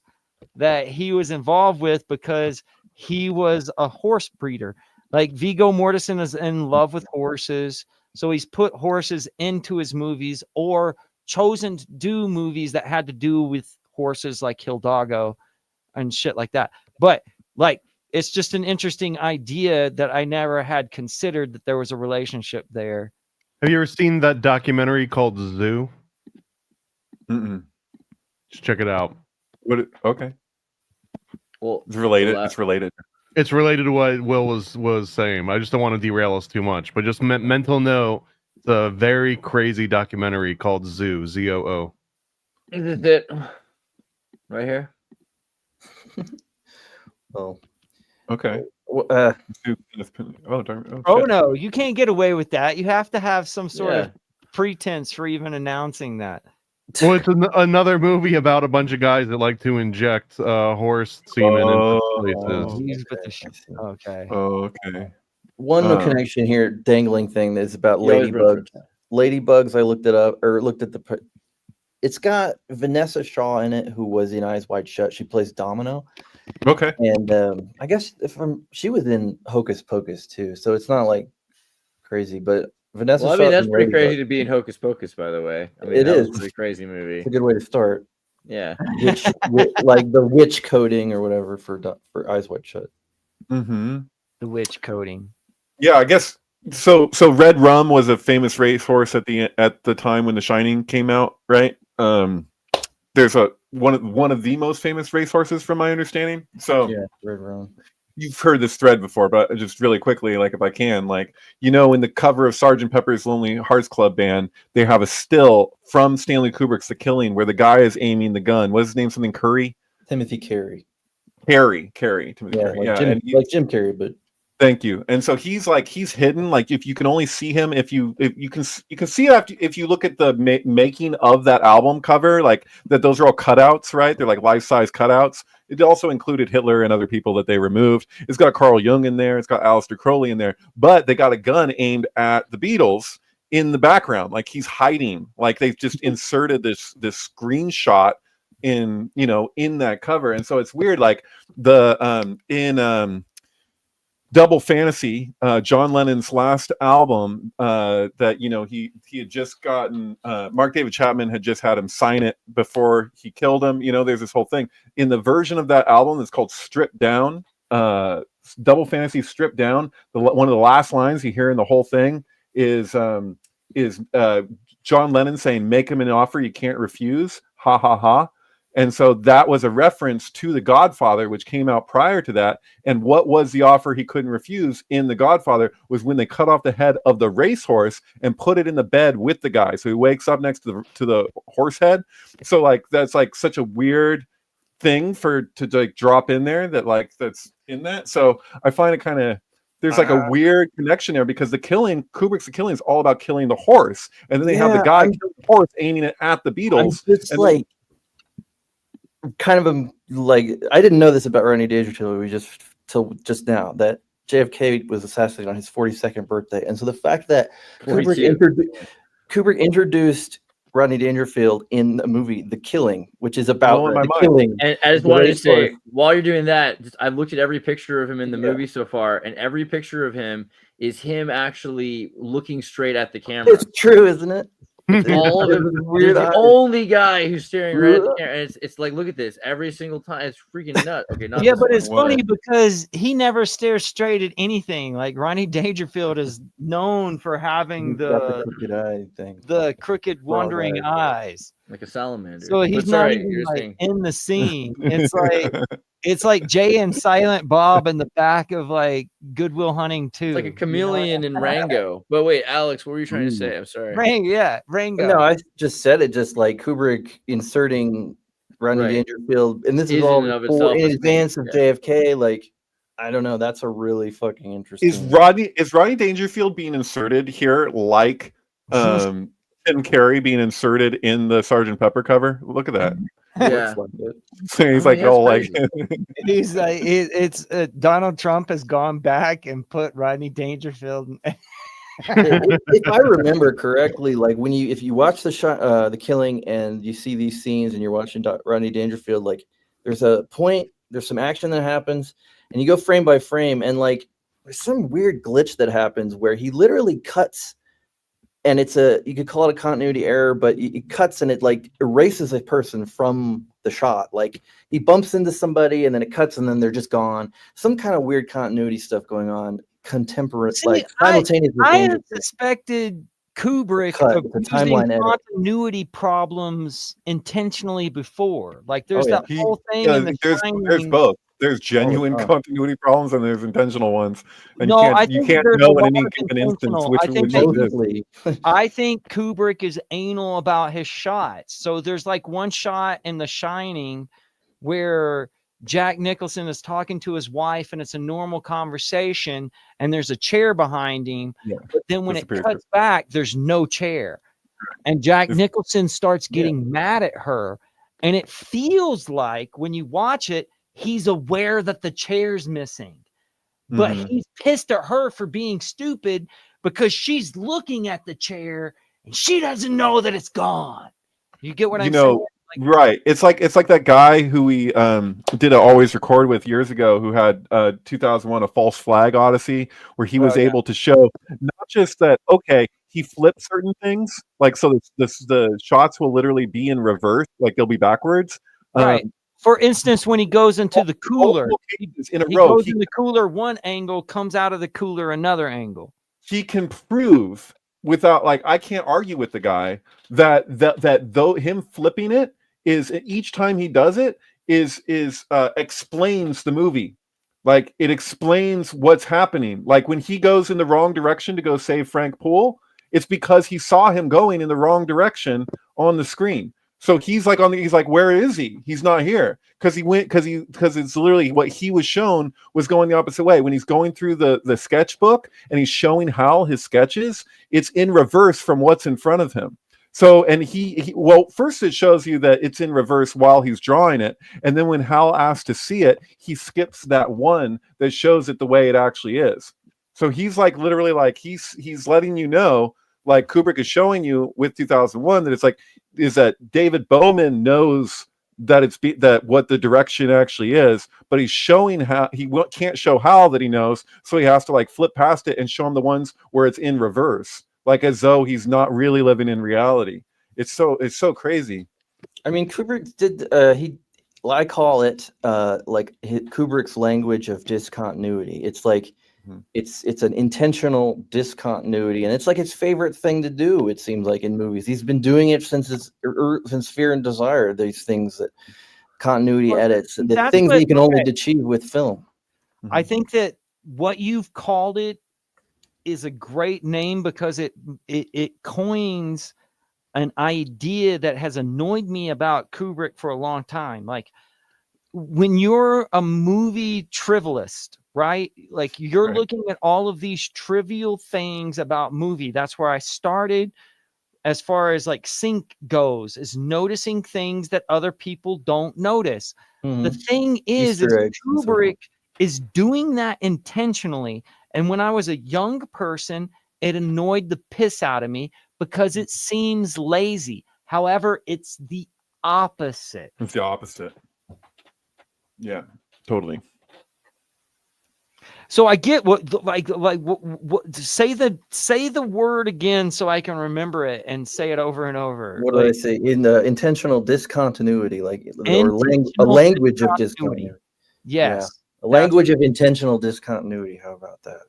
that he was involved with because he was a horse breeder. Like Viggo Mortensen is in love with horses, so he's put horses into his movies or chosen to do movies that had to do with horses, like Hidalgo and shit like that. But like, it's just an interesting idea that I never had considered that there was a relationship there. Have you ever seen that documentary called Zoo? Just check it out. Okay. Well, it's related. It's related. It's related to what Will was saying. I just don't want to derail us too much, but just mental note. It's a very crazy documentary called Zoo. ZOO. Is it right here? Oh. Okay. Oh no, you can't get away with that. You have to have some sort of pretense for even announcing that. Well, it's another movie about a bunch of guys that like to inject horse semen into places. Okay. Okay. One connection here, dangling thing is about ladybugs. Ladybugs. I looked it up or looked at the. It's got Vanessa Shaw in it, who was in Eyes Wide Shut. She plays Domino. Okay. And I guess she was in Hocus Pocus too, so it's not like crazy, but Vanessa. Well, I mean, that's pretty crazy to be in Hocus Pocus, by the way. I mean, it is a pretty crazy movie. It's a good way to start. Yeah. Like the witch coding or whatever for Eyes Wide Shut. Mm-hmm. The witch coding. Yeah, I guess so. So Red Rum was a famous racehorse at the time when The Shining came out, right? There's one of the most famous racehorses, from my understanding. So yeah, Red Rum. You've heard this thread before, but just really quickly, like if I can, like, you know, in the cover of Sgt. Pepper's Lonely Hearts Club Band, they have a still from Stanley Kubrick's The Killing where the guy is aiming the gun. What's his name? Something Curry? Timothy Carey. Timothy Carey. Like Jim Carrey, but thank you. And so he's hidden. Like if you can only see him if you can see it if you look at the making of that album cover, like that those are all cutouts, right? They're like life-size cutouts. It also included Hitler and other people that they removed. It's got Carl Jung in there. It's got Aleister Crowley in there. But they got a gun aimed at the Beatles in the background. Like he's hiding. Like they've just inserted this screenshot in that cover. And so it's weird. Like in Double Fantasy, John Lennon's last album, that he had just gotten, Mark David Chapman had just had him sign it before he killed him. There's this whole thing in the version of that album that's called Stripped Down, Double Fantasy Stripped Down. One of the last lines you hear in the whole thing is John Lennon saying, "Make him an offer you can't refuse, ha ha ha." And so that was a reference to The Godfather, which came out prior to that. And what was the offer he couldn't refuse in The Godfather was when they cut off the head of the racehorse and put it in the bed with the guy. So he wakes up next to the horse head. So like that's like such a weird thing to like drop in there that's in that. So I find it kind of there's like a weird connection there because Kubrick's The Killing is all about killing the horse, and then they have the guy killing the horse aiming it at the Beatles. Kind of like I didn't know this about Rodney Dangerfield till just now that JFK was assassinated on his 42nd birthday, and so the fact that Kubrick introduced Rodney Dangerfield in the movie The Killing, which is about the killing. And I just wanted to say, while you're doing that, I've looked at every picture of him in the movie so far, and every picture of him is him actually looking straight at the camera. It's true, isn't it? All of them weird. The only guy who's staring right at the camera. And it's like, look at this every single time. It's freaking nuts. Okay, not but it's funny because he never stares straight at anything. Like Rodney Dangerfield is known for having the crooked eye thing, the crooked wandering eyes, like a salamander. So he's not even like in the scene. It's like It's like Jay and Silent Bob in the back of like Goodwill Hunting 2. It's like a chameleon in Rango. But wait, Alex, what were you trying to say? I'm sorry. Rango. No, I just said it. Just like Kubrick inserting Rodney Dangerfield, and this is all in and of before, itself in a advance thing, of JFK. Like, I don't know. That's a really fucking interesting. Is Rodney Dangerfield being inserted here like Tim Carey being inserted in the Sgt. Pepper cover? Look at that. Yeah. So he's like, oh, like he's like, it's Donald Trump has gone back and put Rodney Dangerfield. If I remember correctly, like if you watch the killing and you see these scenes and you're watching Rodney Dangerfield, like there's a point, there's some action that happens, and you go frame by frame, and like there's some weird glitch that happens where he literally cuts. And you could call it a continuity error, but it cuts and it like erases a person from the shot. Like he bumps into somebody and then it cuts and then they're just gone. Some kind of weird continuity stuff going on contemporary, like simultaneously. I had suspected Kubrick of using continuity problems intentionally before. Like there's that whole thing in the there's both. There's genuine continuity problems and there's intentional ones. And no, you can't know in any given instance which is. I think Kubrick is anal about his shots. So there's like one shot in The Shining where Jack Nicholson is talking to his wife and it's a normal conversation and there's a chair behind him. Yeah, but then when it cuts back, there's no chair. And Jack Nicholson starts getting mad at her. And it feels like when you watch it, he's aware that the chair's missing, but he's pissed at her for being stupid because she's looking at the chair and she doesn't know that it's gone. You get what I'm saying? Like, right. It's like that guy who we did Always Record with years ago, who had 2001 A False Flag Odyssey, where he was able to show not just that, okay, he flipped certain things, like so the shots will literally be in reverse, like they'll be backwards. Right. For instance, when he goes into the cooler, he goes in the cooler one angle, comes out of the cooler another angle. He can prove without, like, I can't argue with the guy that though him flipping it is each time he does it is explains the movie. Like it explains what's happening. Like when he goes in the wrong direction to go save Frank Poole, it's because he saw him going in the wrong direction on the screen. So he's like he's like, where is he? He's not here because it's literally what he was shown was going the opposite way. When he's going through the sketchbook and he's showing Hal his sketches, it's in reverse from what's in front of him. So, and he first it shows you that it's in reverse while he's drawing it. And then when Hal asks to see it, he skips that one that shows it the way it actually is. So he's like, literally like he's letting you know, like Kubrick is showing you with 2001 that it's like, is that David Bowman knows that that what the direction actually is, but he's showing how he can't show Hal that he knows. So he has to like flip past it and show him the ones where it's in reverse. Like as though he's not really living in reality. It's so crazy. I mean, Kubrick did I call it like Kubrick's language of discontinuity. It's like it's an intentional discontinuity, and it's like his favorite thing to do. It seems like in movies, he's been doing it since Fear and Desire. These things that continuity edits, the things that you can only achieve with film. I think that what you've called it is a great name because it coins an idea that has annoyed me about Kubrick for a long time. Like when you're a movie trivialist, right? Like you're looking at all of these trivial things about movie. That's where I started as far as like sync goes, is noticing things that other people don't notice. The thing is Kubrick is doing that intentionally. And when I was a young person, it annoyed the piss out of me because it seems lazy. However, it's the opposite. It's the opposite. Yeah, totally. So I get what say the word again so I can remember it and say it over and over. What do I say? In the intentional discontinuity, like or a language of discontinuity. Yes. Yeah. A language of intentional discontinuity. How about that?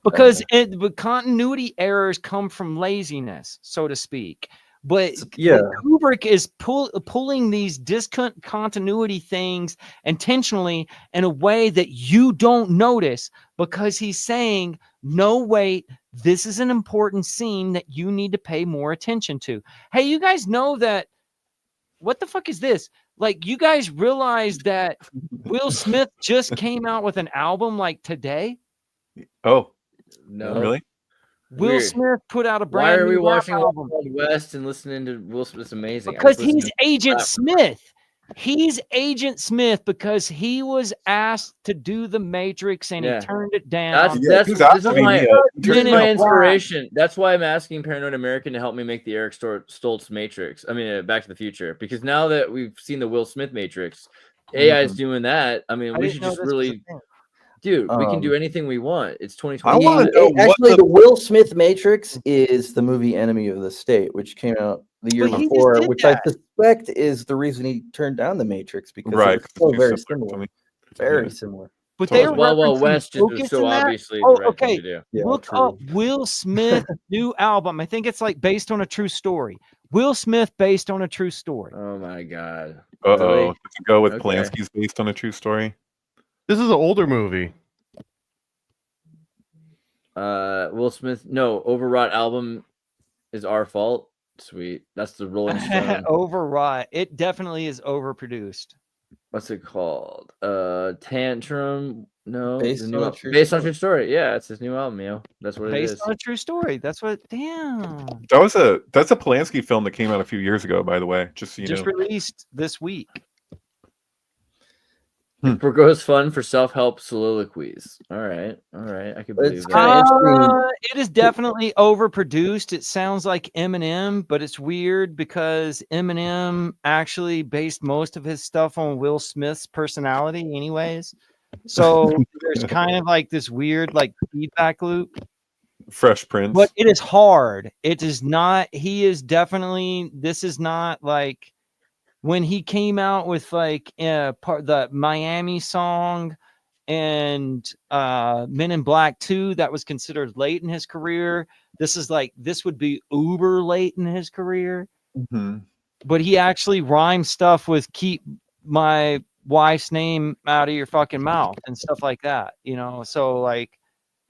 Because but continuity errors come from laziness, so to speak. But Yeah. Kubrick is pulling these discontinuity things intentionally in a way that you don't notice, because he's saying, no, wait, this is an important scene that you need to pay more attention to. Hey, you guys know that, what the fuck is this? Like, you guys realize that Will Smith just came out with an album like today? Oh, No, really? Will Weird. Smith put out a Why brand are we new rap watching album. Wild West and listening to Will Smith? It's amazing. I Because was listening he's to Agent rap. Smith. He's Agent Smith because he was asked to do the Matrix and Yeah. he turned it down. This is Men in my Black. inspiration. That's why I'm asking Paranoid American to help me make the Eric Stoltz Matrix. I mean, Back to the Future. Because now that we've seen the Will Smith Matrix, AI is doing that. I mean, I we didn't should know just this was a really, thing. dude, we can do anything we want. It's 2020. I want to know what Actually, the Will Smith Matrix is the movie Enemy of the State, which came out the year But he just before, did which that. I suspect is the reason he turned down the Matrix, because Right, it's so very it's similar to similar. me. Very Yeah. similar. But Totally. they were Wild referencing West just was Focus so in that? obviously the Oh, right thing okay. to do. Yeah, Look true. up Will Smith new album. I think it's like based on a true story. Will Smith based on a true story. Oh my god. Uh-oh. Really? Does it go with Okay. Polanski's based on a true story? This is an older movie. Will Smith. No, overwrought album is our fault. Sweet. That's the Rolling Stone. Overwrought. It definitely is overproduced. What's it called? Tantrum. No, Based the new on a true based on story. true story. Yeah, it's his new album, yo. That's what it Based is. on a true story. That's what. Damn. That's a Polanski film that came out a few years ago, by the way. Just so you Just know. released this week. Burgos fun for self-help soliloquies. All right, I can believe It's that. kinda interesting. It is definitely overproduced. It sounds like Eminem, but it's weird because Eminem actually based most of his stuff on Will Smith's personality, anyways. So there's kind of like this weird like feedback loop. Fresh Prince. But it is hard. It is not. He is definitely. This is not like when he came out with like the Miami song and Men in Black 2, that was considered late in his career. This is like, this would be uber late in his career. Mm-hmm. But he actually rhymed stuff with keep my wife's name out of your fucking mouth and stuff like that, you know. So like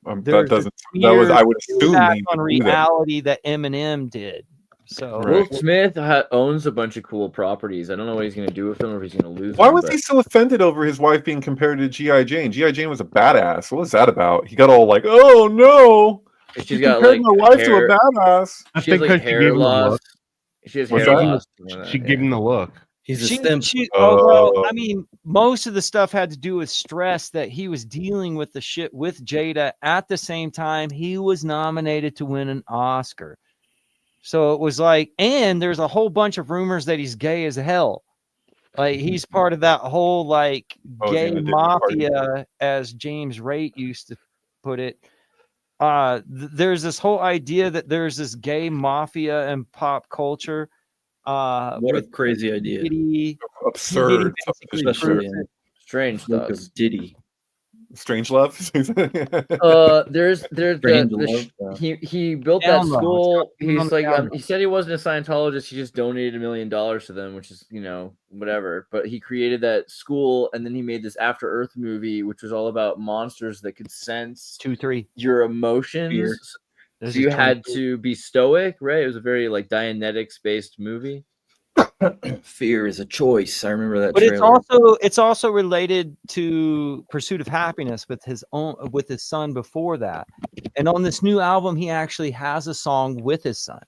that doesn't. That was. I would assume back he on would do that. reality that Eminem did. So Right. Will Smith owns a bunch of cool properties. I don't know what he's going to do with them or if he's going to lose Why them. was he so offended over his wife being compared to G.I. Jane? G.I. Jane was a badass. What was that about? He got all like, "Oh no, She's got compared like my wife hair, to a badass." I she has think like 'cause she hair gave him the loss. look. She has What's hair that? loss. She gave him the look. He's a She, stem. well, I mean, most of the stuff had to do with stress that he was dealing with the shit with Jada. At the same time, he was nominated to win an Oscar. So it was like, and there's a whole bunch of rumors that he's gay as hell. Like he's part of that whole like gay in the Disney party. mafia, as James Raitt used to put it. There's this whole idea that there's this gay mafia in pop culture. What a crazy idea. Diddy, Absurd. basically Especially proves in it. Strange look thoughts. of Diddy. Strange Love. There's Strange love, he built Down that low. school. It's on He's the like down he said he wasn't a Scientologist. He just donated $1 million to them, which is, you know, whatever. But he created that school, and then he made this After Earth movie, which was all about monsters that could sense 2-3. your emotions. Fear. This So is you had 22. to be stoic, right? It was a very like Dianetics based movie. Fear is a choice. I remember that But trailer. it's also related to Pursuit of Happiness with his son before that. And on this new album, he actually has a song with his son.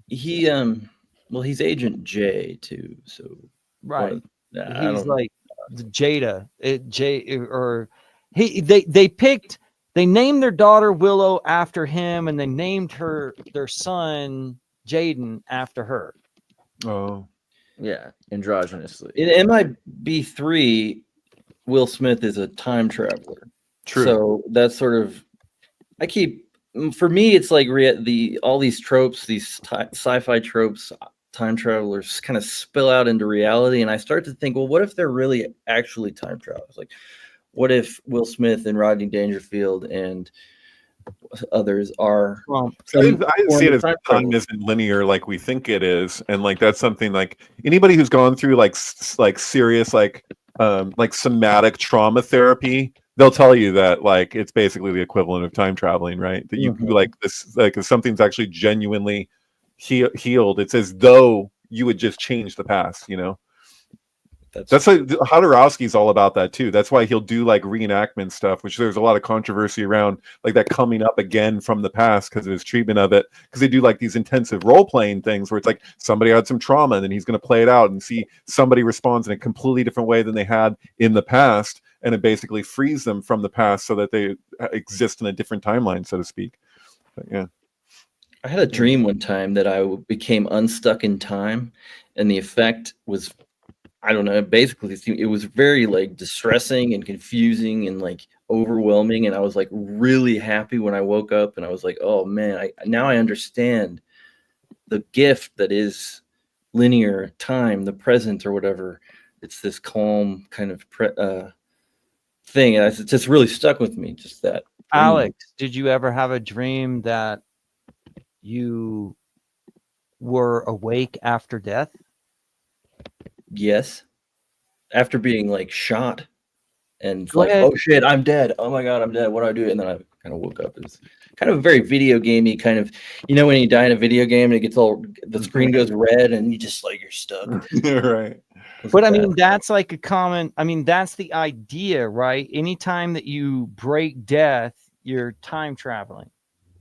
He well, he's Agent J too, so Right. I He's don't like Jada. They named their daughter Willow after him, and they named their son Jaden after her. Oh, Yeah, androgynously. in MIB3, Will Smith is a time traveler. true. So that's sort of for me, it's like all these tropes, these sci-fi tropes, time travelers kind of spill out into reality, and I start to think, well, what if they're really actually time travelers? Like, what if Will Smith and Rodney Dangerfield and others are. I didn't see it as time isn't linear like we think it is, and like that's something like anybody who's gone through like serious like somatic trauma therapy, they'll tell you that like it's basically the equivalent of time traveling, right? That you like this, like if something's actually genuinely healed, it's as though you would just change the past, you know. That's like Hodorowski's all about that too. That's why he'll do like reenactment stuff, which there's a lot of controversy around, like that coming up again from the past because of his treatment of it. Because they do like these intensive role playing things where it's like somebody had some trauma and then he's going to play it out and see somebody responds in a completely different way than they had in the past, and it basically frees them from the past so that they exist in a different timeline, so to speak. But, yeah. I had a dream one time that I became unstuck in time, and the effect was, I don't know, basically it was very like distressing and confusing and like overwhelming. And I was like really happy when I woke up, and I was like, oh man, now I understand the gift that is linear time, the present or whatever. It's this calm kind of thing. And it just really stuck with me. Just that. Alex, did you ever have a dream that you were awake after death? Yes. After being like shot and Go like, ahead. oh shit, I'm dead. Oh my God, I'm dead. What do I do? And then I kind of woke up. It was kind of a very video gamey kind of, you know, when you die in a video game and it gets all, the screen goes red and you just like, you're stuck. Right. But I mean, that's like a common, I mean, that's the idea, right? Anytime that you break death, you're time traveling,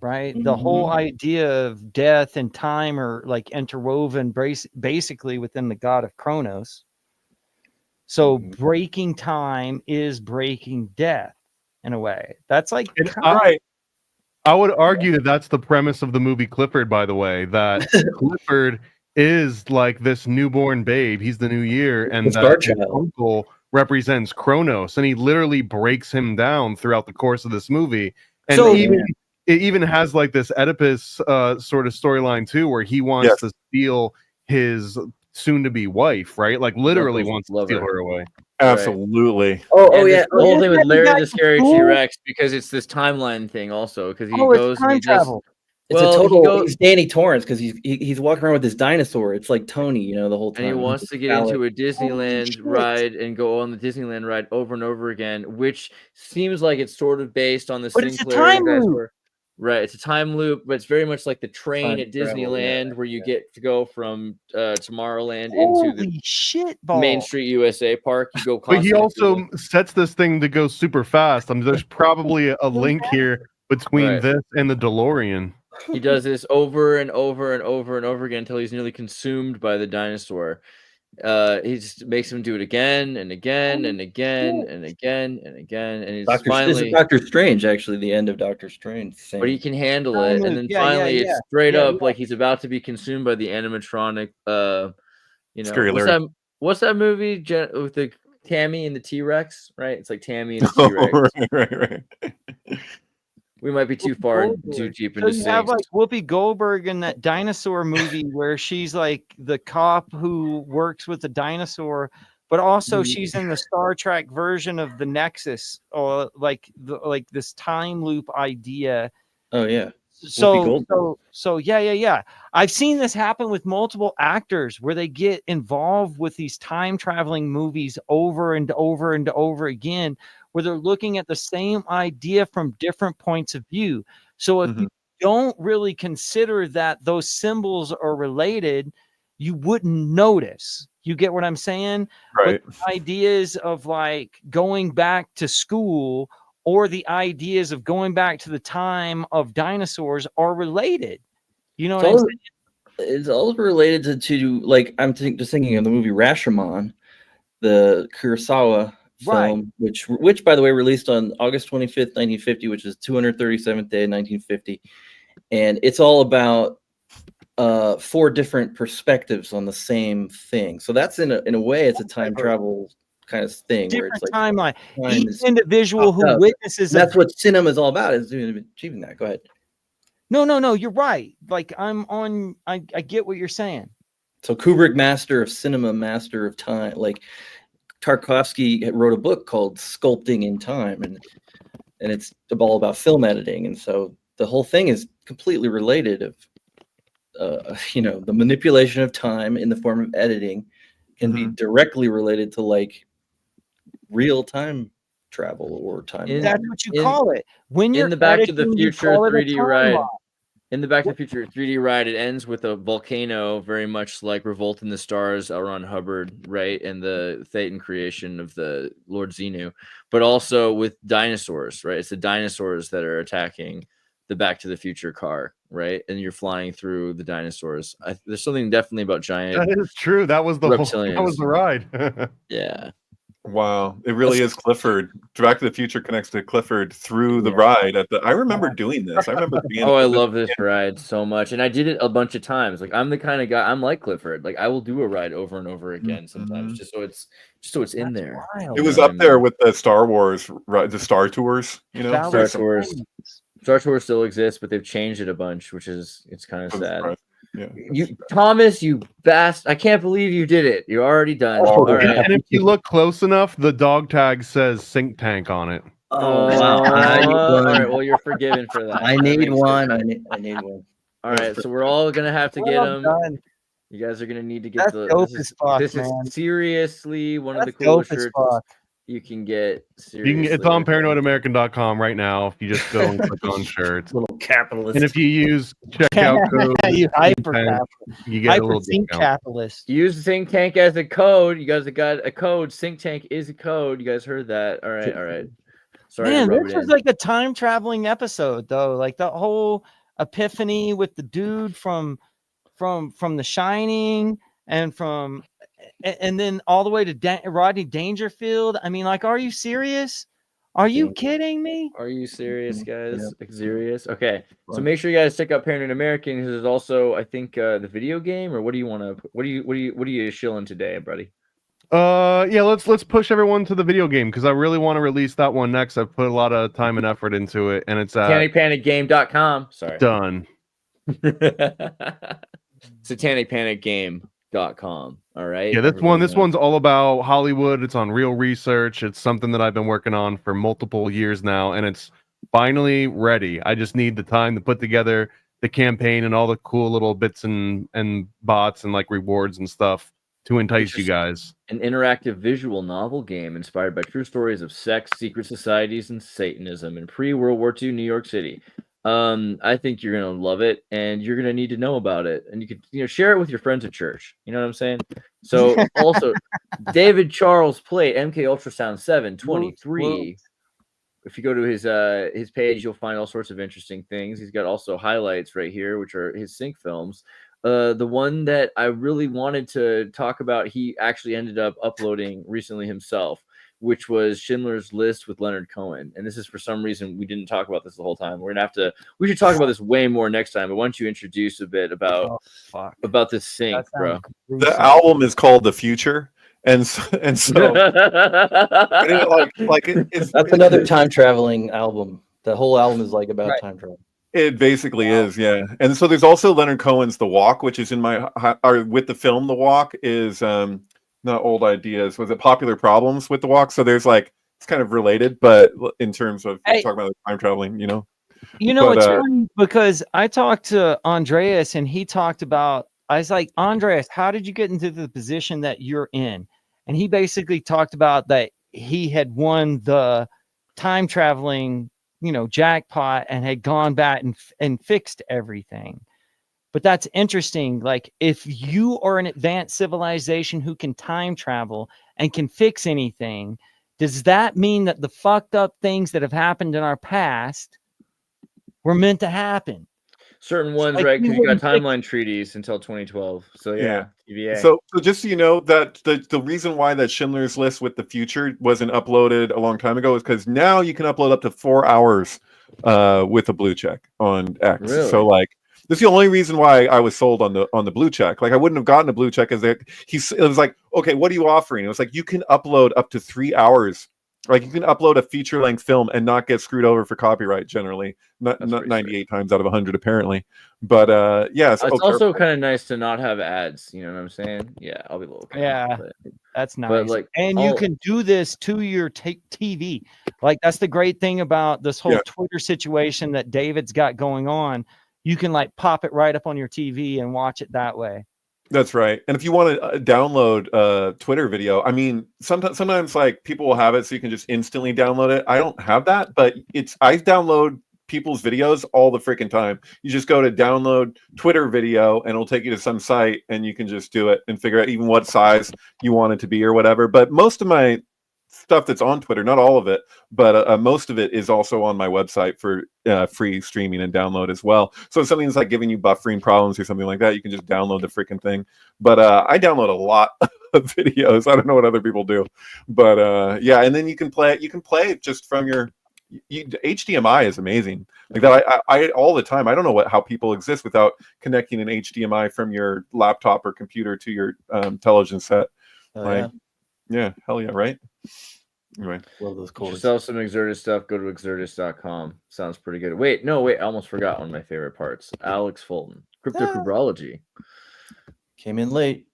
right? The whole idea of death and time are like interwoven basically within the god of Kronos. So breaking time is breaking death in a way. That's like I would argue that that's the premise of the movie Clifford, by the way, that Clifford is like this newborn babe. He's the new year, and that his uncle represents Kronos, and he literally breaks him down throughout the course of this movie. And so, it even has like this Oedipus sort of storyline too, where he wants to steal his soon-to-be wife, right? Like literally wants to steal her away. Absolutely. Oh yeah, the whole thing with Larry the Scary T-Rex, because it's this timeline thing also, because he goes and he travel. It's a total. He's Danny Torrance because he's walking around with his dinosaur. It's like Tony, you know, the whole time. And he wants to get into a Disneyland ride and go on the Disneyland ride over and over again, which seems like it's sort of based on the Sinclair dinosaur. Right, it's a time loop, but it's very much like the train at Disneyland, where you get to go from Tomorrowland into the Main Street USA park. You go, but he also sets this thing to go super fast. I mean, there's probably a link here between this and the DeLorean. He does this over and over and over and over again until he's nearly consumed by the dinosaur. He just makes him do it again and again and again and again and again, and it's finally Doctor Strange. Actually, the end of Doctor Strange, but he can handle it, and then finally it's straight up like he's about to be consumed by the animatronic. You know, what's that movie with the Tammy and the T-Rex? Right, it's like Tammy and the T-Rex. Right. We might be too deep into you have like Whoopi Goldberg in that dinosaur movie where she's like the cop who works with the dinosaur, but also she's in the Star Trek version of the Nexus, or like this time loop idea. Oh yeah. So yeah. I've seen this happen with multiple actors where they get involved with these time traveling movies over and over and over again, where they're looking at the same idea from different points of view. So if you don't really consider that those symbols are related, you wouldn't notice. You get what I'm saying? Right. But the ideas of like going back to school or the ideas of going back to the time of dinosaurs are related. You know what I'm saying? It's all related to like, I'm just thinking of the movie Rashomon, the Kurosawa film, which by the way released on August 25th, 1950, which is 237th day, 1950, and it's all about 4 different perspectives on the same thing. So that's in a way, it's a time travel kind of thing, different where it's like timeline. Each individual who witnesses that's what cinema is all about, is achieving that. Go ahead. No, you're right. Like I get what you're saying. So Kubrick, master of cinema, master of time, like Tarkovsky wrote a book called Sculpting in Time, and and it's all about film editing, and so the whole thing is completely related. Of the manipulation of time in the form of editing can be directly related to like real time travel or time. That's what you call it. When you're in the Back to the editing, you Future call it a 3D time ride. lock. In the Back to the Future 3D ride, it ends with a volcano, very much like Revolt in the Stars, L. Ron Hubbard, right, and the Thetan creation of the Lord Xenu, but also with dinosaurs, right? It's the dinosaurs that are attacking the Back to the Future car, right? And you're flying through the dinosaurs. There's something definitely about giant. That is true. That was the that was reptilians. the ride. Yeah. Wow, it really is Clifford. Back to the Future connects to Clifford through the ride at the. I remember doing this. I remember being. Oh, I love this ride so much, and I did it a bunch of times. Like I'm the kind of guy. I'm like Clifford. Like I will do a ride over and over again sometimes, just so it's in there. It was up there with the Star Wars, the Star Tours. You know, Star Tours still exists, but they've changed it a bunch, it's kind of sad. Right. Yeah. You, Thomas, you bastard! I can't believe you did it. You're already done. All right. And if you look close enough, the dog tag says Synctank on it. Oh, wow. All right. Well, you're forgiven for that. I need one. I need one. All right. So we're all gonna have to get them. You guys are gonna need to get this is seriously one of the coolest shirts you can get. Seriously. It's on paranoidamerican.com right now. If you just go and click on shirts, little capitalist. And if you use checkout code, you you get a little discount. Capitalist. Use Synctank as a code. You guys have got a code. Synctank is a code. You guys heard that? All right. Sorry, man, this was like a time traveling episode, though. Like the whole epiphany with the dude from The Shining and then all the way to Rodney Dangerfield. I mean, like, are you serious? Are you kidding me? Are you serious, guys? Yeah. Serious? Okay. So make sure you guys check out Paranoid American. There's also, I think, the video game, or what do you want to? What are you shilling today, buddy? Yeah, let's push everyone to the video game because I really want to release that one next. I've put a lot of time and effort into it, and it's SatanicPanicGame.com. Sorry. Done. SatanicPanicGame.com. All right. Yeah, this one's all about Hollywood. It's on real research. It's something that I've been working on for multiple years now, and it's finally ready. I just need the time to put together the campaign and all the cool little bits and bots and like rewards and stuff to entice you guys. An interactive visual novel game inspired by true stories of sex, secret societies, and Satanism in pre-World War II New York City. I think you're gonna love it, and you're gonna need to know about it, and you can share it with your friends at church. You know what I'm saying? So also, David Charles Plate, MK Ultrasound 723. If you go to his page, you'll find all sorts of interesting things. He's got also highlights right here, which are his sync films. The one that I really wanted to talk about, he actually ended up uploading recently himself, which was Schindler's List with Leonard Cohen. And this is, for some reason, we didn't talk about this the whole time. We should talk about this way more next time. But why don't you introduce a bit about this sync, bro? The album is called The Future. And so it's that's another time traveling album. The whole album is like about time travel. It basically is, yeah. And so there's also Leonard Cohen's The Walk, which is in my with the film The Walk is not Old Ideas. Was it Popular Problems with The Walk? So there's like it's kind of related, but in terms of talking about time traveling, it's funny because I talked to Andreas and he talked about. I was like, Andreas, how did you get into the position that you're in? And he basically talked about that he had won the time traveling, jackpot and had gone back and fixed everything. But that's interesting. Like, if you are an advanced civilization who can time travel and can fix anything, does that mean that the fucked up things that have happened in our past were meant to happen? Certain ones, right? Because you got timeline treaties until 2012. So yeah. TVA. So just so you know, that the reason why that Schindler's List with The Future wasn't uploaded a long time ago is because now you can upload up to 4 hours with a blue check on X. Really? So like this is the only reason why I was sold on the blue check. Like I wouldn't have gotten a blue check as it was like, okay, what are you offering? It was like you can upload up to 3 hours Like you can upload a feature-length film and not get screwed over for copyright generally. Not That's pretty 98 times out of 100 apparently. But yeah, It's also kind of nice to not have ads. You know what I'm saying? Yeah, I'll be a little. Yeah, but, that's nice. but like, and you can do this to your TV. Like that's the great thing about this whole Twitter situation that David's got going on. You can like pop it right up on your TV and watch it that way. That's right. And if you want to download a Twitter video, I mean, sometimes like people will have it so you can just instantly download it. I don't have that, but I download people's videos all the freaking time. You just go to download Twitter video and it'll take you to some site and you can just do it and figure out even what size you want it to be or whatever. But most of my stuff that's on Twitter, not all of it, but most of it is also on my website for free streaming and download as well. So if something's like giving you buffering problems or something like that, you can just download the freaking thing. But I download a lot of videos. I don't know what other people do, but yeah. And then you can play it just from your HDMI is amazing. Like that, I all the time. I don't know how people exist without connecting an HDMI from your laptop or computer to your television set. Yeah, hell yeah, right? Anyway. Love those cords. Sell some Xirtus stuff, go to Xirtus.com. Sounds pretty good. Wait, I almost forgot one of my favorite parts. Alex Fulton. Cryptocubrology. Came in late.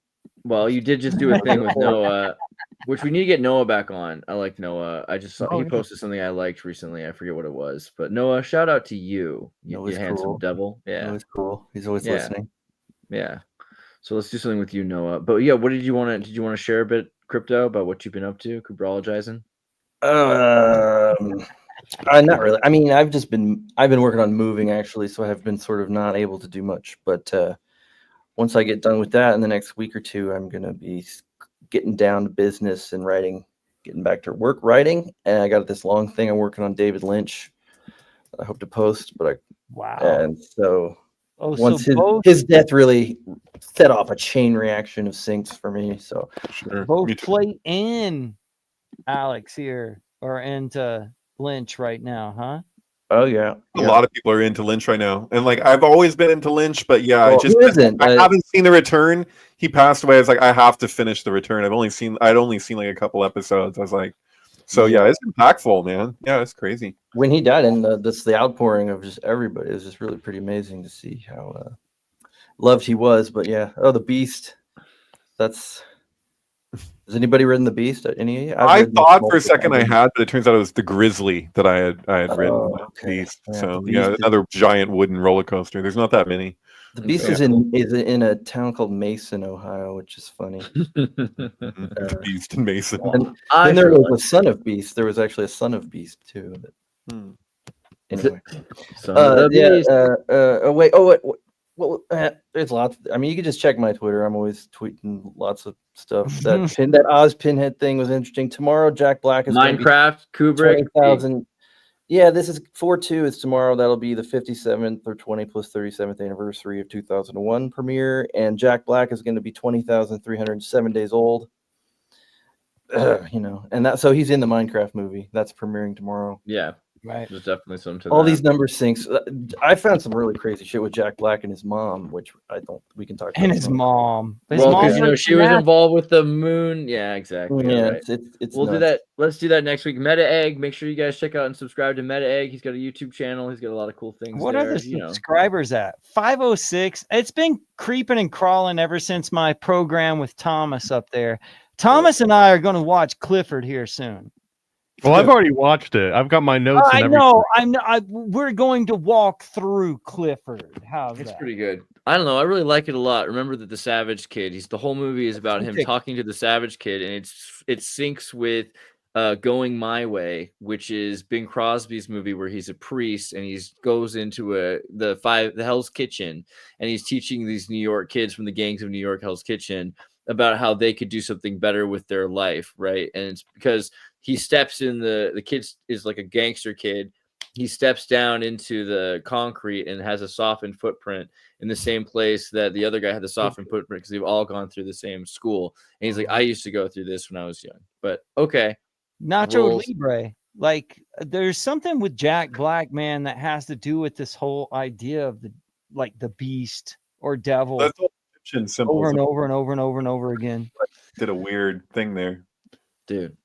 Well, you did just do a thing with Noah, which we need to get Noah back on. I like Noah. I just saw he posted something I liked recently. I forget what it was. But Noah, shout out to you. You handsome devil. Yeah. Noah's cool. He's always listening. Yeah. So let's do something with you, Noah. But yeah, what did you want to share a bit, Crypto, about what you've been up to, cubrologizing? Not really. I mean, I've been working on moving actually, so I've been sort of not able to do much. But once I get done with that in the next week or two, I'm gonna be getting down to business and writing, getting back to work writing. And I got this long thing I'm working on David Lynch. I hope to post, but and so. Once his death really set off a chain reaction of syncs for me. So both Plate and Alex here are into Lynch right now, huh? Oh yeah. A lot of people are into Lynch right now. And like I've always been into Lynch, but yeah, I haven't seen The Return. He passed away. I was like, I have to finish The Return. I'd only seen like a couple episodes. I was like, so yeah, it's impactful, man. Yeah, it's crazy. When he died, and the outpouring of just everybody, it was just really pretty amazing to see how loved he was. But yeah, the Beast. Has anybody written the Beast? Any of you? I thought for a second I had, but it turns out it was the Grizzly that I had written. Beast. Yeah, so Beast yeah, another giant wooden roller coaster. There's not that many. The Beast is in a town called Mason, Ohio, which is funny. Beast and Mason. And there was a son of Beast. There was actually a son of Beast too. Anyway, there's lots. I mean, you can just check my Twitter. I'm always tweeting lots of stuff. That Oz Pinhead thing was interesting. Tomorrow, Jack Black is Minecraft, Kubrick. 20,000. Yeah, this is 4/2. It's tomorrow. That'll be the 57th or 20 plus 37th anniversary of 2001 premiere. And Jack Black is going to be 20,307 days old. And so he's in the Minecraft movie that's premiering tomorrow. Yeah, right. There's definitely some to all that. These number syncs. I found some really crazy shit with Jack Black and his mom, which we can talk about. And his mom. Well, because she was involved with the moon. Yeah, exactly. Yeah, right. it's we'll nuts. do that. Let's do that next week. Meta Egg. Make sure you guys check out and subscribe to Meta Egg. He's got a YouTube channel. He's got a lot of cool things. What are the subscribers at? 506. It's been creeping and crawling ever since my program with Thomas up there. Thomas and I are going to watch Clifford here soon. Well, I've already watched it. I've got my notes. And everything. We're going to walk through Clifford. How's that? It's pretty good. I don't know. I really like it a lot. Remember that the Savage Kid. The whole movie is about him talking to the Savage Kid, and it syncs with Going My Way, which is Bing Crosby's movie where he's a priest and he goes into the Hell's Kitchen, and he's teaching these New York kids from the gangs of New York Hell's Kitchen about how they could do something better with their life, right? And it's because he steps in the kid is like a gangster kid. He steps down into the concrete and has a softened footprint in the same place that the other guy had the softened footprint because they've all gone through the same school. And he's like, I used to go through this when I was young. But okay. Nacho Libre. Like there's something with Jack Black, man, that has to do with this whole idea of the beast or devil. That's Egyptian symbolism. Over and over and over and over and over again. Did a weird thing there. Dude.